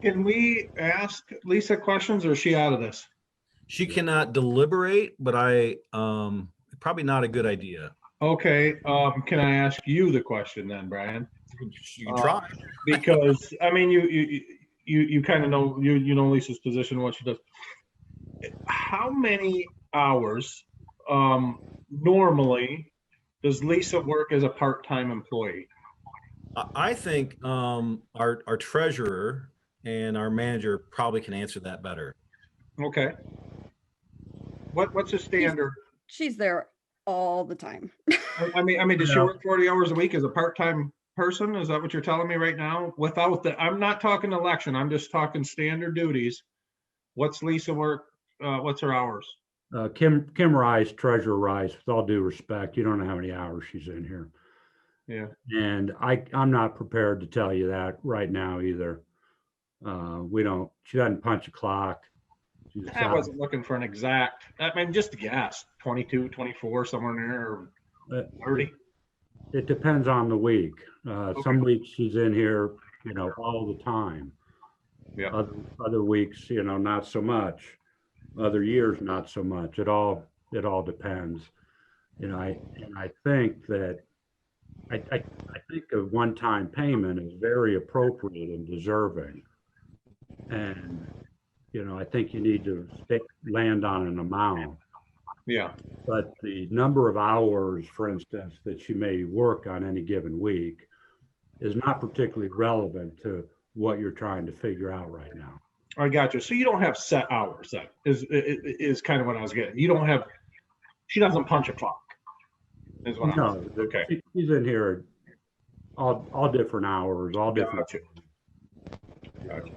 Can we ask Lisa questions or is she out of this? She cannot deliberate, but probably not a good idea. Okay, can I ask you the question then, Brian? You can try. Because, I mean, you kind of know, you know Lisa's position, what she does. How many hours normally does Lisa work as a part-time employee? I think our treasurer and our manager probably can answer that better. Okay. What's the standard? She's there all the time. I mean, does she work 40 hours a week as a part-time person? Is that what you're telling me right now? Without the, I'm not talking election, I'm just talking standard duties. What's Lisa work? What's her hours? Kim Rice, Treasurer Rice, with all due respect, you don't know how many hours she's in here. Yeah. And I'm not prepared to tell you that right now either. She doesn't punch a clock. I wasn't looking for an exact, I mean, just a guess, 22, 24, somewhere in there, or 30. It depends on the week. Some weeks she's in here, all the time. Yeah. Other weeks, not so much. Other years, not so much. It all depends. I think that I think a one-time payment is very appropriate and deserving. And, I think you need to land on an amount. Yeah, But the number of hours, for instance, that you may work on any given week is not particularly relevant to what you're trying to figure out right now. I got you. So you don't have set hours. That is kind of what I was getting. You don't have. She doesn't punch a clock. Is what No, okay. She's in here all different hours, all different. Gotcha.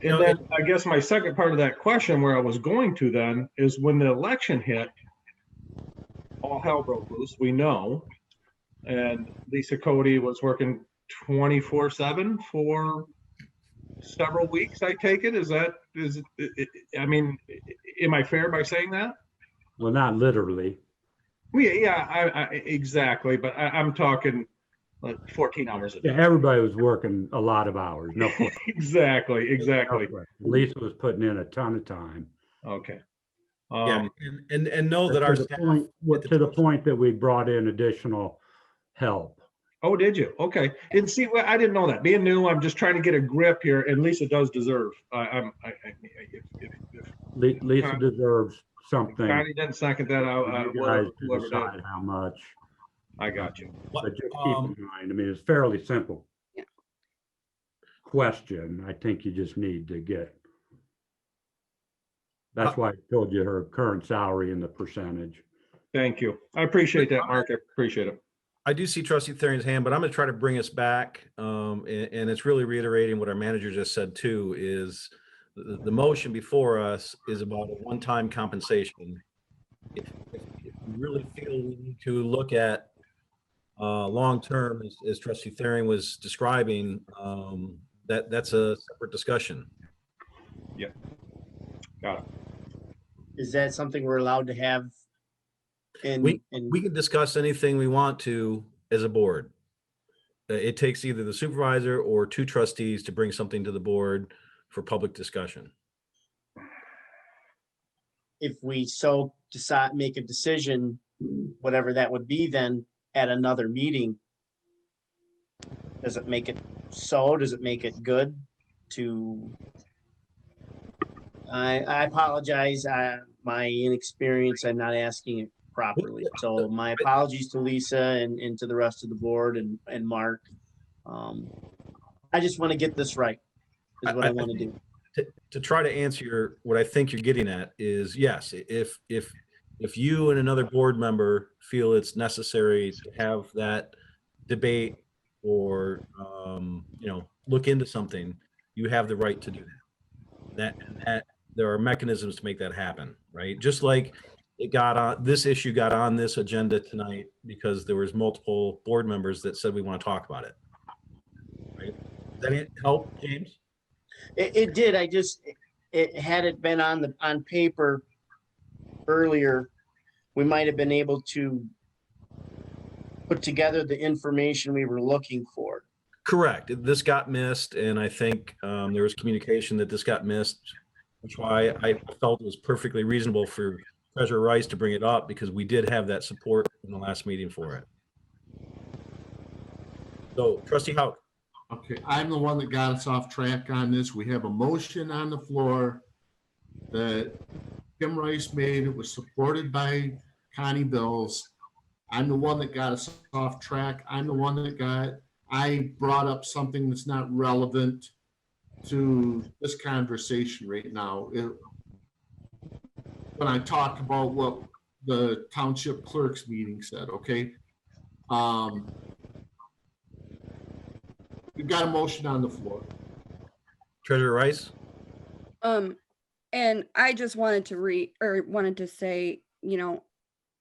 And then I guess my second part of that question, where I was going to then, is when the election hit, all hell broke loose. We know, and Lisa Cody was working 24/7 for several weeks. I take it. Is it? I mean, am I fair by saying that? Well, not literally. Well, yeah, exactly. But I'm talking like 14 hours a day. Yeah, everybody was working a lot of hours. No question. Exactly. Lisa was putting in a ton of time. Okay. Yeah, and know that our staff. To the point that we brought in additional help. Oh, did you? Okay. And see, well, I didn't know that. Being new, I'm just trying to get a grip here, and Lisa does deserve. Lisa deserves something. Connie didn't second that out. You guys to decide how much. I got you. But just keep in mind, I mean, it's fairly simple. Yeah. Question. I think you just need to get. That's why I told you her current salary and the percentage. Thank you. I appreciate that, Mark. I appreciate it. I do see Trustee Therian's hand, but I'm going to try to bring us back. And it's really reiterating what our manager just said too, is the motion before us is about a one-time compensation. If you really feel we need to look at long-term, as Trustee Therian was describing, that's a separate discussion. Yeah. Got it. Is that something we're allowed to have? We can discuss anything we want to as a board. It takes either the supervisor or two trustees to bring something to the board for public discussion. If we so decide, make a decision, whatever that would be, then at another meeting, does it make it so? Does it make it good to? I apologize. My inexperience, I'm not asking it properly. So my apologies to Lisa and to the rest of the board and Mark. I just want to get this right, is what I want to do. To try to answer what I think you're getting at is, yes, if you and another board member feel it's necessary to have that debate or look into something, you have the right to do that. That there are mechanisms to make that happen, right? Just like this issue got on this agenda tonight because there was multiple board members that said we want to talk about it. Right? Does that help, James? It did. Had it been on paper earlier, we might have been able to put together the information we were looking for. Correct. This got missed, and I think there was communication that this got missed, which why I felt it was perfectly reasonable for Treasurer Rice to bring it up, because we did have that support in the last meeting for it. So, Trustee Houck. Okay, I'm the one that got us off track on this. We have a motion on the floor that Kim Rice made. It was supported by Connie Bills. I'm the one that got us off track. I'm the one that I brought up something that's not relevant to this conversation right now. When I talked about what the township clerk's meeting said, okay? We've got a motion on the floor. Treasurer Rice. And I just wanted to say,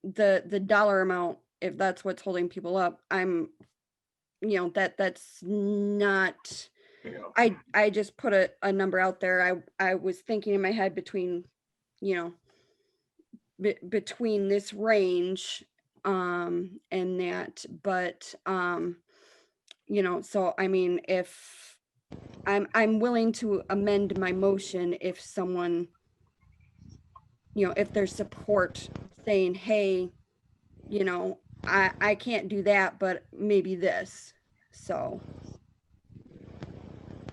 the dollar amount, if that's what's holding people up, that's not, I just put a number out there. I was thinking in my head between this range and that, but so I mean, if I'm willing to amend my motion if someone, if there's support saying, hey, I can't do that, but maybe this. So,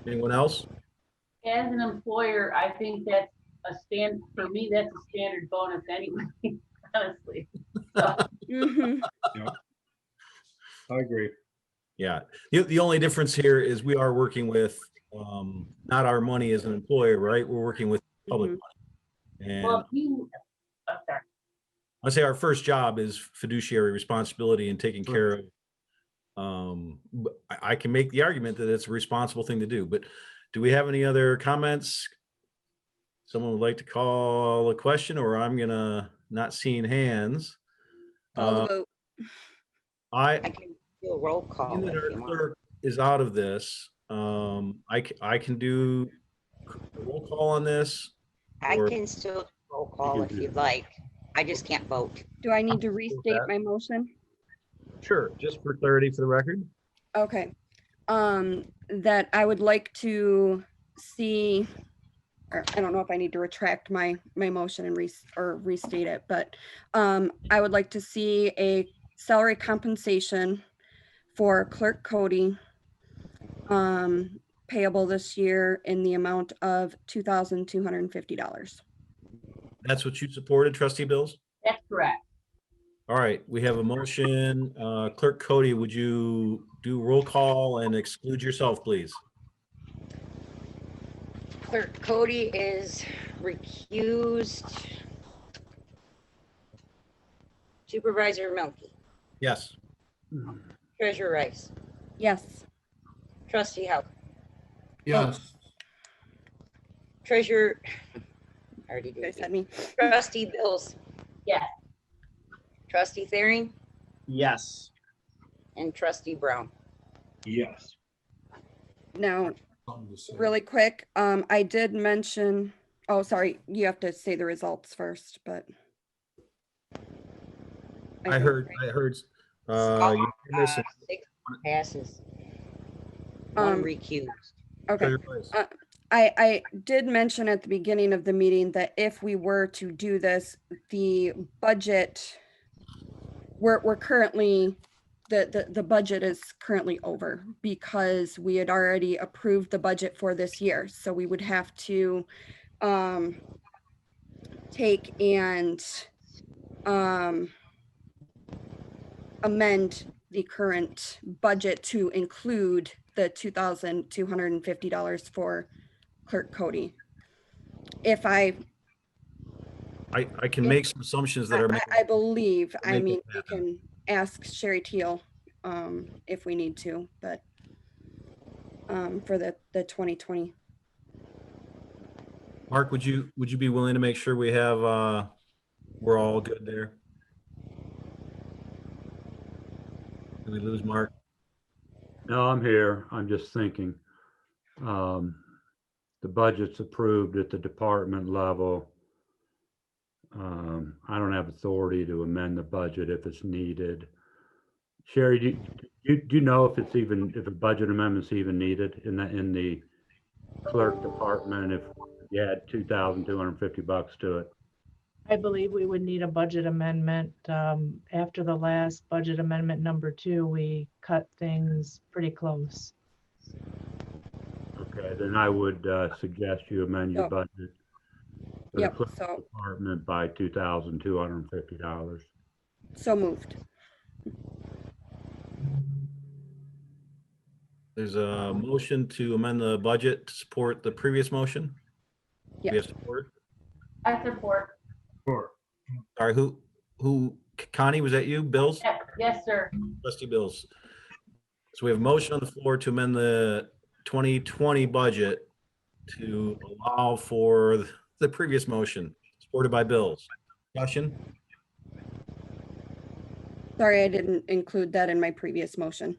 Anyone else? As an employer, I think that's for me, that's a standard bonus anyway, honestly. So, mhm. I agree. Yeah, the only difference here is we are working with, not our money as an employer, right? We're working with public Mhm. money. well, And sorry. I say our first job is fiduciary responsibility and taking care of. But I can make the argument that it's a responsible thing to do, but do we have any other comments? Someone would like to call a question, or I'm gonna, not seeing hands. Call the Uh, vote. I I, can do a roll call being that if our you want. clerk is out of this, I can do a roll call on this. I or- can still do a roll call if you'd like. I just can't vote. Do I need to restate my motion? Sure, just for clarity for the record. Okay. That I would like to see, or I don't know if I need to retract my motion and restate it, but I would like to see a salary compensation for Clerk Cody payable this year in the amount of $2,250. That's what you supported, Trustee Bills? That's correct. All right, we have a motion. Clerk Cody, would you do roll call and exclude yourself, please? Clerk Cody is recused. Supervisor Milky, Yes. Treasurer Rice, Yes. Trustee Howe, Yes. Treasurer, I already You guys did. had me. Trustee Bills, Yes. Trustee Thering, Yes. and Trustee Brown. Yes. Now, really quick, I did mention, oh, sorry, you have to say the results first, but. I heard, you miss it. 6 passes. One Um, recused. Okay. Treasurer Rice. I did mention at the beginning of the meeting that if we were to do this, the budget, we're currently, the budget is currently over because we had already approved the budget for this year. So we would have to take and amend the current budget to include the $2,250 for Clerk Cody. If I can make some assumptions that are. I believe, I make it mean, we happen. can ask Sherry Teal if we need to, but for the 2020. Mark, would you be willing to make sure we have, we're all good there? Did we lose Mark? No, I'm here. I'm just thinking. The budget's approved at the department level. I don't have authority to amend the budget if it's needed. Sherry, do you know if a budget amendment's even needed in the clerk department if you add $2,250 to it? I believe we would need a budget amendment. After the last budget amendment number 2, we cut things pretty close. Okay, then I would suggest you amend your Yep. budget for the Yep, clerk so- department by $2,250. So moved. There's a motion to amend the budget to support the previous motion. We Yeah. have support. I support. Sure. Sorry, who, Connie, was that you? Bills? Yes, sir. Trustee Bills. So we have a motion on the floor to amend the 2020 budget to allow for the previous motion, supported by Bills. Discussion? Sorry, I didn't include that in my previous motion.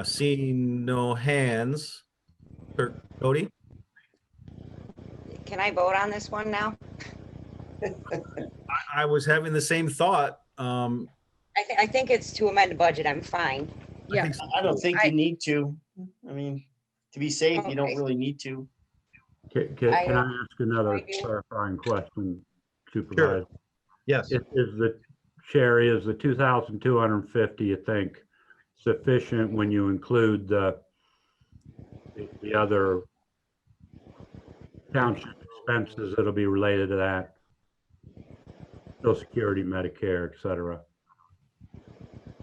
Seeing no hands. Clerk Cody? Can I vote on this one now? I was having the same thought. I think it's to amend the budget. I'm fine. Yeah. I don't think you need to. I mean, to be safe, you don't Okay. really need to. Can I ask another clarifying question, Supervisor? Yes. Sherry, is the 2,250, you think, sufficient when you include the other township expenses that'll be related to that? Social Security, Medicare, et cetera.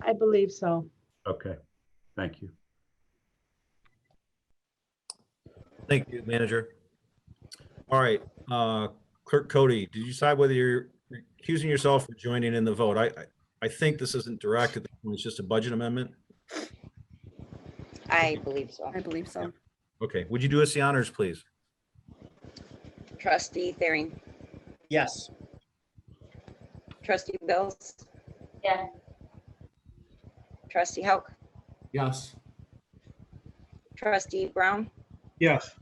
I believe so. Okay, thank you. Thank you, manager. All right, Clerk Cody, did you decide whether you're recusing yourself or joining in the vote? I think this isn't directed, it's just a budget amendment. I believe so. I believe so. Okay, would you do us the honors, please? Trustee Thering, Yes. trustee Bills, Yeah. trustee Hauk, Yes. trustee Brown, Yes.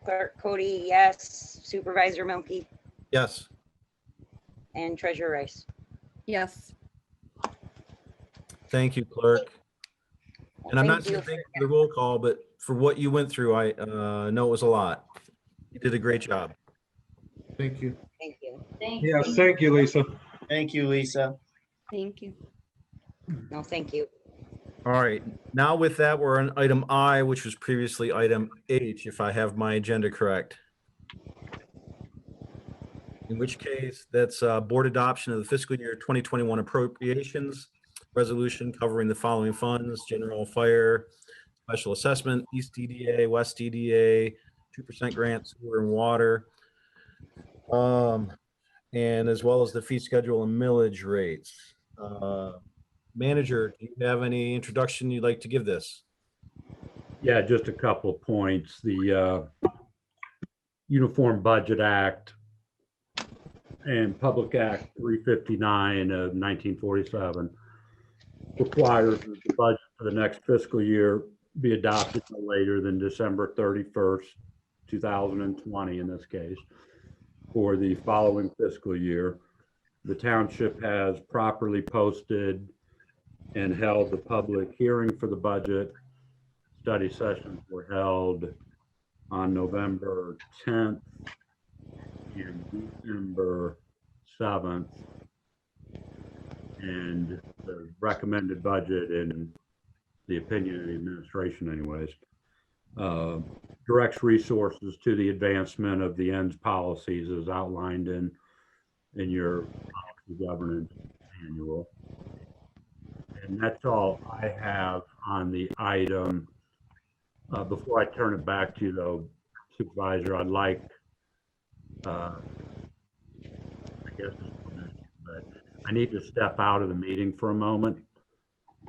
clerk Cody, yes, supervisor Milky, Yes. and treasurer Rice. Yes. Thank you, clerk. And I'm not Thank you. saying thank you for the roll call, but for what you went through, I know it was a lot. You did a great job. Thank you. Thank you. Yes, thank you, Lisa. Thank you, Lisa. Thank you. No, thank you. All right, now with that, we're on item I, which was previously item H, if I have my agenda correct. In which case, that's board adoption of the fiscal year 2021 appropriations resolution covering the following funds: general fire, special assessment, East DDA, West DDA, 2% grant, sewer and water, and as well as the fee schedule and millage rates. Manager, do you have any introduction you'd like to give this? Yeah, just a couple of points. The Uniform Budget Act and Public Act 359 of 1947 requires that the budget for the next fiscal year be adopted no later than December 31st, 2020 in this case, for the following fiscal year. The township has properly posted and held the public hearing for the budget. Study sessions were held on November 10th and December 7th. And the recommended budget, in the opinion of the administration anyways, directs resources to the advancement of the ends policies as outlined in your governance manual. And that's all I have on the item. Before I turn it back to you though, Supervisor, I'd like, I guess, but I need to step out of the meeting for a moment.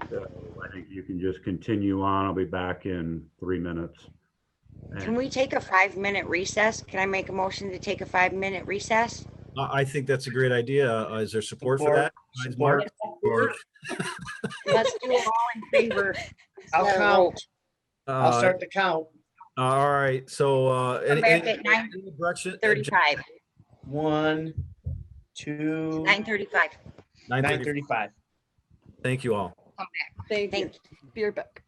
So I think you can just continue on. I'll be back in 3 minutes. Can we take a 5-minute recess? Can I make a motion to take a 5-minute recess? I think that's a great idea. Is there support for that? Support. Mark? Let's do it all in favor. I'll count. I'll start the count. All right, so Come back at any direction? 9:35. 1, 2, 9:35. 9:35. Thank you all. Come back. Thank you. Be right back.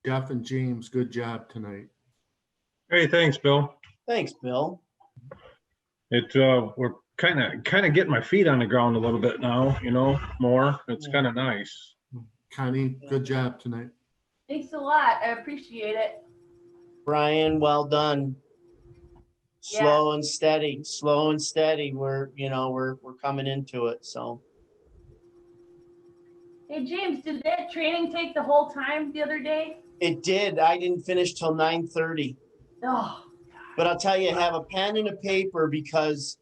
Jeff and James, good job tonight. Hey, thanks, Bill. Thanks, Bill. We're kind of getting my feet on the ground a little bit now, more. It's kind of nice. Connie, good job tonight. Thanks a lot. I appreciate it. Brian, well done. Yeah. Slow and steady, slow and steady. We're coming into it, so. Hey, James, did that training take the whole time the other day? It did. I didn't finish till 9:30. Oh, But I'll tell you, have a pen and a paper because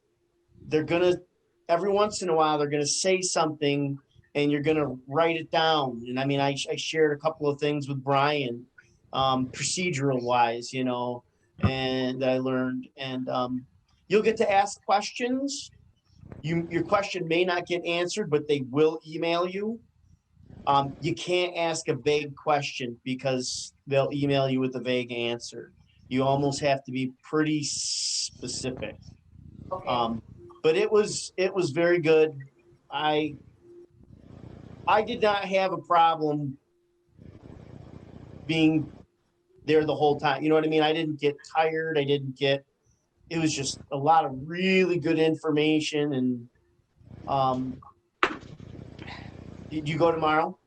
every once in a while, they're gonna say something and you're gonna write it down. And I mean, I shared a couple of things with Brian, procedural wise, and I learned, and you'll get to ask questions. Your question may not get answered, but they will email you. You can't ask a vague question because they'll email you with a vague answer. You almost have to be pretty specific. okay. But it was very good. I did not have a problem being there the whole time. You know what I mean? I didn't get tired. It was just a lot of really good information. And did you go tomorrow?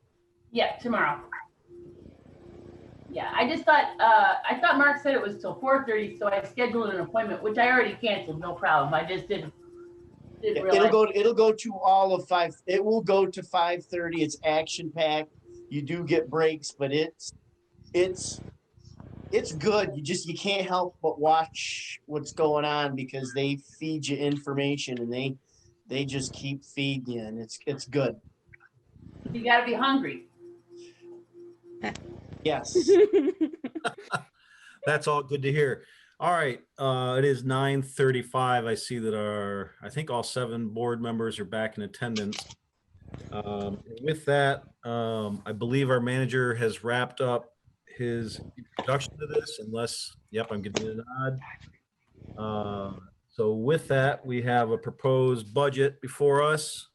Yeah, tomorrow. Yeah, I just thought, I thought Mark said it was till 4:30, so I scheduled an appointment, which I already canceled, no problem. I just didn't realize. It'll go to all of 5. It will go to 5:30. It's action packed. You do get breaks, but it's good. You can't help but watch what's going on because they feed you information and they just keep feeding you, and it's good. You gotta be hungry. Yes. That's all good to hear. All right, it is 9:35. I see that I think all 7 board members are back in attendance. With that, I believe our manager has wrapped up his introduction to this, yep, I'm getting a nod. So with that, we have a proposed budget before us.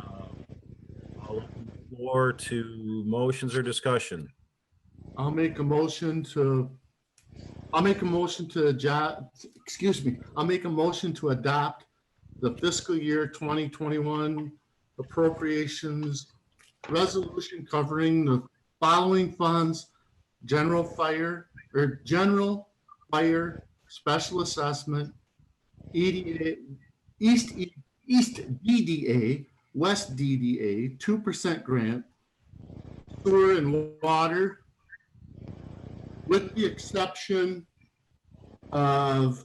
I'll open the floor to motions or discussion. I'll make a motion to adopt the fiscal year 2021 appropriations resolution covering the following funds: general fire special assessment, EDA, East DDA, West DDA, 2% grant, sewer and water, with the exception of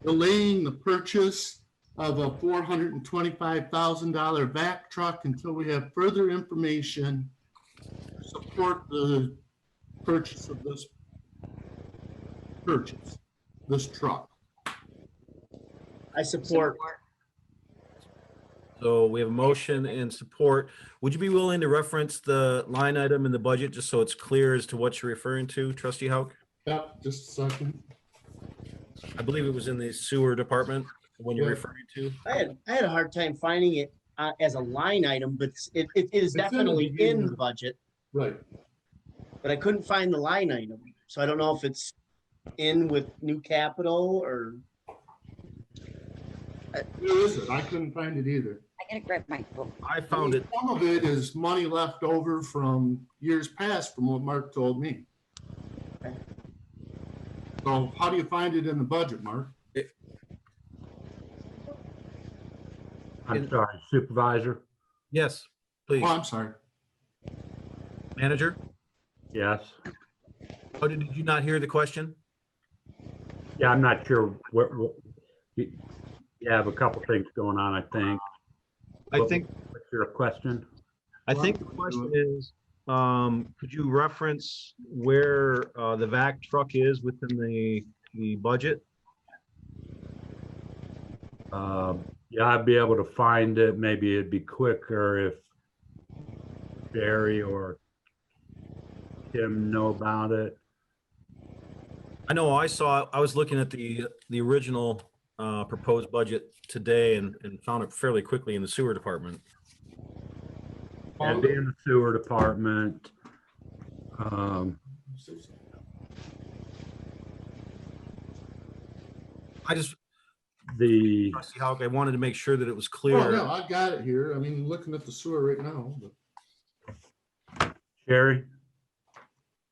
delaying the purchase of a $425,000 vac truck until we have further information to support the purchase of this truck. I support. So we have a motion and support. Would you be willing to reference the line item in the budget just so it's clear as to what you're referring to, Trustee Hauk? Yep, just a second. I believe it was in the sewer department when you're Yeah. referring to. I had a hard time finding it as a line item, but it is in the definitely beginning in of the budget, Right. but I couldn't find the line item. So I don't know if it's in with new capital or. Where is it? I couldn't find it either. I gotta grab my book. I found it. Some of it is money left over from years past, from what Mark told me. So how do you find it in the budget, Mark? I'm sorry, Supervisor? Yes, please. Oh, I'm sorry. Manager, Yes. oh, did you not hear the question? Yeah, I'm not sure you have a couple things going on, I think. I think, What's your question? I think the question is, could you reference where the vac truck is within the budget? Yeah, I'd be able to find it. Maybe it'd be quicker if Barry or Tim know about it. I know I was looking at the original proposed budget today and found it fairly quickly in the sewer department. It'd be in the sewer department. I just, The, Trustee Hauk, I wanted to make sure that it was Oh, clear. no, I got it here. I mean, looking at the sewer right now. But Sherry?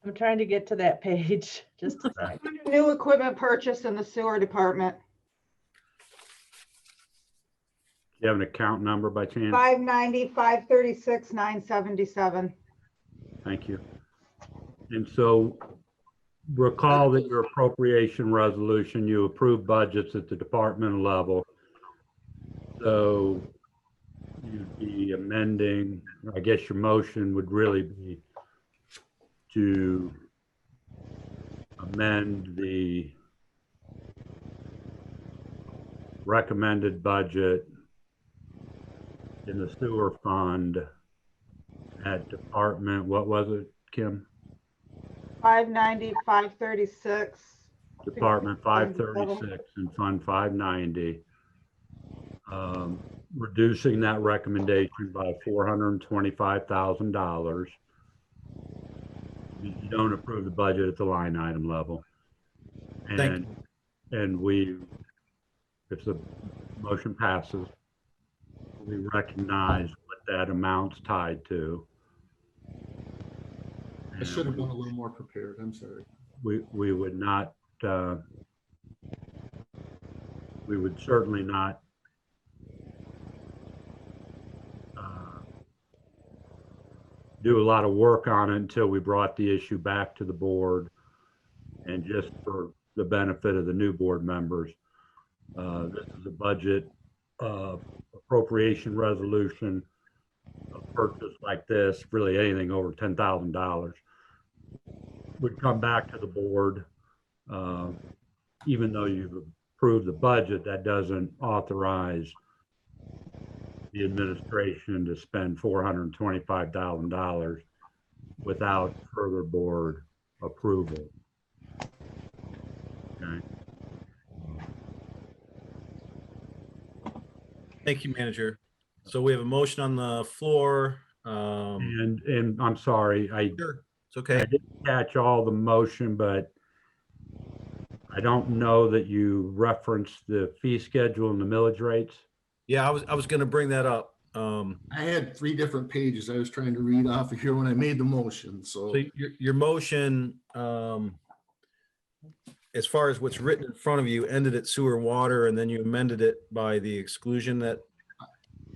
I'm trying to get to that page. Just a Right. second. New equipment purchase in the sewer department, Do you have an account number by chance? 590, 536, 977. Thank you. And so recall that your appropriation resolution, you approved budgets at the departmental level. So you'd be amending, I guess your motion would really be to amend the recommended budget in the sewer fund at department, what was it, Kim? 590, 536. Department 536 and Fund 590. Reducing that recommendation by $425,000. You don't approve the budget at the line item level. Thank And if the motion passes, we recognize what that amount's tied to. I should have been a little more prepared. I'm sorry. We would not, we would certainly not do a lot of work on it until we brought the issue back to the board. And just for the benefit of the new board members, this is a budget appropriation resolution. A purchase like this, really anything over $10,000 would come back to the board. Even though you've approved the budget, that doesn't authorize the administration to spend $425,000 without further board approval. Okay. Thank you, Manager. So we have a motion on the floor. And I'm sorry, Sure, it's I okay. didn't catch all the motion, but I don't know that you referenced the fee schedule and the millage rates. Yeah, I was going to bring that up. I had 3 different pages I was trying to read off of here when I made the motion, so. So your motion, as far as what's written in front of you, ended at sewer and water, and then you amended it by the exclusion that.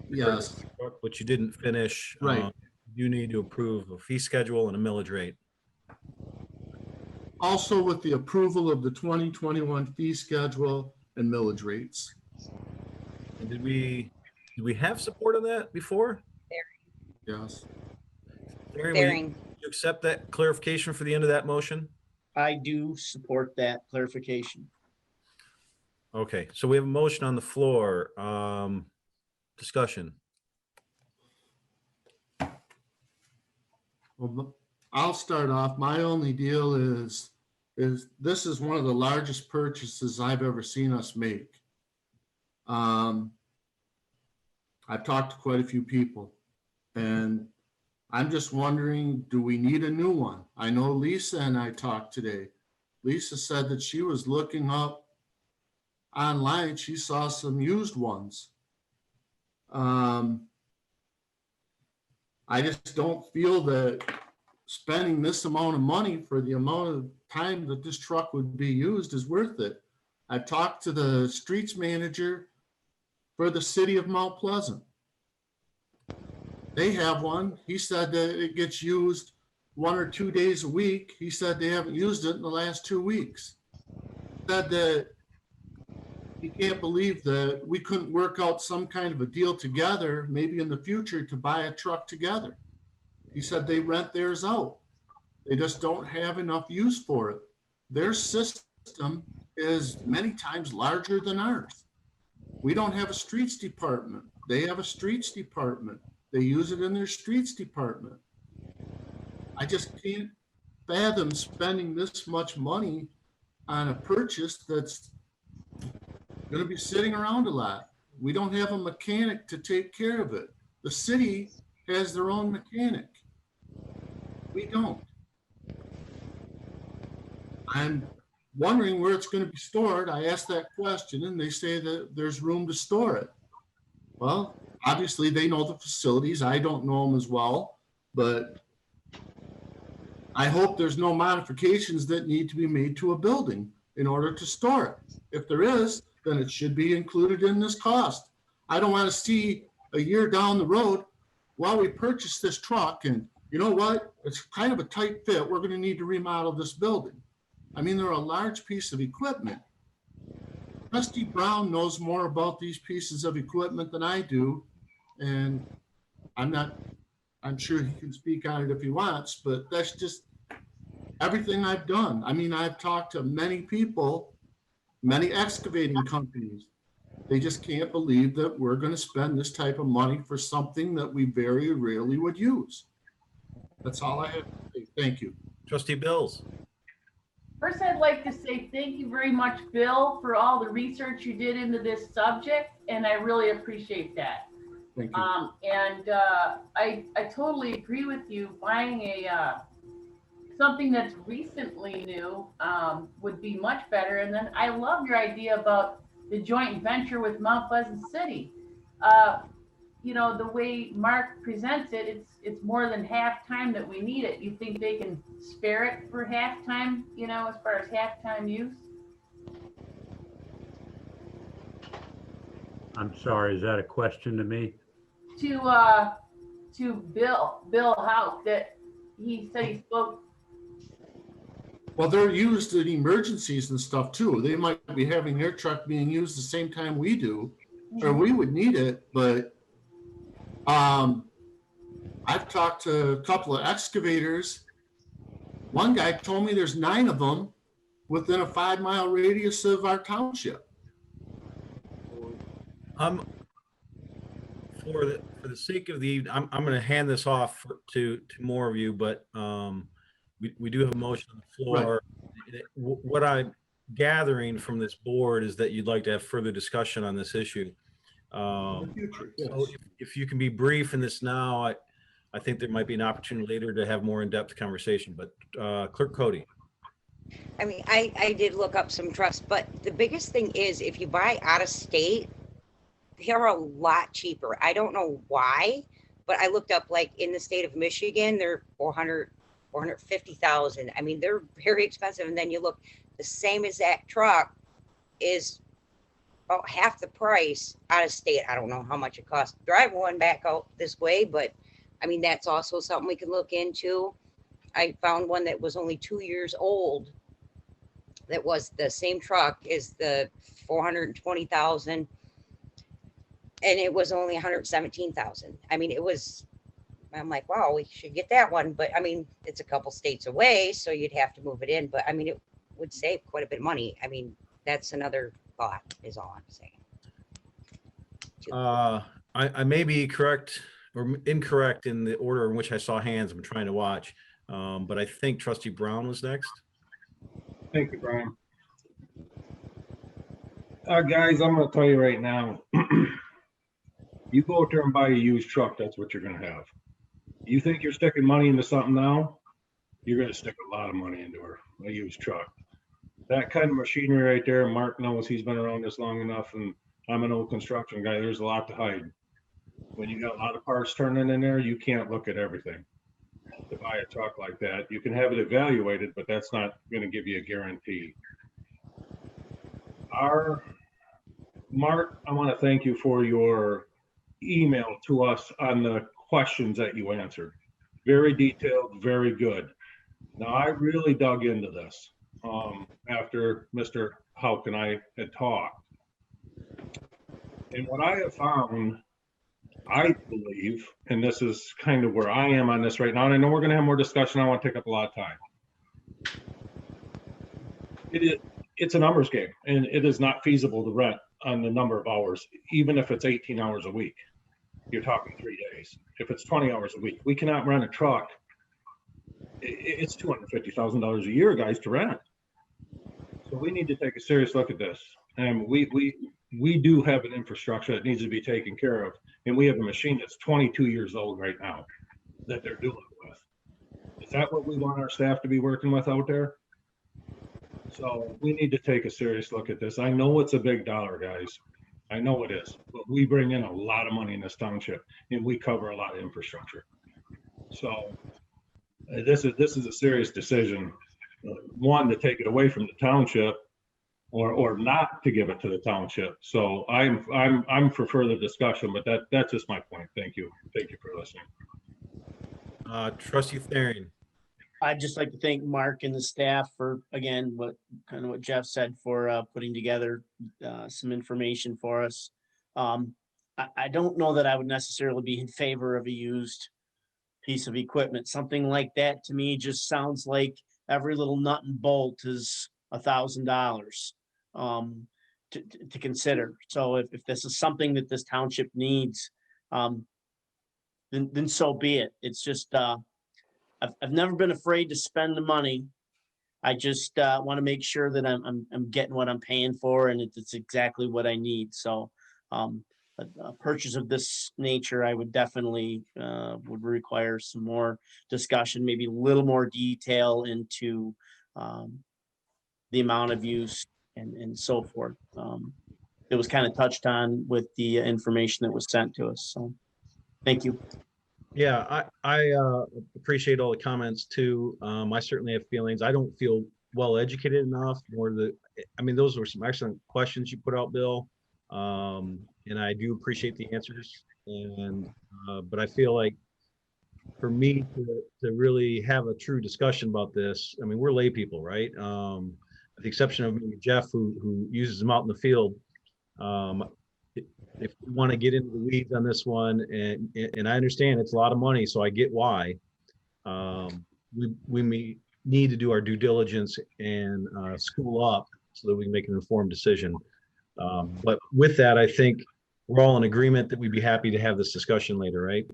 Yes. But you didn't finish. Right. You need to approve a fee schedule and a millage rate. Also with the approval of the 2021 fee schedule and millage rates. Did we have support on that before? Yes. Larry, will Bearing. you accept that clarification for the end of that motion? I do support that clarification. Okay, so we have a motion on the floor. Discussion. Well, I'll start off. My only deal is this is one of the largest purchases I've ever seen us make. I've talked to quite a few people, and I'm just wondering, do we need a new one? I know Lisa and I talked today. Lisa said that she was looking up online. She saw some used ones. I just don't feel that spending this amount of money for the amount of time that this truck would be used is worth it. I talked to the streets manager for the city of Mount Pleasant. They have one. He said that it gets used 1 or 2 days a week. He said they haven't used it in the last 2 weeks. Said that he can't believe that we couldn't work out some kind of a deal together, maybe in the future, to buy a truck together. He said they rent theirs out. They just don't have enough use for it. Their system is many times larger than ours. We don't have a streets department. They have a streets department. They use it in their streets department. I just can't fathom spending this much money on a purchase that's going to be sitting around a lot. We don't have a mechanic to take care of it. The city has their own mechanic. We don't. I'm wondering where it's going to be stored. I asked that question and they say that there's room to store it. Well, obviously they know the facilities. I don't know them as well, but I hope there's no modifications that need to be made to a building in order to store it. If there is, then it should be included in this cost. I don't want to see a year down the road, while we purchase this truck and you know what, it's kind of a tight fit, we're going to need to remodel this building. I mean, they're a large piece of equipment. Trustee Brown knows more about these pieces of equipment than I do. And I'm sure he can speak on it if he wants, but that's just everything I've done. I mean, I've talked to many people, many excavating companies. They just can't believe that we're going to spend this type of money for something that we very rarely would use. That's all I have to say. Thank you. Trustee Bills. First, I'd like to say thank you very much, Bill, for all the research you did into this subject, and I really appreciate that. Thank you. I totally agree with you. Buying something that's recently new would be much better. And then I love your idea about the joint venture with Mount Pleasant City. You know, the way Mark presents it, it's more than half time that we need it. You think they can spare it for halftime, you know, as far as halftime use? I'm sorry, is that a question to me? To Bill House, that he said he spoke. Well, they're used in emergencies and stuff too. They might be having their truck being used the same time we do, or we would need it, but I've talked to a couple of excavators. One guy told me there's 9 of them within a 5-mile radius of our township. For the sake of the, I'm going to hand this off to more of you, but we do have a motion on the floor. Right. What I'm gathering from this board is that you'd like to have further discussion on this issue. Future, yes. So if you can be brief in this now, I think there might be an opportunity later to have more in-depth conversation, but Clerk Cody. I mean, I did look up some trucks, but the biggest thing is if you buy out of state, they're a lot cheaper. I don't know why, but I looked up, like in the state of Michigan, they're 450,000. I mean, they're very expensive. And then you look, the same exact truck is about half the price out of state. I don't know how much it costs to drive one back out this way, but I mean, that's also something we can look into. I found one that was only 2 years old. That was the same truck as the 420,000. and it was only 117,000. I mean, I'm like, wow, we should get that one, but I mean, it's a couple states away, so you'd have to move it in, but I mean, it would save quite a bit of money. I mean, that's another thought is all I'm saying. I may be correct or incorrect in the order in which I saw hands. I'm trying to watch. But I think Trustee Brown was next. Thank you, Brian. Guys, I'm gonna tell you right now, you go out there and buy a used truck, that's what you're gonna have. You think you're sticking money into something now, you're gonna stick a lot of money into a used truck. That kind of machinery right there, Mark knows, he's been around this long enough, and I'm an old construction guy, there's a lot to hide. When you got a lot of parts turning in there, you can't look at everything to buy a truck like that. You can have it evaluated, but that's not gonna give you a guarantee. Mark, I want to thank you for your email to us on the questions that you answered. Very detailed, very good. Now, I really dug into this after Mr. Houck and I had talked. And what I have found, I believe, and this is kind of where I am on this right now, and I know we're going to have more discussion. I want to take up a lot of time. It's a numbers game, and it is not feasible to rent on the number of hours, even if it's 18 hours a week. You're talking 3 days. If it's 20 hours a week, we cannot rent a truck. It's $250,000 a year, guys, to rent. So we need to take a serious look at this. And we do have an infrastructure that needs to be taken care of. And we have a machine that's 22 years old right now that they're doing it with. Is that what we want our staff to be working with out there? So we need to take a serious look at this. I know it's a big dollar, guys. I know it is, but we bring in a lot of money in this township and we cover a lot of infrastructure. So this is a serious decision. One, to take it away from the township or not to give it to the township. So I'm for further discussion, but that's just my point. Thank you. Thank you for listening. Trustee Therian. I'd just like to thank Mark and the staff for, again, what Jeff said, for putting together some information for us. I don't know that I would necessarily be in favor of a used piece of equipment. Something like that to me just sounds like every little nut and bolt is $1,000 to consider. So if this is something that this township needs, then so be it. It's just I've never been afraid to spend the money. I just want to make sure that I'm getting what I'm paying for, and it's exactly what I need. So a purchase of this nature, I would definitely would require some more discussion, maybe a little more detail into the amount of use and so forth. It was kind of touched on with the information that was sent to us. So thank you. Yeah, I appreciate all the comments too. I certainly have feelings. I don't feel well educated enough, those were some excellent questions you put out, Bill. And I do appreciate the answers. But I feel like for me to really have a true discussion about this, we're lay people, right? With the exception of maybe Jeff, who uses them out in the field. If we want to get into the weeds on this one, and I understand it's a lot of money, so I get why. We may need to do our due diligence and school up so that we can make an informed decision. But with that, I think we're all in agreement that we'd be happy to have this discussion later, right?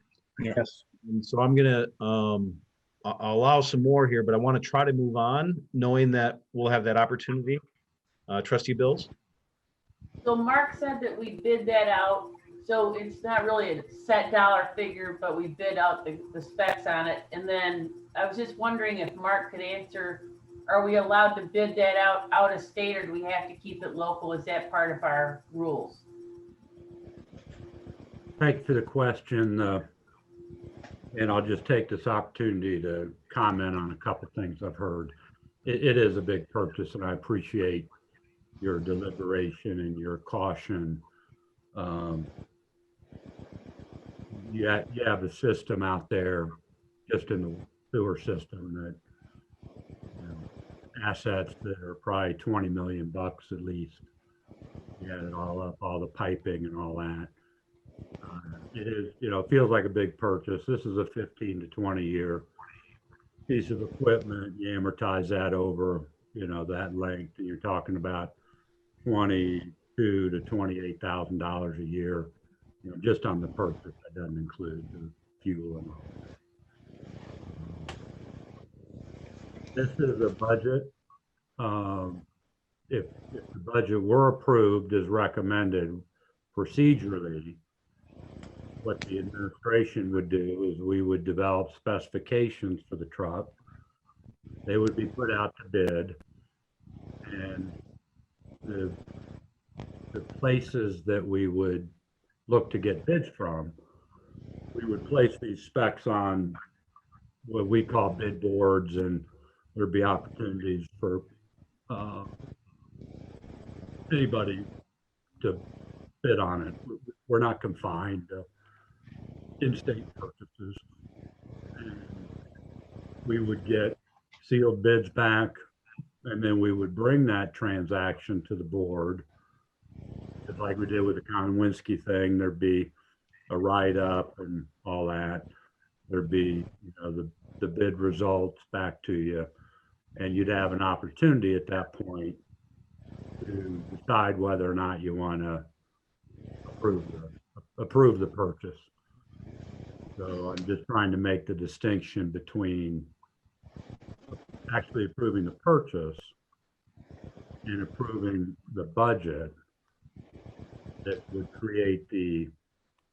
Yes. And so I'm gonna I'll allow some more here, but I want to try to move on, knowing that we'll have that opportunity. Trustee Bills. So Mark said that we bid that out. So it's not really a set dollar figure, but we bid out the specs on it. And then I was just wondering if Mark could answer, are we allowed to bid that out of state, or do we have to keep it local? Is that part of our rules? Thanks for the question. And I'll just take this opportunity to comment on a couple of things I've heard. It is a big purchase, and I appreciate your deliberation and your caution. You have a system out there, just in the sewer system, that assets that are probably 20 million bucks at least. You add it all up, all the piping and all that. It is, feels like a big purchase. This is a 15 to 20 year piece of equipment. You amortize that over, that length, and you're talking about $22,000 to $28,000 a year, just on the purchase. That doesn't include the fuel and all. This is a budget. If the budget were approved as recommended procedurally, what the administration would do is we would develop specifications for the truck. They would be put out to bid, and the places that we would look to get bids from, we would place these specs on what we call bid boards, and there'd be opportunities for anybody to bid on it. We're not confined to in-state purchases. And we would get sealed bids back, and then we would bring that transaction to the board. Just like we did with the Konwinski thing, there'd be a write-up and all that. There'd be, the bid results back to you, and you'd have an opportunity at that point to decide whether or not you want to approve the purchase. So I'm just trying to make the distinction between actually approving the purchase and approving the budget that would create the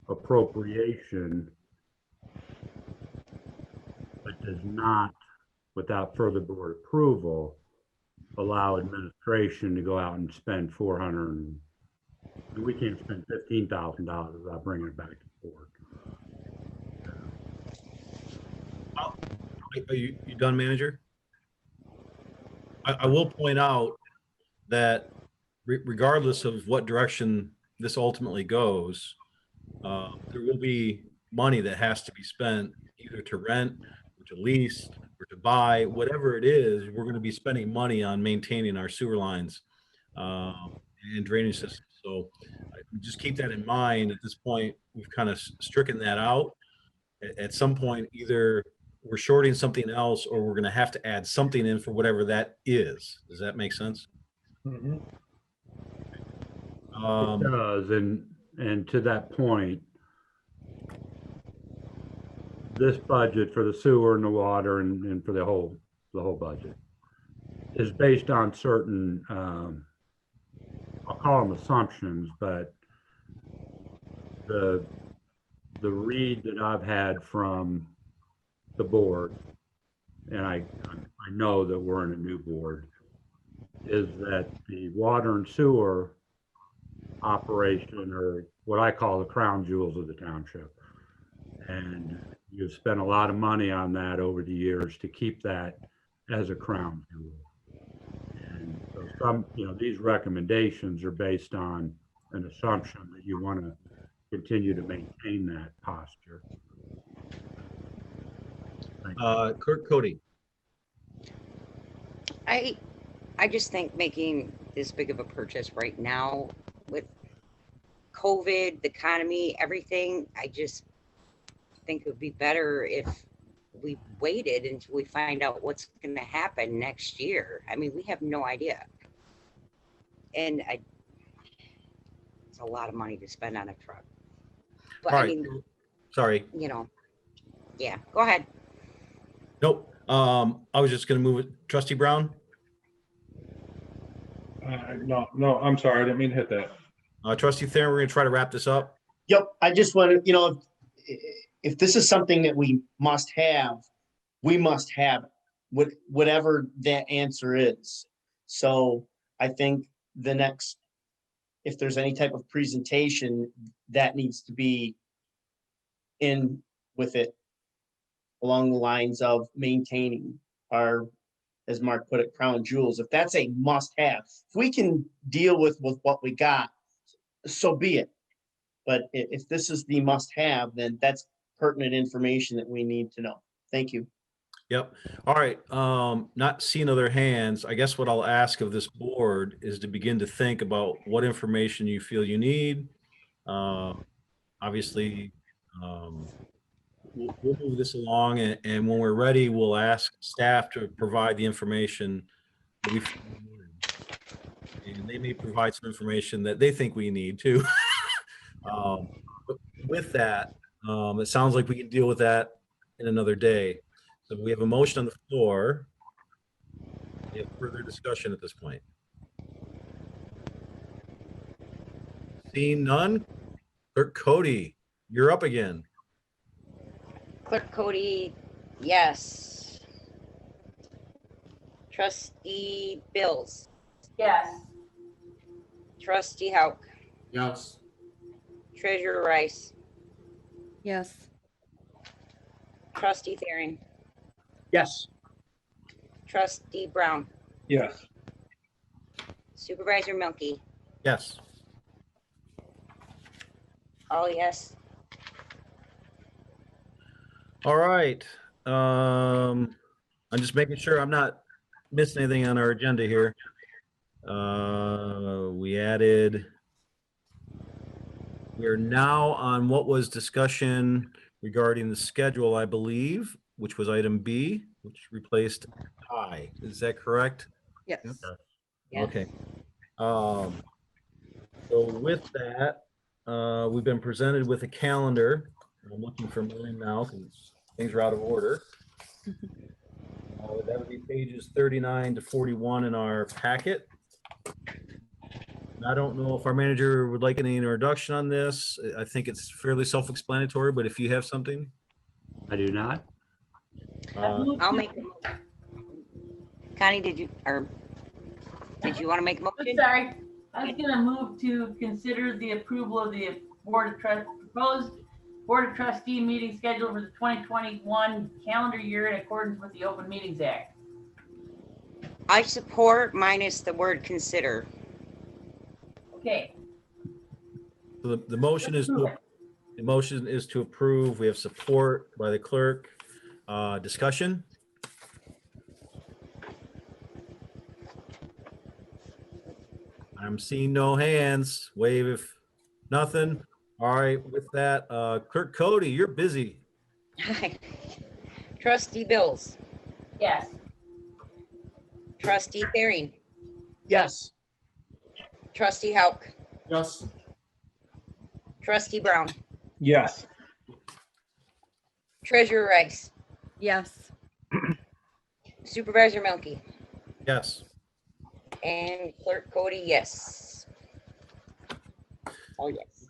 appropriation, but does not, without further board approval, allow administration to go out and spend we can't spend $15,000 without bringing it back to the board. Are you done, manager? I will point out that regardless of what direction this ultimately goes, there will be money that has to be spent either to rent or to lease or to buy, whatever it is. We're going to be spending money on maintaining our sewer lines and drainage systems. So just keep that in mind. At this point, we've kind of stricken that out. At some point, either we're shorting something else or we're going to have to add something in for whatever that is. Does that make sense? Mm-hmm. It does, and to that point, this budget for the sewer and the water and for the whole budget is based on certain, I'll call them assumptions, but the read that I've had from the board, and I know that we're in a new board, is that the water and sewer operation are what I call the crown jewels of the township. And you've spent a lot of money on that over the years to keep that as a crown jewel. And so these recommendations are based on an assumption that you want to continue to maintain that posture. Cody. I just think making this big of a purchase right now with COVID, the economy, everything, I just think it would be better if we waited until we find out what's going to happen next year. I mean, we have no idea. And it's a lot of money to spend on a truck. But All I right. mean, Sorry. Yeah, go ahead. Nope. I was just going to move it. Trustee Brown? No, I'm sorry. I didn't mean to hit that. Trustee Theron, we're going to try to wrap this up. Yep, I just want to, if this is something that we must have it, whatever that answer is. So I think if there's any type of presentation, that needs to be in with it along the lines of maintaining our, as Mark put it, crown jewels. If that's a must have, if we can deal with what we got, so be it. But if this is the must have, then that's pertinent information that we need to know. Thank you. Yep. All right. Not seeing other hands, I guess what I'll ask of this board is to begin to think about what information you feel you need, obviously, we'll move this along, and when we're ready, we'll ask staff to provide the information that we, and they may provide some information that they think we need too. But with that, it sounds like we can deal with that in another day. So we have a motion on the floor. We have further discussion at this point. Seeing none, Clerk Cody, you're up again. Clerk Cody, yes. Trustee Bills, Yes. Trustee Hauk, Yes. Treasurer Rice, Yes. Trustee Thering, Yes. Trustee Brown, Yes. Supervisor Milky, Yes. all yes. All right. I'm just making sure I'm not missing anything on our agenda here. We are now on what was discussion regarding the schedule, I believe, which was item B, which replaced I. Is that correct? Yes. Yes. Okay. So with that, we've been presented with a calendar. I'm looking for mine now because things are out of order. That would be pages 39 to 41 in our packet. And I don't know if our manager would like any introduction on this. I think it's fairly self-explanatory, but if you have something. I do not. I'll make, Connie, did you want to make a I'm motion? sorry. I was gonna move to consider the approval of the proposed Board of Trustee meeting schedule for the 2021 calendar year in accordance with the Open Meetings Act. I support minus the word consider. Okay. So the motion is to approve. We have support by the clerk. Discussion? I'm seeing no hands. Wave if nothing. All right, with that, Clerk Cody, you're busy. Hi. Trustee Bills, Yes. Trustee Thering, Yes. Trustee Hauk, Yes. Trustee Brown, Yes. Treasurer Rice, Yes. Supervisor Milky, Yes. and Clerk Cody, yes. Oh, yes.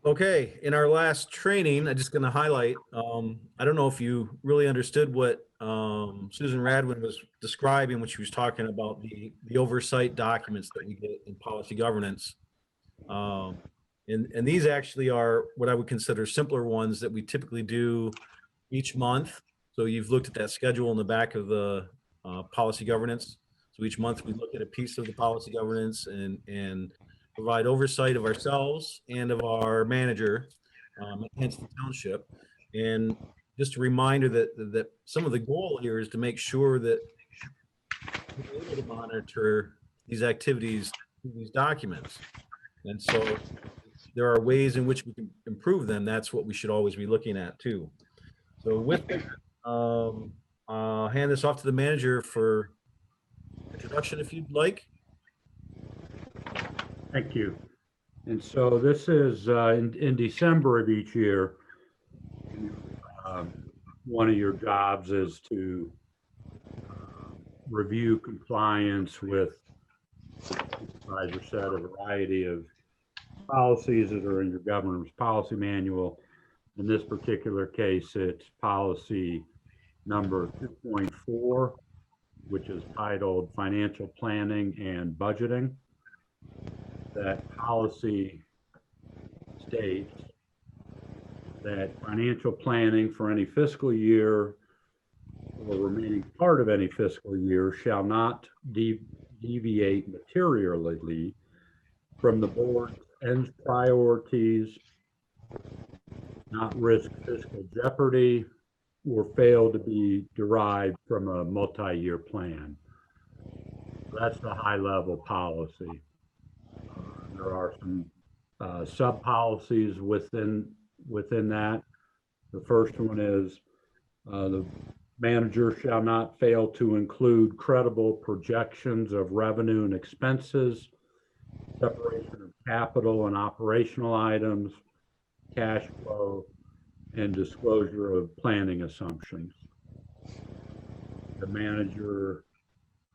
Okay, in our last training, I'm just going to highlight, I don't know if you really understood what Susan Radwin was describing when she was talking about the oversight documents that we get in policy governance. And these actually are what I would consider simpler ones that we typically do each month. So you've looked at that schedule in the back of the policy governance. So each month we look at a piece of the policy governance and provide oversight of ourselves and of our manager, hence the township. And just a reminder that some of the goal here is to make sure that we're able to monitor these activities, these documents. And so there are ways in which we can improve them. That's what we should always be looking at too. So with that, I'll hand this off to the manager for introduction if you'd like. Thank you. And so this is in December of each year, one of your jobs is to review compliance with, as I said, a variety of policies that are in your governor's policy manual. In this particular case, it's policy number 2.4, which is titled Financial Planning and Budgeting. That policy states that financial planning for any fiscal year or remaining part of any fiscal year shall not deviate materially from the board's end priorities, not risk fiscal jeopardy, or fail to be derived from a multi-year plan. That's the high-level policy. There are some sub-policies within that. The first one is the manager shall not fail to include credible projections of revenue and expenses, separation of capital and operational items, cash flow, and disclosure of planning assumptions. The manager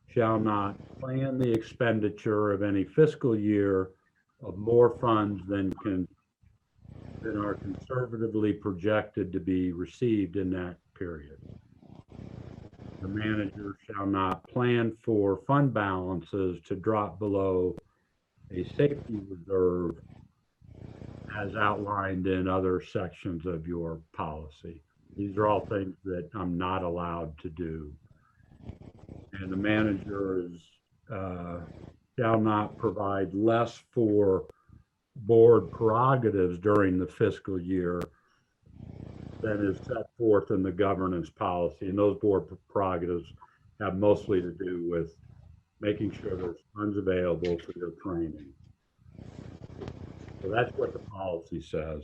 shall not plan the expenditure of any fiscal year of more funds than are conservatively projected to be received in that period. The manager shall not plan for fund balances to drop below a safety reserve as outlined in other sections of your policy. These are all things that I'm not allowed to do. And the manager shall not provide less for board prerogatives during the fiscal year than is set forth in the governance policy. And those board prerogatives have mostly to do with making sure there's funds available for your training. So that's what the policy says.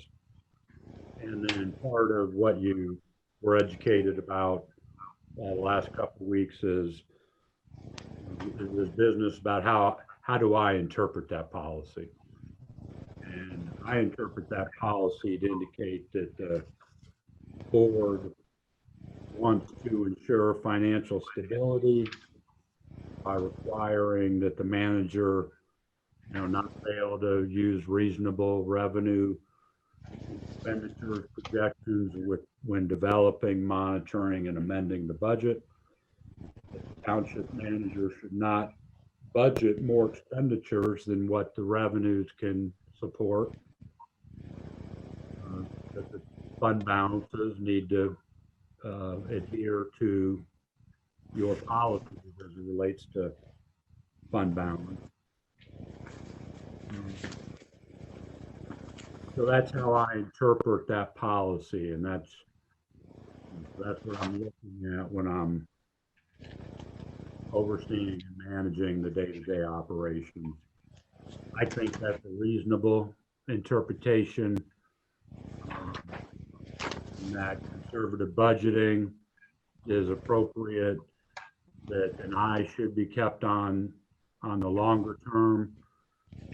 And then part of what you were educated about the last couple of weeks is this business about how do I interpret that policy? And I interpret that policy to indicate that the board wants to ensure financial stability by requiring that the manager, not fail to use reasonable revenue expenditure projections when developing, monitoring, and amending the budget. The township manager should not budget more expenditures than what the revenues can support. That the fund balances need to adhere to your policies as it relates to fund balance. So that's how I interpret that policy, and that's what I'm looking at when I'm overseeing and managing the day-to-day operations. I think that's a reasonable interpretation. That conservative budgeting is appropriate, that an eye should be kept on the longer term,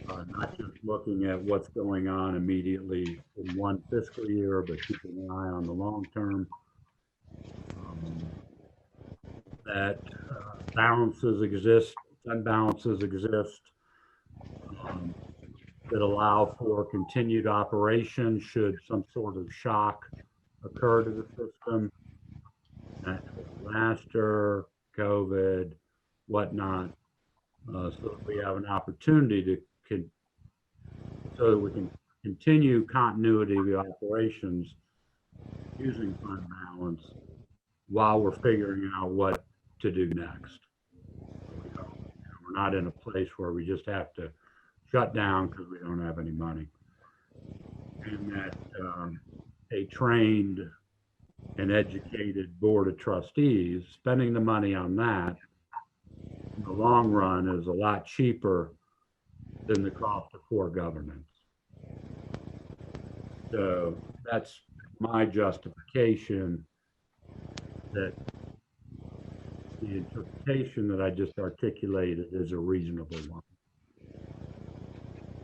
not just looking at what's going on immediately in one fiscal year, but keeping an eye on the long term. That balances exist, fund balances exist that allow for continued operation should some sort of shock occur to the system, natural disaster, COVID, whatnot, so that we have an opportunity so that we can continue continuity of the operations using fund balance while we're figuring out what to do next. We're not in a place where we just have to shut down because we don't have any money. And that a trained and educated board of trustees, spending the money on that in the long run is a lot cheaper than the cost of poor governance. So that's my justification that the interpretation that I just articulated is a reasonable one.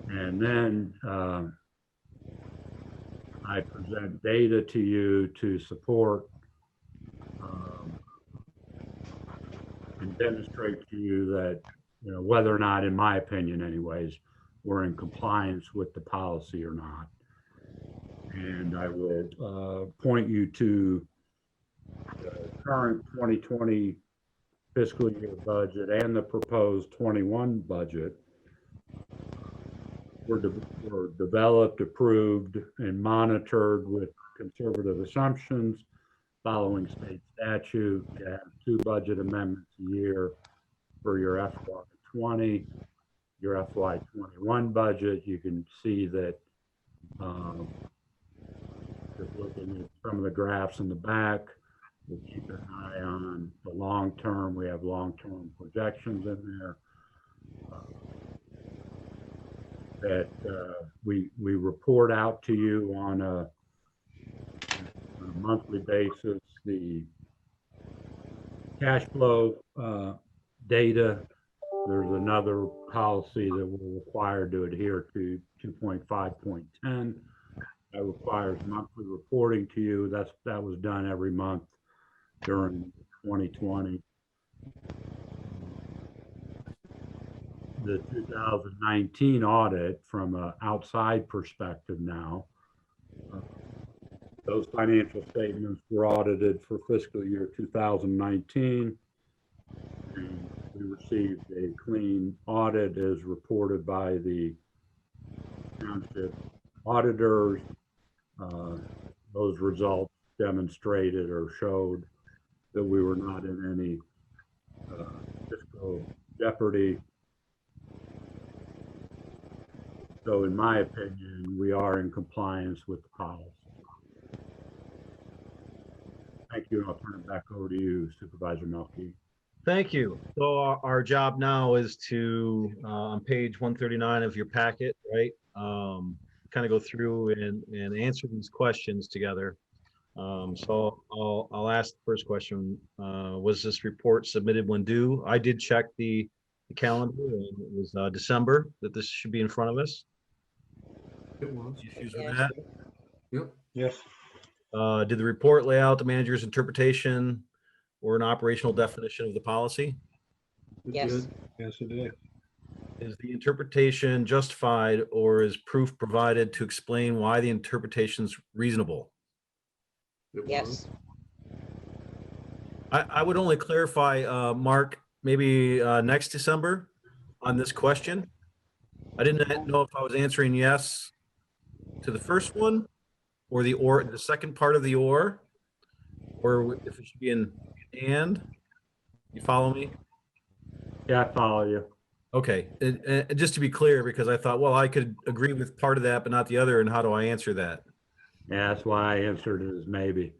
And then I present data to you to support and demonstrate to you that, whether or not, in my opinion anyways, we're in compliance with the policy or not. And I will point you to the current 2020 fiscal year budget and the proposed 21 budget were developed, approved, and monitored with conservative assumptions following state statute. You have 2 budget amendments a year for your FY20, your FY21 budget. You can see that just looking at some of the graphs in the back, we'll keep an eye on the long term. We have long-term projections in there. that we report out to you on a monthly basis, the cash flow data. There's another policy that we're required to adhere to, 2.5.10. That requires monthly reporting to you. That was done every month during 2020. The 2019 audit from an outside perspective now, those financial statements were audited for fiscal year 2019. And we received a clean audit as reported by the Township auditors. Those results demonstrated or showed that we were not in any fiscal jeopardy. So in my opinion, we are in compliance with the policy. Thank you, and I'll turn it back over to you, Supervisor Melke. Thank you. So our job now is to, on page 139 of your packet, right? Kind of go through and answer these questions together. So I'll ask the first question. Was this report submitted when due? I did check the calendar, and it was December that this should be in front of us. It was. Issues with that? Yep. Yes. Did the report lay out the manager's interpretation or an operational definition of the policy? It Yes. did. Yes, it did. Is the interpretation justified, or is proof provided to explain why the interpretation is reasonable? It was. Yes. I would only clarify, Mark, maybe next December on this question. I didn't know if I was answering yes to the first one, or the second part of the or if it should be an and. You follow me? Yeah, I follow you. Okay, and just to be clear, because I thought, well, I could agree with part of that, but not the other, and how do I answer that? Yeah, that's why I answered it as maybe.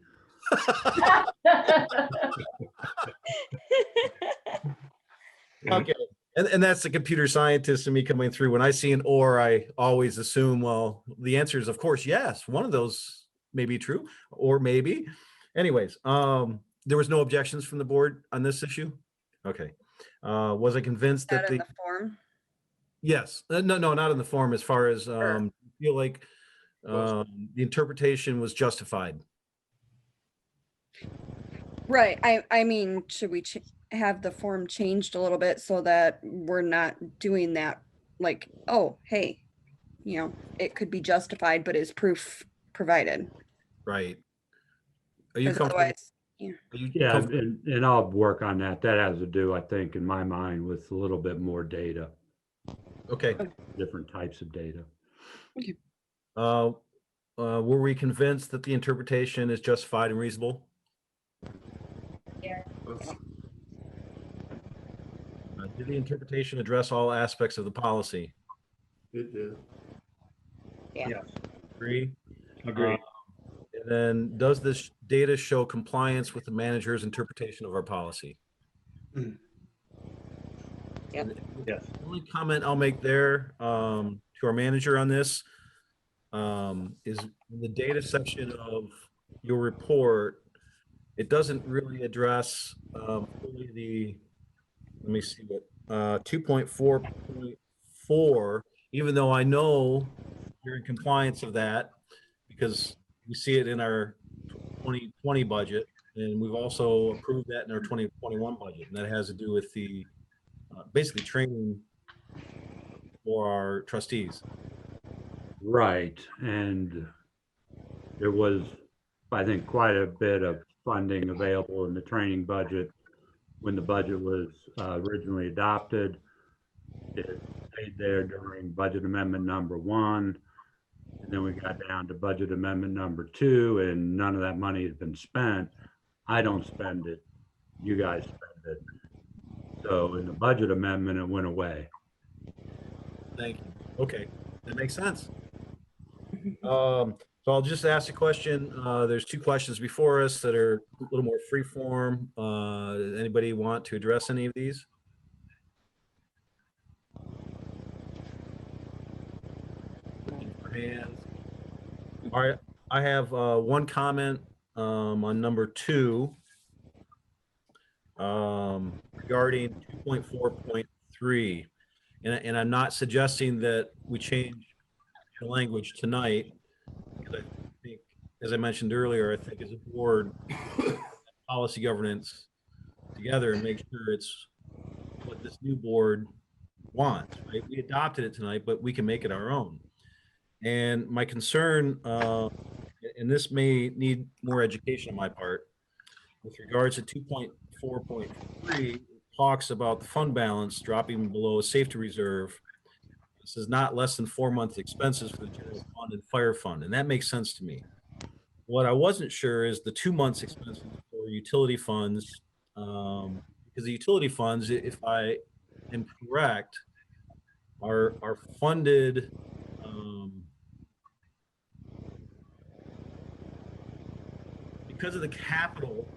Okay, and that's the computer scientist in me coming through. When I see an or, I always assume, well, the answer is, of course, yes. One of those may be true, or maybe. Anyways, there was no objections from the board on this issue? Okay. Was I convinced that That in the form? Yes, no, not in the form, as far as, feel like the interpretation was justified. Right. I mean, should we have the form changed a little bit so that we're not doing that? Like, oh, hey, you know, it could be justified, but is proof provided? Right. Are you 'Cause comfortable? otherwise, yeah. Are you Yeah, comfortable? and I'll work on that. That has to do, I think, in my mind, with a little bit more data, Okay. different types of data. Were we convinced that the interpretation is justified and reasonable? Yeah. Did the interpretation address all aspects of the policy? It did. Yeah. Yes. Agree? Agreed. And then does this data show compliance with the manager's interpretation of our policy? Yep. Yes. The only comment I'll make there to our manager on this is in the data section of your report, it doesn't really address fully the, let me see what, 2.4.4, even though I know you're in compliance of that because we see it in our 2020 budget, and we've also approved that in our 2021 budget, and that has to do with the basically training for our trustees. Right, and there was, I think, quite a bit of funding available in the training budget when the budget was originally adopted. It stayed there during budget amendment number 1, and then we got down to budget amendment number 2, and none of that money has been spent. I don't spend it, you guys spend it. So in the budget amendment, it went away. Thank you. Okay, that makes sense. So I'll just ask a question. There's 2 questions before us that are a little more free form. Anybody want to address any of these? hands. All right, I have one comment on number 2 regarding 2.4.3. And I'm not suggesting that we change the language tonight, because I think, as I mentioned earlier, I think as a board, policy governance together and make sure it's what this new board wants, right? We adopted it tonight, but we can make it our own. And my concern, and this may need more education on my part, with regards to 2.4.3, it talks about the fund balance dropping below a safety reserve. This is not less than 4 months expenses for the general fund and fire fund, and that makes sense to me. What I wasn't sure is the 2 months expenses for utility funds, because the utility funds, if I am correct, are funded because of the capital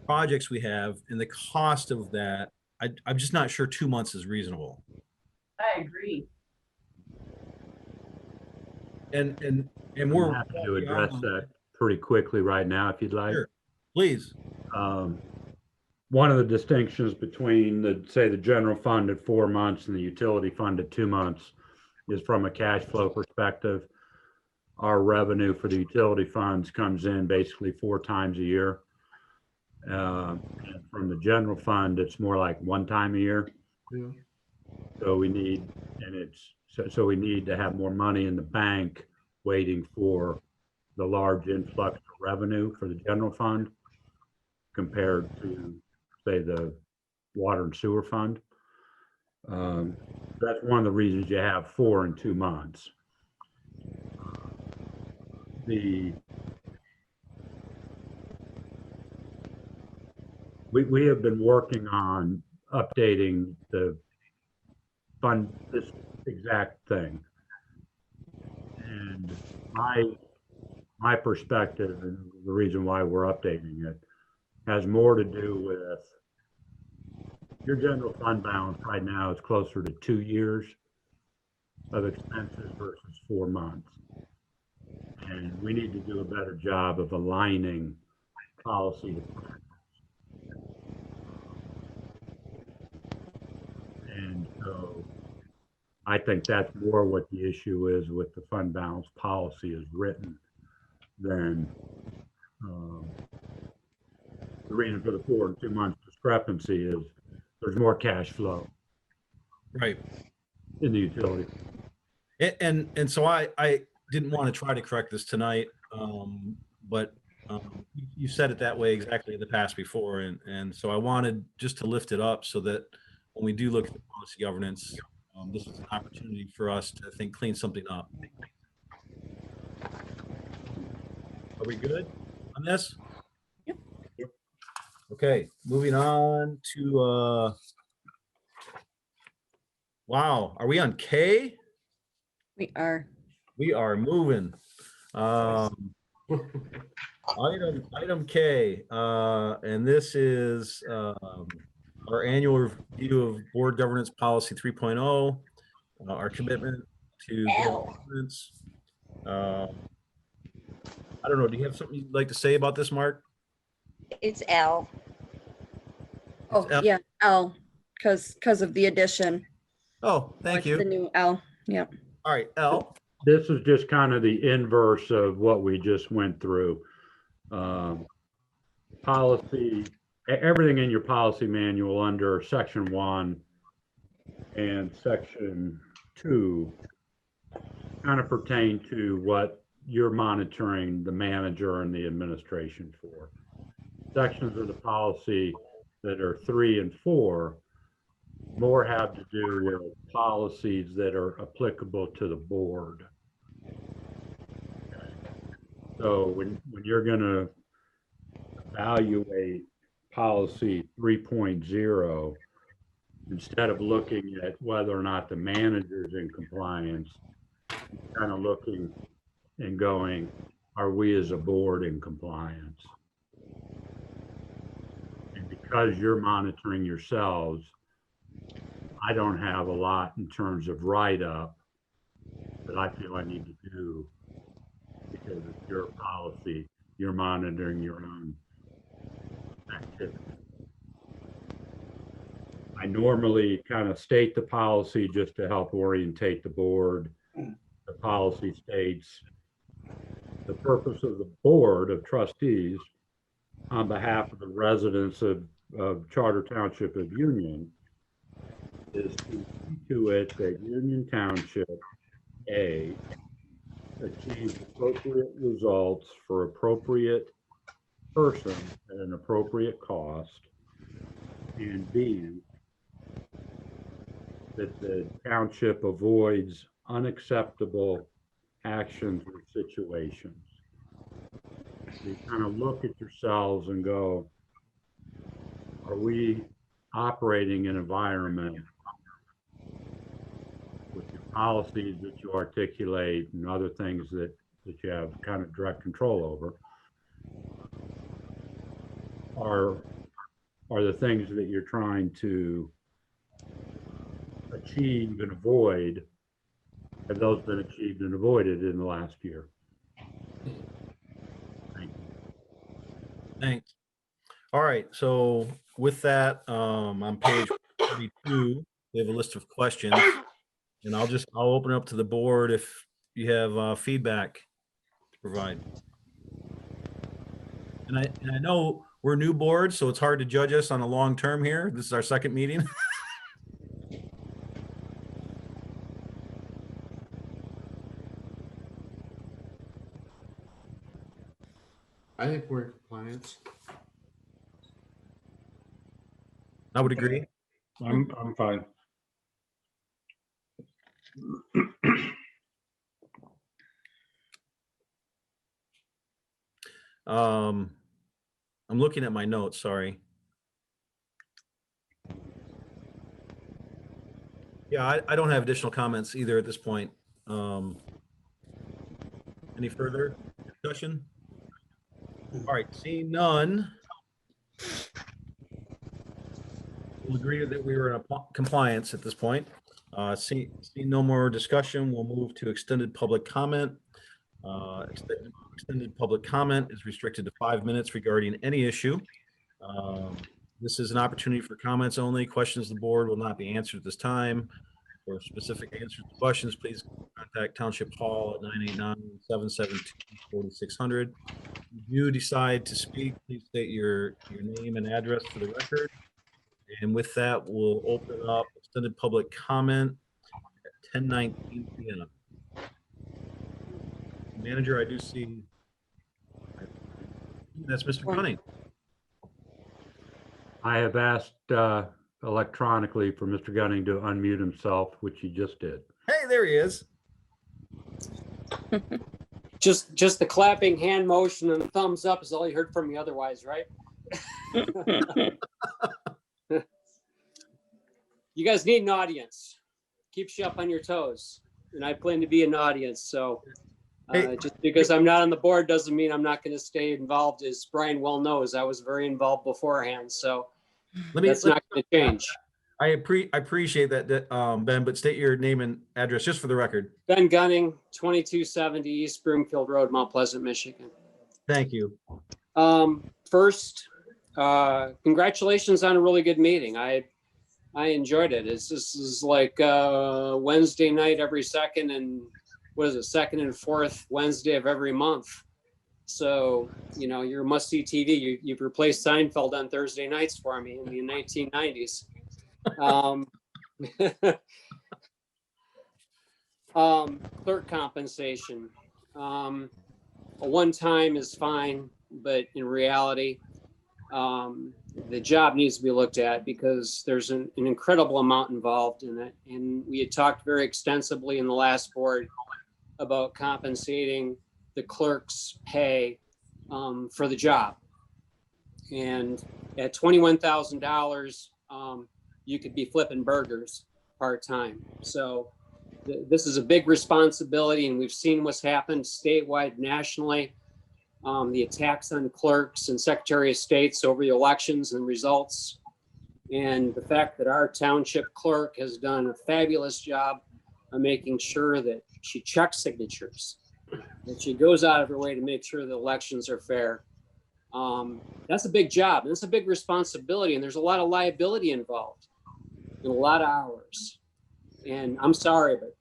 projects we have and the cost of that. I'm just not sure 2 months is reasonable. I agree. And I'm we're happy to address that pretty quickly right now, if you'd like. Sure, please. One of the distinctions between the general fund at 4 months and the utility fund at 2 months is from a cash flow perspective. Our revenue for the utility funds comes in basically 4 times a year. And from the general fund, it's more like 1 time a year. Yeah. So we need, so we need to have more money in the bank waiting for the large influx of revenue for the general fund compared to, say, the water and sewer fund. That's one of the reasons you have 4 and 2 months. We have been working on updating the fund, this exact thing. And my perspective and the reason why we're updating it has more to do with your general fund balance right now is closer to 2 years of expenses versus 4 months. And we need to do a better job of aligning policy to practice. And so I think that's more what the issue is with the fund balance policy is written than the reason for the 4 and 2 months discrepancy is there's more cash flow. Right. In the utility. And so I didn't want to try to correct this tonight, but you said it that way exactly in the past before, and so I wanted just to lift it up so that when we do look at the policy governance, this is an opportunity for us to, I think, clean something up. Are we good on this? Yep. Okay, moving on to wow, are we on K? We are. We are moving. Item K, and this is our annual review of board governance policy 3.0, our commitment to board governance. I don't know, do you have something you'd like to say about this, Mark? It's L. Oh, L. yeah, L, because of the addition. Oh, thank The you. new L, yep. All right, L. This is just kind of the inverse of what we just went through. Policy, everything in your policy manual under section 1 and section 2 kind of pertain to what you're monitoring the manager and the administration for. Sections of the policy that are 3 and 4 more have to do with policies that are applicable to the board. So when you're going to evaluate policy 3.0, instead of looking at whether or not the manager's in compliance, you're kind of looking and going, are we as a board in compliance? And because you're monitoring yourselves, I don't have a lot in terms of write-up that I feel I need to do because it's your policy. You're monitoring your own activity. I normally kind of state the policy just to help orientate the board. The policy states the purpose of the Board of Trustees on behalf of the residents of Charter Township of Union is to see to it that Union Township, A, achieves appropriate results for appropriate person at an appropriate cost, and B, that the township avoids unacceptable actions or situations. You kind of look at yourselves and go, are we operating in an environment with your policies that you articulate and other things that you have kind of direct control over are the things that you're trying to achieve and avoid? Have those been achieved and avoided in the last year? Thank you. Thanks. All right, so with that, on page 32, we have a list of questions. And I'll open it up to the board if you have feedback to provide. And I know we're new board, so it's hard to judge us on a long term here. This is our second meeting. I think we're in compliance. I would agree. I'm fine. I'm looking at my notes, sorry. Yeah, I don't have additional comments either at this point. Any further discussion? All right, seeing none. We'll agree that we were in compliance at this point. Seeing no more discussion, we'll move to extended public comment. Extended public comment is restricted to 5 minutes regarding any issue. This is an opportunity for comments only. Questions of the board will not be answered at this time. For specific answers to questions, please contact Township Hall at 989-772-4600. If you decide to speak, please state your name and address for the record. And with that, we'll open up extended public comment at 10:19 p.m. Manager, I do see that's Mr. Gunning. I have asked electronically for Mr. Gunning to unmute himself, which he just did. Hey, there he is. Just the clapping hand motion and the thumbs up is all you heard from me otherwise, right? You guys need an audience. Keeps you up on your toes. And I plan to be an audience. So just because I'm not on the board doesn't mean I'm not going to stay involved. As Brian well knows, I was very involved beforehand. So that's not going to change. I appreciate that, Ben, but state your name and address just for the record. Ben Gunning, 2270 East Broomfield Road, Mount Pleasant, Michigan. Thank you. First, congratulations on a really good meeting. I enjoyed it. This is like Wednesday night every second, and what is it, second and fourth Wednesday of every month. So, you know, you're must-see TV. You've replaced Seinfeld on Thursday nights for me in the 1990s. Clerk compensation. A one-time is fine, but in reality, the job needs to be looked at because there's an incredible amount involved in it. And we had talked very extensively in the last board about compensating the clerk's pay for the job. And at $21,000, you could be flipping burgers part-time. So this is a big responsibility, and we've seen what's happened statewide, nationally. The attacks on clerks and Secretary of States over the elections and results, and the fact that our township clerk has done a fabulous job of making sure that She checks signatures. And she goes out of her way to make sure the elections are fair. That's a big job. And that's a big responsibility. And there's a lot of liability involved and a lot of hours. And I'm sorry, but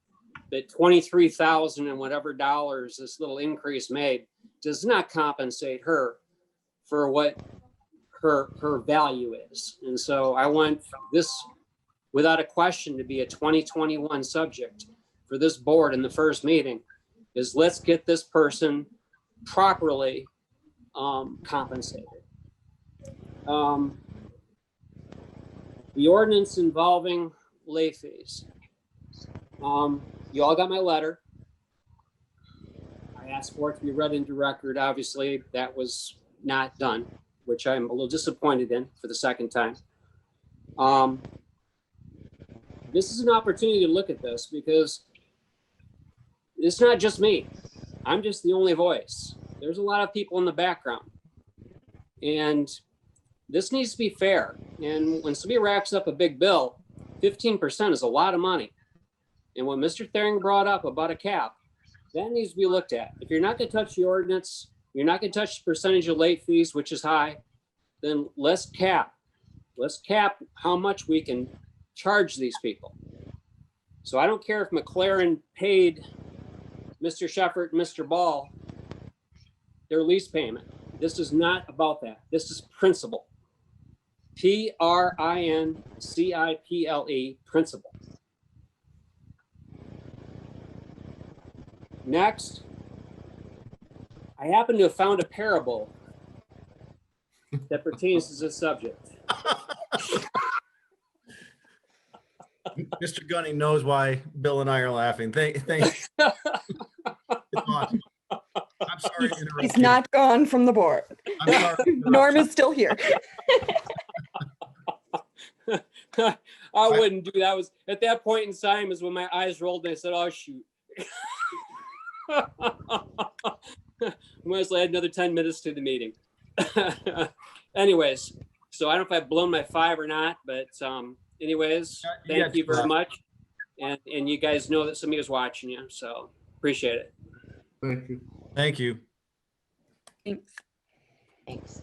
that 23,000 and whatever dollars this little increase made does not compensate her for what her value is. And so I want this, without a question, to be a 2021 subject for this board in the first meeting, is let's get this person properly compensated. The ordinance involving late fees. You all got my letter. I asked for it to be read into record. Obviously, that was not done, which I'm a little disappointed in for the second time. This is an opportunity to look at this because it's not just me. I'm just the only voice. There's a lot of people in the background. And this needs to be fair. And when somebody racks up a big bill, 15% is a lot of money. And what Mr. Thering brought up about a cap, that needs to be looked at. If you're not going to touch the ordinance, you're not going to touch the percentage of late fees, which is high, then let's cap. Let's cap how much we can charge these people. So I don't care if McLaren paid Mr. Sheffert and Mr. Ball their lease payment. This is not about that. This is principle. Principle, principle. Next, I happen to have found a parable that pertains to this subject. Mr. Gunning knows why Bill and I are laughing. Thank It's awesome. I'm sorry to interrupt He's you. not gone from the board. I'm sorry to interrupt Norm you. is still here. I wouldn't do that. Was at that point in time is when my eyes rolled and I said, "Oh shoot." Mostly I had another 10 minutes to the meeting. Anyways, so I don't know if I've blown my 5 or not, but anyways, thank you very much. And you guys know that somebody was watching you, so appreciate it. Thank you. Thank you. Thanks. Thanks.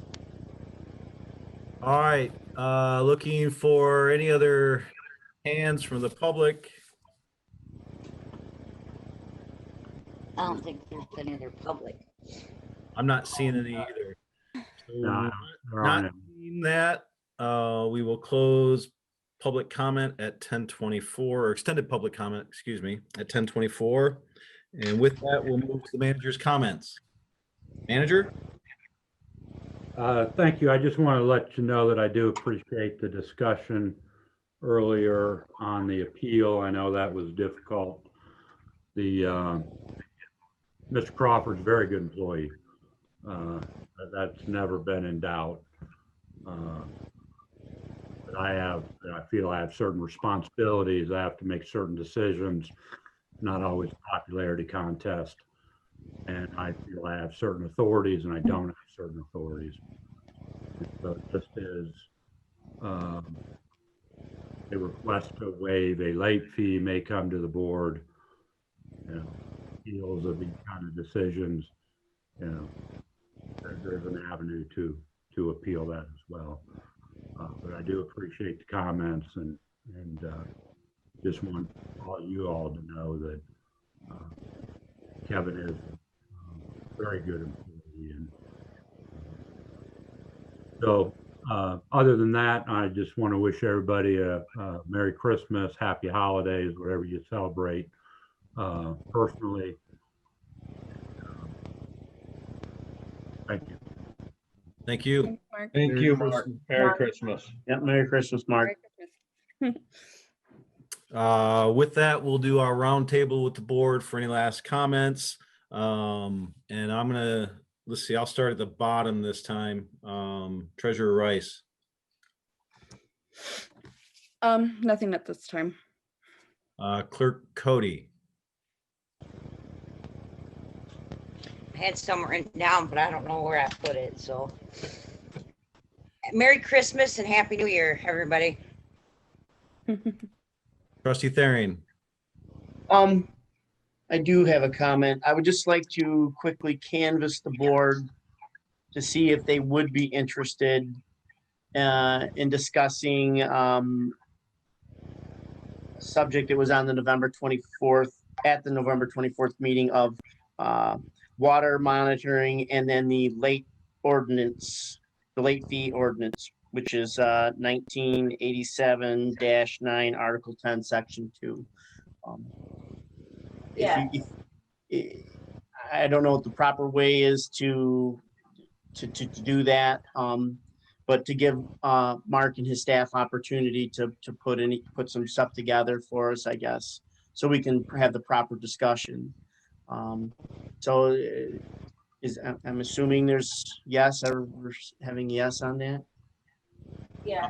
All right, looking for any other hands from the public. I don't think there's any other public. I'm not seeing any either. So No, there not aren't. seeing that, we will close public comment at 10:24, or extended public comment, excuse me, at 10:24. And with that, we'll move to the manager's comments. Manager? Thank you. I just want to let you know that I do appreciate the discussion earlier on the appeal. I know that was difficult. The Mr. Crawford's a very good employee. That's never been in doubt. But I feel I have certain responsibilities. I have to make certain decisions, not always a popularity contest. And I feel I have certain authorities and I don't have certain authorities. So just as a request to waive a late fee may come to the board, you know, appeals of these kind of decisions, you know, there's an avenue to appeal that as well. But I do appreciate the comments and just want you all to know that Kevin is a very good employee. And so other than that, I just want to wish everybody a Merry Christmas, Happy Holidays, whatever you celebrate personally. Thank you. Thank you. Mark. Thank you, Mark. Merry Christmas. Yeah, Merry Christmas, Mark. Merry Christmas. With that, we'll do our roundtable with the board for any last comments. And I'm gonna, let's see, I'll start at the bottom this time. Treasurer Rice. Nothing at this time. Clerk Cody. I had some written down, but I don't know where I put it, so. Merry Christmas and Happy New Year, everybody. Trustee Thering. I I do have a comment. I would just like to quickly canvass the board to see if they would be interested in discussing a subject that was on the November 24th, at the November 24th meeting of water monitoring and then the late ordinance, the late fee ordinance, which is 1987-9, Article 10, Section 2. Yeah. I don't know what the proper way is to do that, but to give Mark and his staff opportunity to put some stuff together for us, I guess, so we can have the proper discussion. So I'm assuming there's yes, or we're having yes on that. Yeah.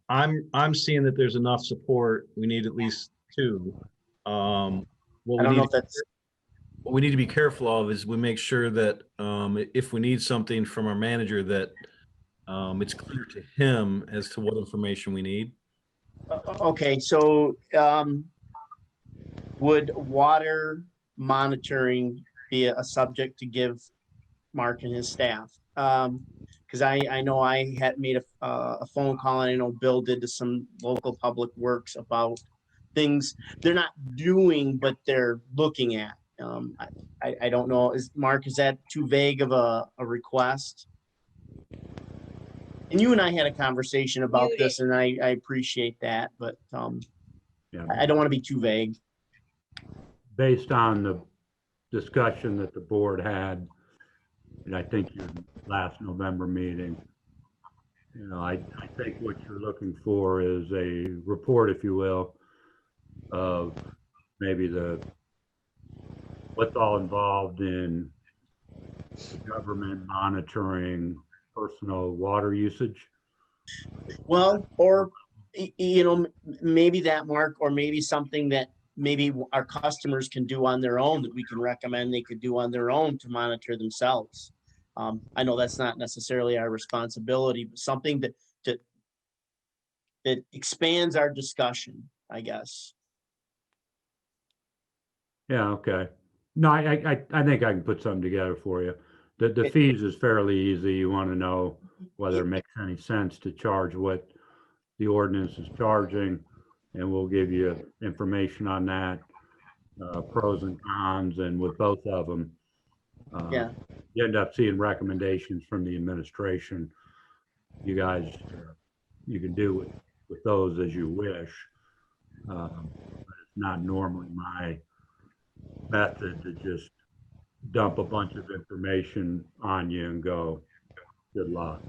I'm seeing that there's enough support. We need at least two. I don't know if that's. What we need to be careful of is we make sure that if we need something from our manager, that it's clear to him as to what information we need. Okay, so would water monitoring be a subject to give Mark and his staff? Because I know I had made a phone call, and I know Bill did to some local public works about things they're not doing, but they're looking at. I don't know. Mark, is that too vague of a request? And you and I had a conversation about this, and I appreciate that, but Yeah. I don't want to be too vague. Based on the discussion that the board had, and I think your last November meeting, you know, I think what you're looking for is a report, if you will, of maybe what's all involved in government monitoring personal water usage. Well, or, you know, maybe that, Mark, or maybe something that maybe our customers can do on their own, that we can recommend they could do on their own to monitor themselves. I know that's not necessarily our responsibility, but something that expands our discussion, I guess. Yeah, okay. No, I think I can put something together for you. The fees is fairly easy. You want to know whether it makes any sense to charge what the ordinance is charging, and we'll give you information on that, pros and cons, and with both of them. Yeah. You end up seeing recommendations from the administration. You guys, you can do with those as you wish. But it's not normally my method to just dump a bunch of information on you and go, good luck.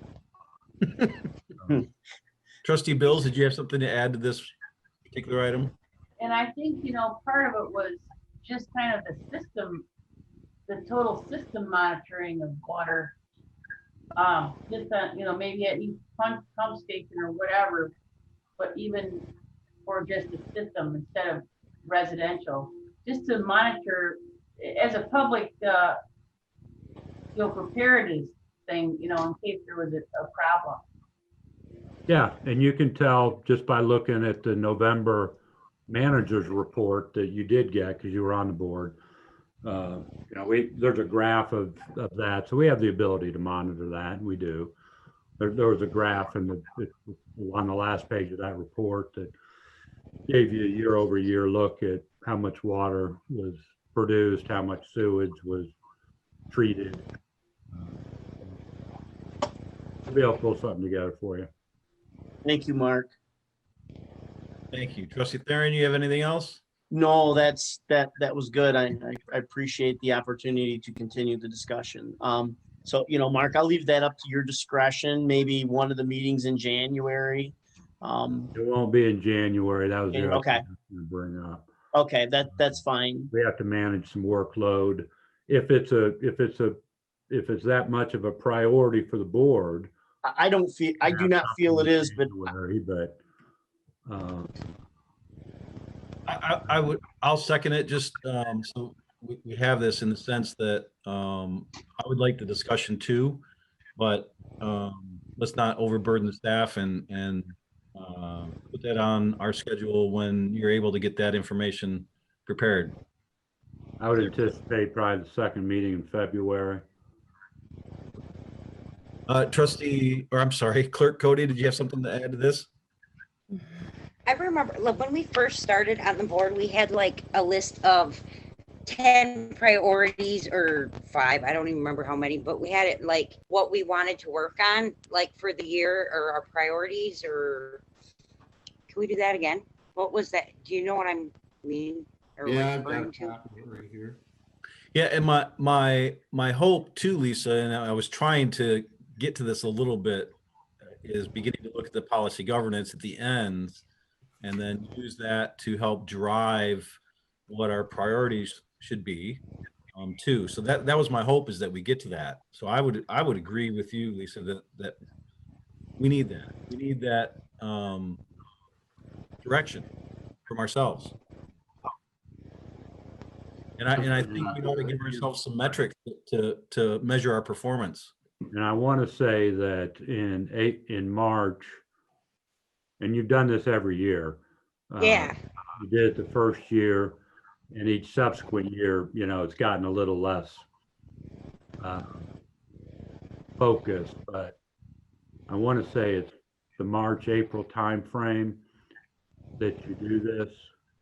Trustee Bills, did you have something to add to this particular item? And I think, you know, part of it was just kind of the system, the total system monitoring of water. Just that, you know, maybe at each pump station or whatever, but even for just the system instead of residential, just to monitor as a public, you know, preparedness thing, you know, in case there was a problem. Yeah, and you can tell just by looking at the November manager's report that you did get, because you were on the board. You know, there's a graph of that, so we have the ability to monitor that, and we do. There was a graph on the last page of that report that gave you a year-over-year look at how much water was produced, how much sewage was treated. We'll be able to pull something together for you. Thank you, Mark. Thank you. Trustee Theron, you have anything else? No, that was good. I appreciate the opportunity to continue the discussion. So, you know, Mark, I'll leave that up to your discretion. Maybe one of the meetings in January. It won't be in January. That was the other okay. thing I was gonna bring up. Okay, that's fine. We have to manage some workload. If it's that much of a priority for the board. I do not feel it is, but I'll second it, just so we have this in the sense that I would like the discussion too, but let's not overburden the staff and put that on our schedule when you're able to get that information prepared. I would anticipate probably the second meeting in February. Trustee, or I'm sorry, Clerk Cody, did you have something to add to this? I remember, look, when we first started on the board, we had like a list of 10 priorities or 5, I don't even remember how many, but we had it like what we wanted to work on, like for the year, or our priorities, or can we do that again? What was that? Do you know what I mean? Or Yeah, I've got a referring to? copy of it right here. Yeah, and my hope too, Lisa, and I was trying to get to this a little bit, is beginning to look at the policy governance at the end, and then use that to help drive what our priorities should be, too. So that was my hope, is that we get to that. So I would agree with you, Lisa, that we need that. We need that direction from ourselves. And I think we ought to give ourselves some metrics to measure our performance. And I want to say that in March, and you've done this every year. Yeah. You did it the first year, and each subsequent year, you know, it's gotten a little less focused. But I want to say it's the March, April timeframe that you do this,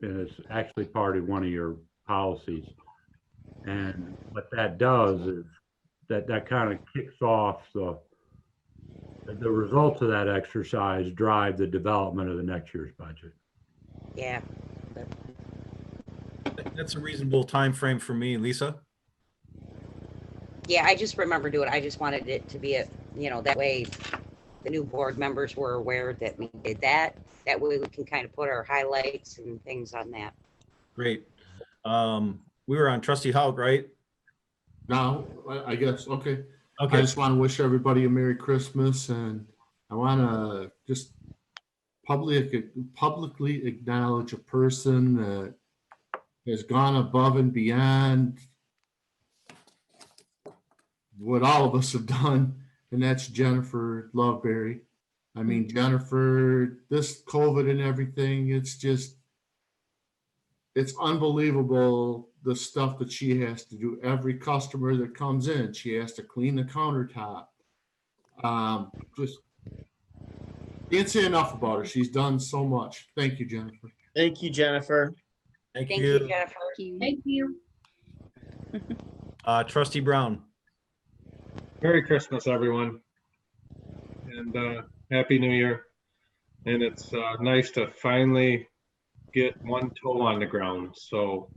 and it's actually part of one of your policies. And what that does is that kind of kicks off the results of that exercise drive the development of the next year's budget. Yeah. That's a reasonable time frame for me, Lisa. Yeah, I just remember doing it. I just wanted it to be that way the new board members were aware that we did that. That way we can kind of put our highlights and things on that. Great. We were on Trustee Haug, right? Now, I guess, okay. Okay. I just want to wish everybody a Merry Christmas, and I want to just publicly acknowledge a person that has gone above and beyond what all of us have done, and that's Jennifer Loveberry. I mean, Jennifer, this COVID and everything, it's unbelievable the stuff that she has to do. Every customer that comes in, she has to clean the countertop. Just can't say enough about her. She's done so much. Thank you, Jennifer. Thank you, Jennifer. Thank you, Jennifer. Thank you. Trustee Brown. Merry Christmas, everyone. And Happy New Year. And it's nice to finally get one toe on the ground. So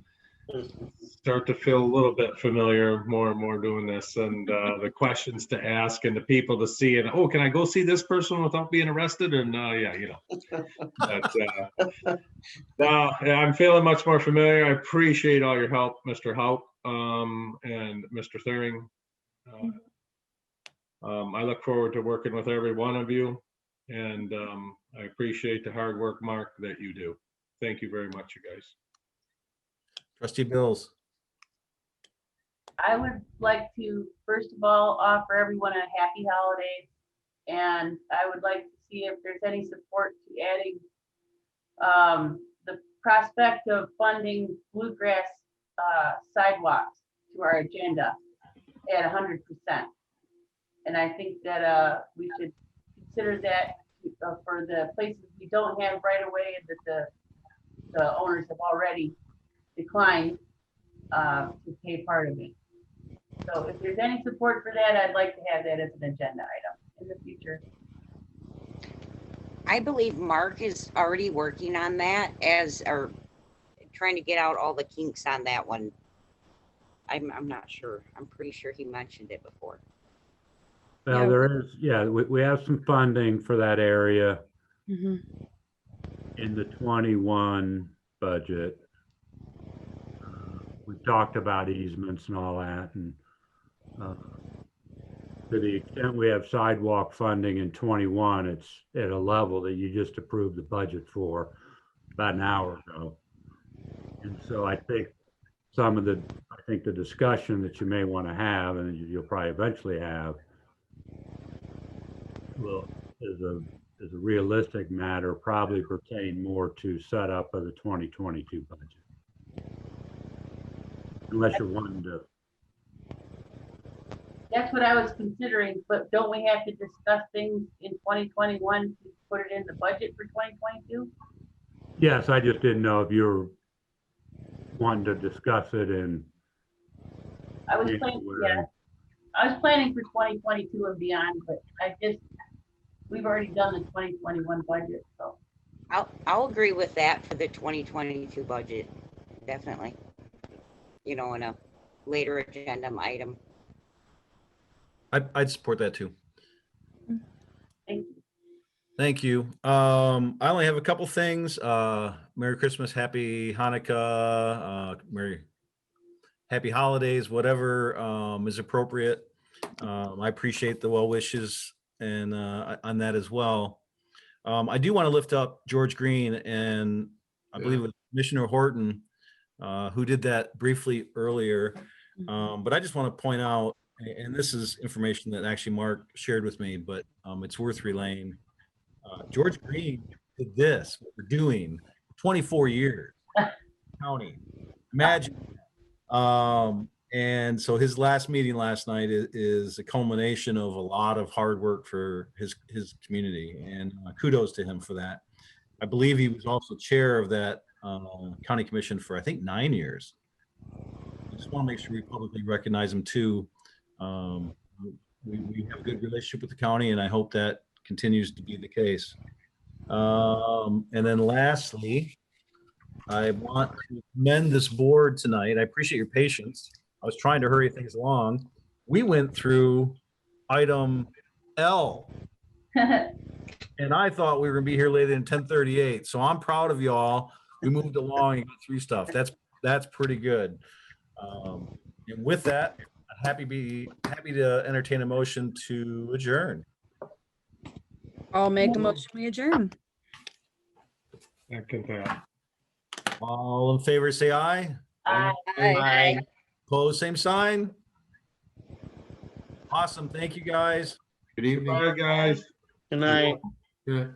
start to feel a little bit familiar more and more doing this, and the questions to ask and the people to see, and can I go see this person without being arrested? And yeah, you know, I'm feeling much more familiar. I appreciate all your help, Mr. Haupt, and Mr. Thuring. I look forward to working with every one of you, and I appreciate the hard work, Mark, that you do. Thank you very much, you guys. Trustee Bills. I would like to, first of all, offer everyone a happy holidays. And I would like to see if there's any support to adding the prospect of funding bluegrass sidewalks to our agenda at 100%. And I think that we should consider that for the places we don't have right away, that the owners have already declined to pay part of it. So if there's any support for that, I'd like to have that as an agenda item in the future. I believe Mark is already working on that or trying to get out all the kinks on that one. I'm not sure. I'm pretty sure he mentioned it before. Well, there is, yeah, we have some funding for that area Mm-hmm. in the 21 budget. We talked about easements and all that, and to the extent we have sidewalk funding in 21, it's at a level that you just approved the budget for about an hour ago. And so I think the discussion that you may want to have, and you'll probably eventually have, is a realistic matter, probably pertain more to setup of the 2022 budget. unless you're wanting to. That's what I was considering, but don't we have to discuss things in 2021 to put it in the budget for 2022? Yes, I just didn't know if you were wanting to discuss it in I was planning, yeah, I was planning for 2022 and beyond, but we've already done the 2021 budget, so. I'll agree with that for the 2022 budget, definitely. You know, in a later agenda item. I'd support that too. Thank you. Thank you. I only have a couple things. Merry Christmas, Happy Hanukkah, Happy Holidays, whatever is appropriate. I appreciate the well wishes and on that as well. I do want to lift up George Green and I believe it was Commissioner Horton who did that briefly earlier. But I just want to point out, and this is information that actually Mark shared with me, but it's worth relaying. George Green did this, what we're doing, 24 years, county. Imagine. And so his last meeting last night is a culmination of a lot of hard work for his community, and kudos to him for that. I believe he was also chair of that county commission for, I think, 9 years. I just want to make sure we publicly recognize him too. We have a good relationship with the county, and I hope that continues to be the case. And then lastly, I want to commend this board tonight. I appreciate your patience. I was trying to hurry things along. We went through item L, and I thought we were gonna be here later than 10:38. So I'm proud of y'all. We moved along and got through stuff. That's pretty good. And with that, I'm happy to entertain a motion to adjourn. I'll make a motion, we adjourn. Second that. All in favor, say aye. Aye. Opposed, same sign. Awesome. Thank you, guys. Good evening. Bye, guys. Good night. Yeah.